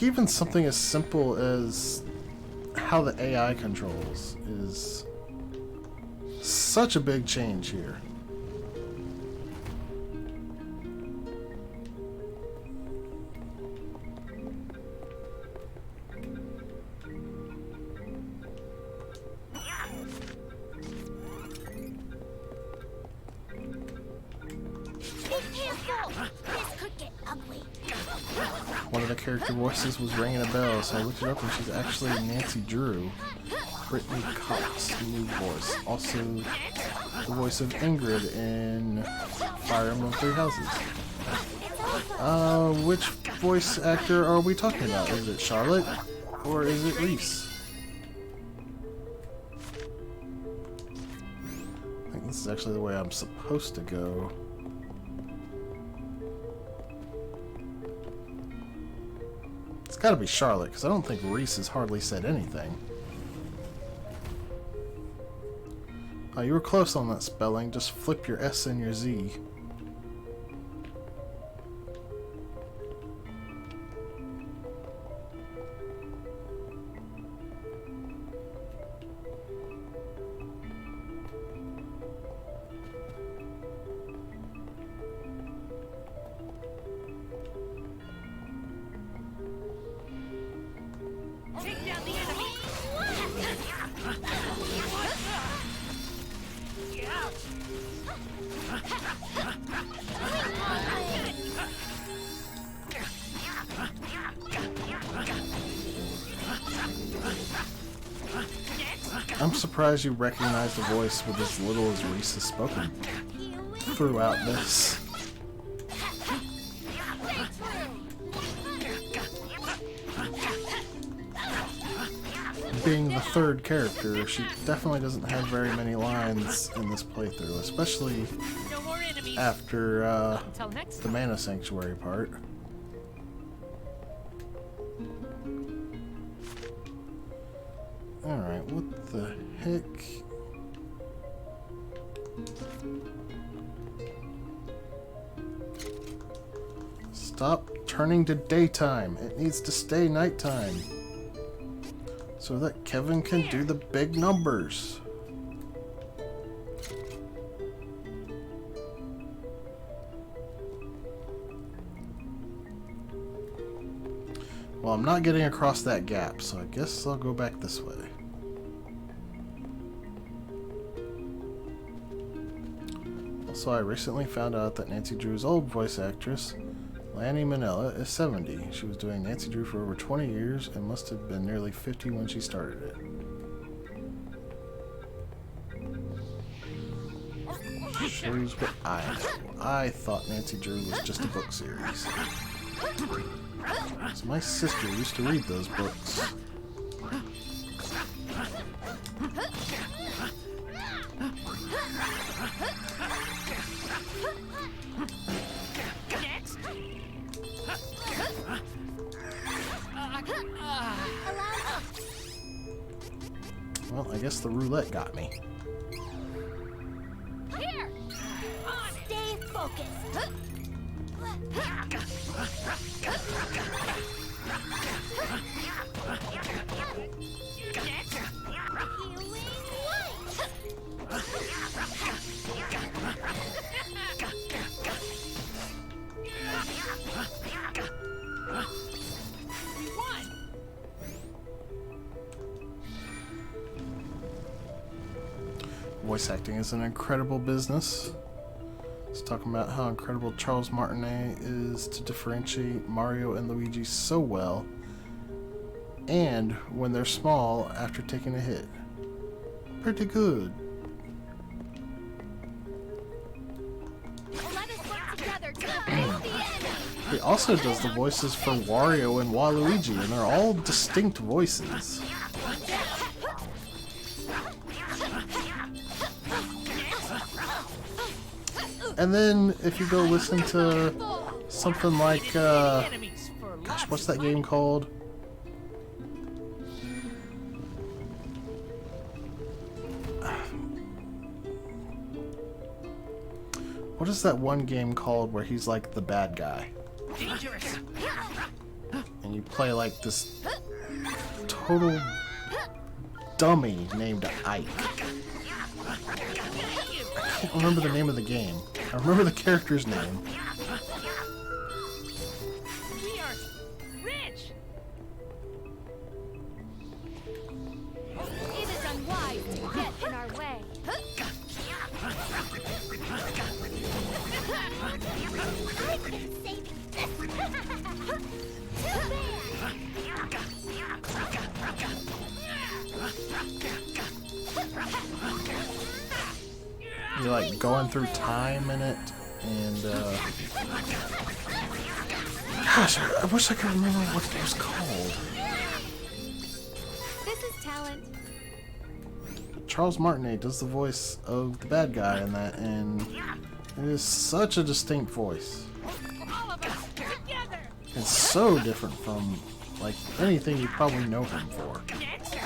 even something as simple as how the AI controls is such a big change here. One of the character voices was ringing a bell, so I looked it up and she's actually Nancy Drew, Brittany Cox, new voice. Also, the voice of Ingrid in Fire Emblem Three Houses. Which voice actor are we talking about? Is it Charlotte or is it Reese? I think this is actually the way I'm supposed to go. It's gotta be Charlotte, because I don't think Reese has hardly said anything. Oh, you were close on that spelling. Just flip your S and your Z. Take down the enemy! I'm surprised you recognize the voice with as little as Reese has spoken throughout this. Being the third character, she definitely doesn't have very many lines in this playthrough, especially after the Mana Sanctuary part. Alright, what the heck? Stop turning to daytime. It needs to stay nighttime. So that Kevin can do the big numbers. Well, I'm not getting across that gap, so I guess I'll go back this way. Also, I recently found out that Nancy Drew's old voice actress, Lanny Minella, is 70. She was doing Nancy Drew for over 20 years and must have been nearly 50 when she started it. Shows what I know. I thought Nancy Drew was just a book series. So my sister used to read those books. I guess the roulette got me. Here! Stay focused. Healing Voice acting is an incredible business. It's talking about how incredible Charles Martinet is to differentiate Mario and Luigi so well, and when they're small after taking a hit. Pretty good. Let us work together to defeat the enemy. He also does the voices for Wario and Waluigi, and they're all distinct voices. And then if you go listen to something like, gosh, what's that game called? What is that one game called where he's like the bad guy? Dangerous. And you play like this total dummy named Ike. I can't remember the name of the game. I remember the character's name. We are rich. It is unwise to get in our way. I've been saving this. Too You're like going through time in it, and gosh, I wish I could remember what it was called. This is talent. Charles Martinet does the voice of the bad guy in that, and it is such a distinct voice. All of us together. It's so different from like anything you probably know him for. Next.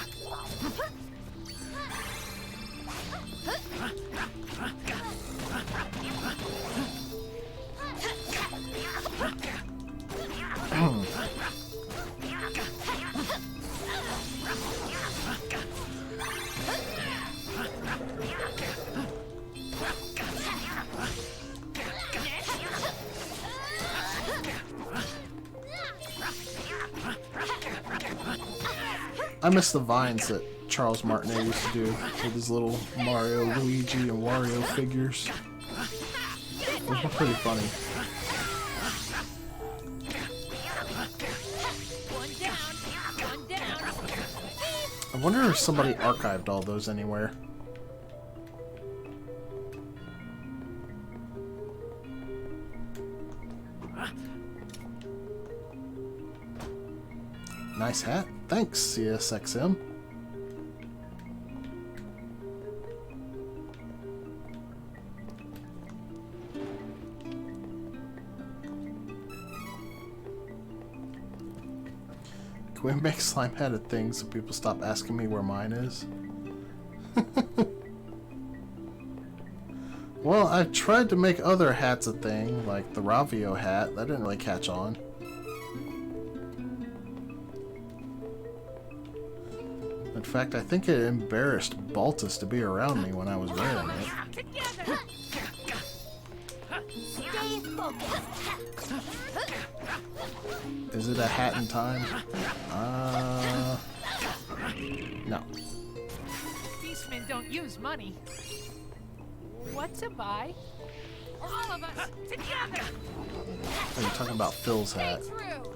I miss the vines that Charles Martinet used to do with his little Mario, Luigi, and Wario figures. Those were pretty funny. One down. One down. I wonder if somebody archived all those anywhere. Nice hat. Thanks, CSXM. Can we make slime hat a thing so people stop asking me where mine is? Well, I've tried to make other hats a thing, like the Ravio hat. That didn't really catch on. In fact, I think it embarrassed Baltus to be around me when I was wearing it. Together. Stay focused. Is it a hat in time? No. Beastmen don't use money. What to buy? All of us together. Are you talking about Phil's hat? True.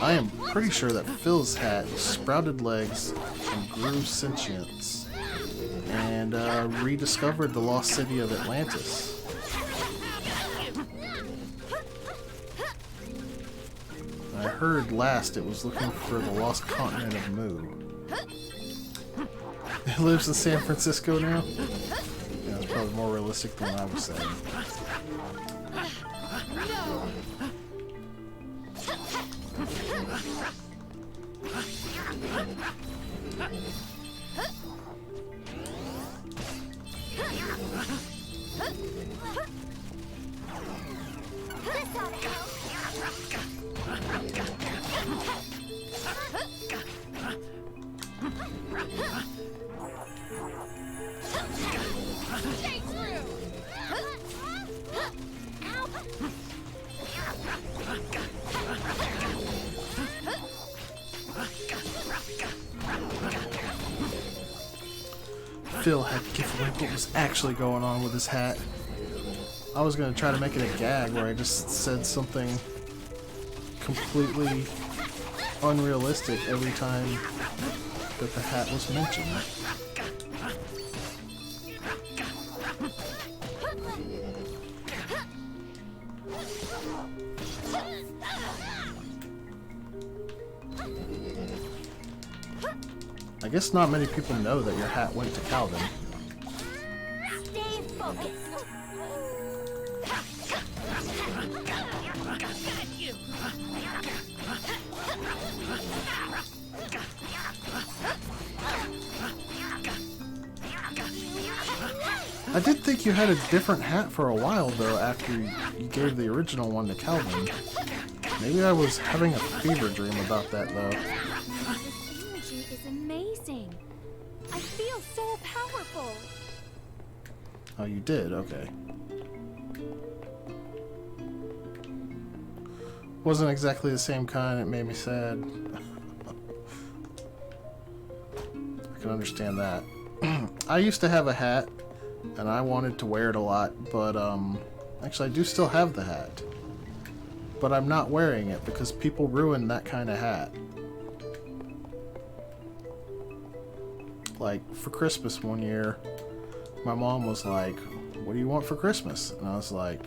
I am pretty sure that Phil's hat sprouted legs and grew sentience and rediscovered the lost city of Atlantis. I heard last it was looking for the lost continent of Mu. It lives in San Francisco now? Yeah, that's probably probably more realistic than what I was saying. This ought to help. Stay true! Phil had to give away what was actually going on with his hat. I was gonna try to make it a gag where I just said something completely unrealistic every time that the hat was mentioned. I guess not many people know that your hat went to Calvin. Stay focused. I did think you had a different hat for a while, though, after you gave the original one to Calvin. Maybe I was having a fever dream about that, though. This energy is amazing. I feel so powerful. Oh, you did? Okay. Wasn't exactly the same kind. It made me sad. I can understand that. I used to have a hat, and I wanted to wear it a lot, but, actually I do still have the hat. But I'm not wearing it because people ruin that kind of hat. Like, for Christmas one year, my mom was like, "What do you want for Christmas?" And I was like,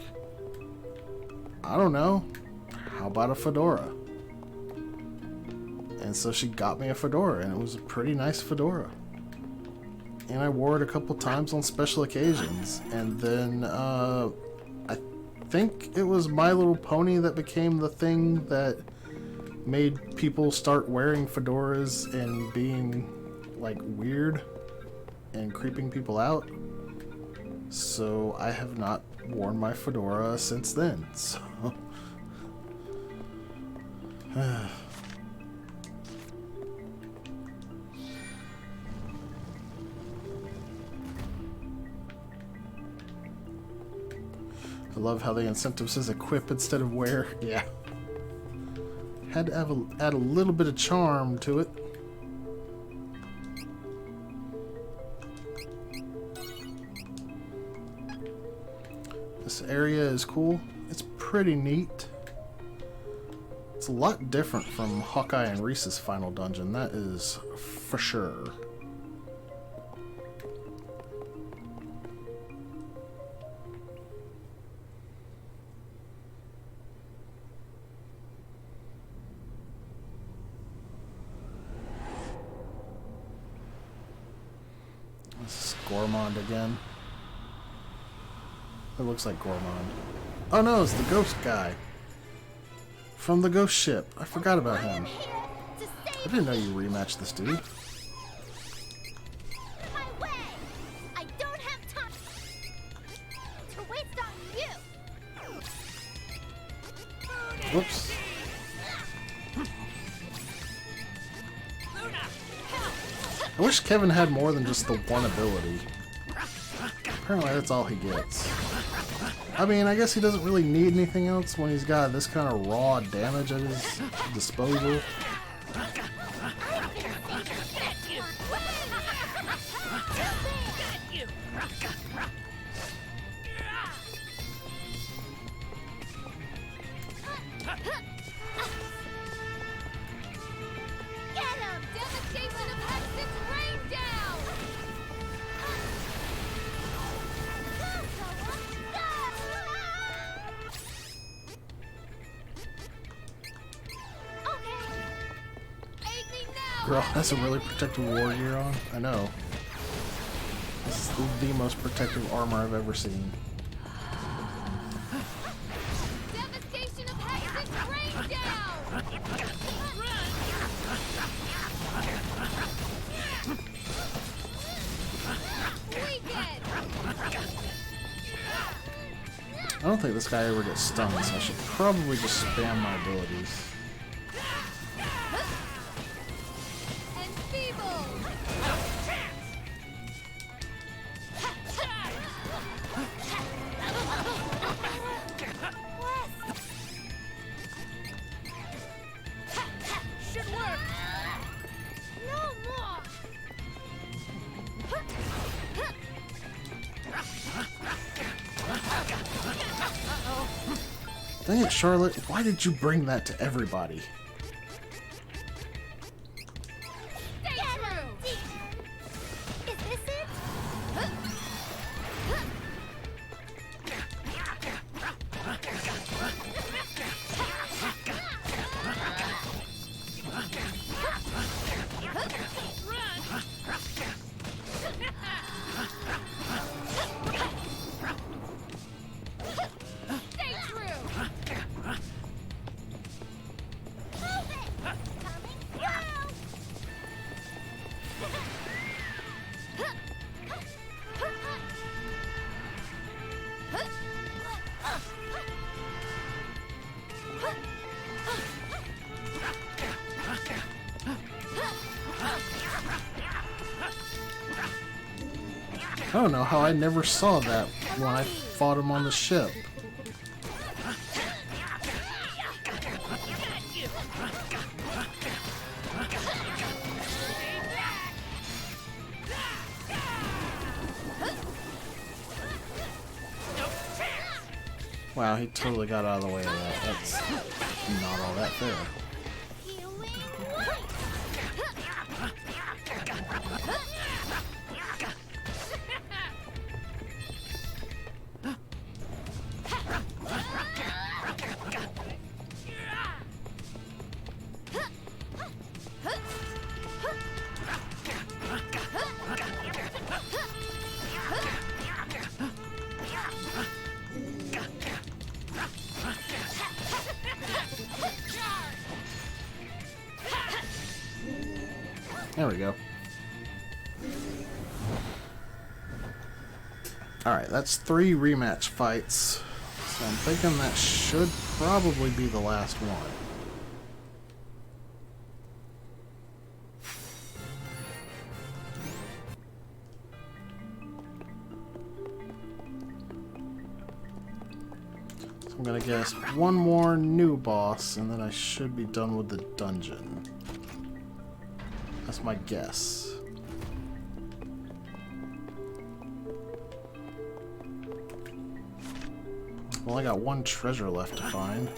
"I don't know. How about a fedora?" And so she got me a fedora, and it was a pretty nice fedora. And I wore it a couple times on special occasions. And then, I think it was My Little Pony that became the thing that made people start wearing fedoras and being, like, weird and creeping people out. So I have not worn my fedora since then. So I love how the incentive says equip instead of wear. Yeah. Had to add a little bit of charm to it. This area is cool. It's pretty neat. It's a lot different from Hawkeye and Reese's final dungeon, that is for sure. This is Gormond again. It looks like Gormond. Oh no, it's the ghost guy. From the ghost ship. I forgot about him. I didn't know you rematched this dude. My way. I don't have time to waste on you. Whoops. I wish Kevin had more than just the one ability. Apparently that's all he gets. I mean, I guess he doesn't really need anything else when he's got this kind of raw damage at his disposal. Get him! Devastation of Hexen's rain down! Aid me now. Girl has a really protective war gear on. I know. This the most protective armor I've ever seen. Devastation of Hex's rain down! Weekend! I don't think this guy ever gets stunned, so I should probably just spam my abilities. And feeble! Should work. No more. Dang it, Charlotte, why did you bring that to everybody? Stay true! Is this it? Stay true! Move it. Coming through. I don't know how I never saw that when I fought him on the ship. Wow, he totally got out of the way of that. That's not all that fair. Healing. There we go. Alright, that's 3 rematch fights. So I'm thinking that should probably be the last one. So I'm gonna guess one more new boss, and then I should be done with the dungeon. That's my guess. Well, I got one treasure left to find.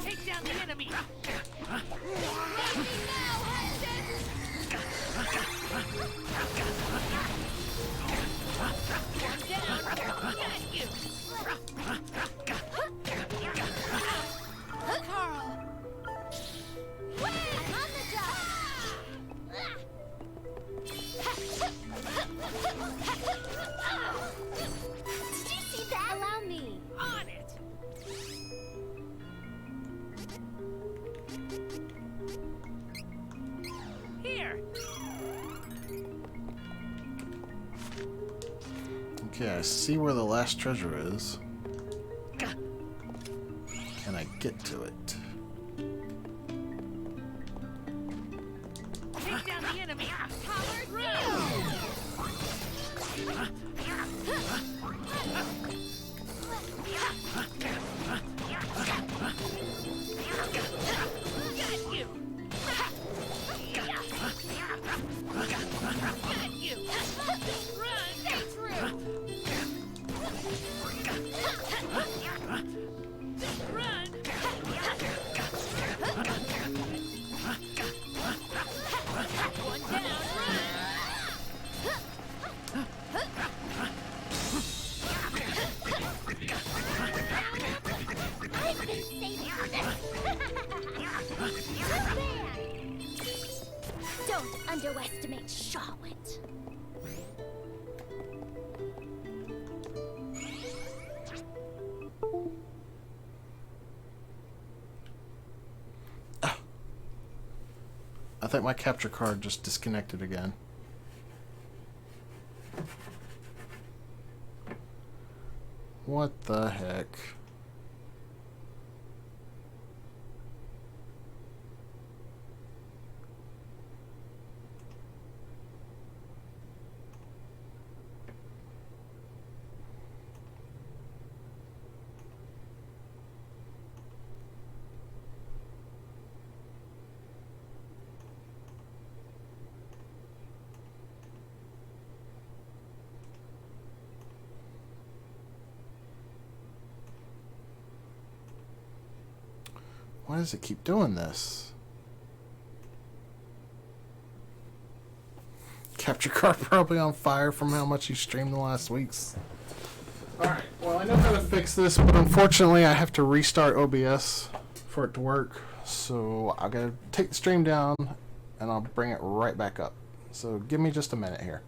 Take down the enemy! Did you see that? Allow me. On it! Here! Okay, I see where the last treasure is. Can I get to it? Take down the enemy! Got you! Got you! Run! Stay true! Run! One down! Run! think my capture card just disconnected again. What the heck? Why does it keep doing this? Capture card probably on fire from how much you streamed the last weeks. Alright, well I know how to fix this, but unfortunately I have to restart OBS for it to work. So I gotta take the stream down and I'll bring it right back up. So give me just a minute here.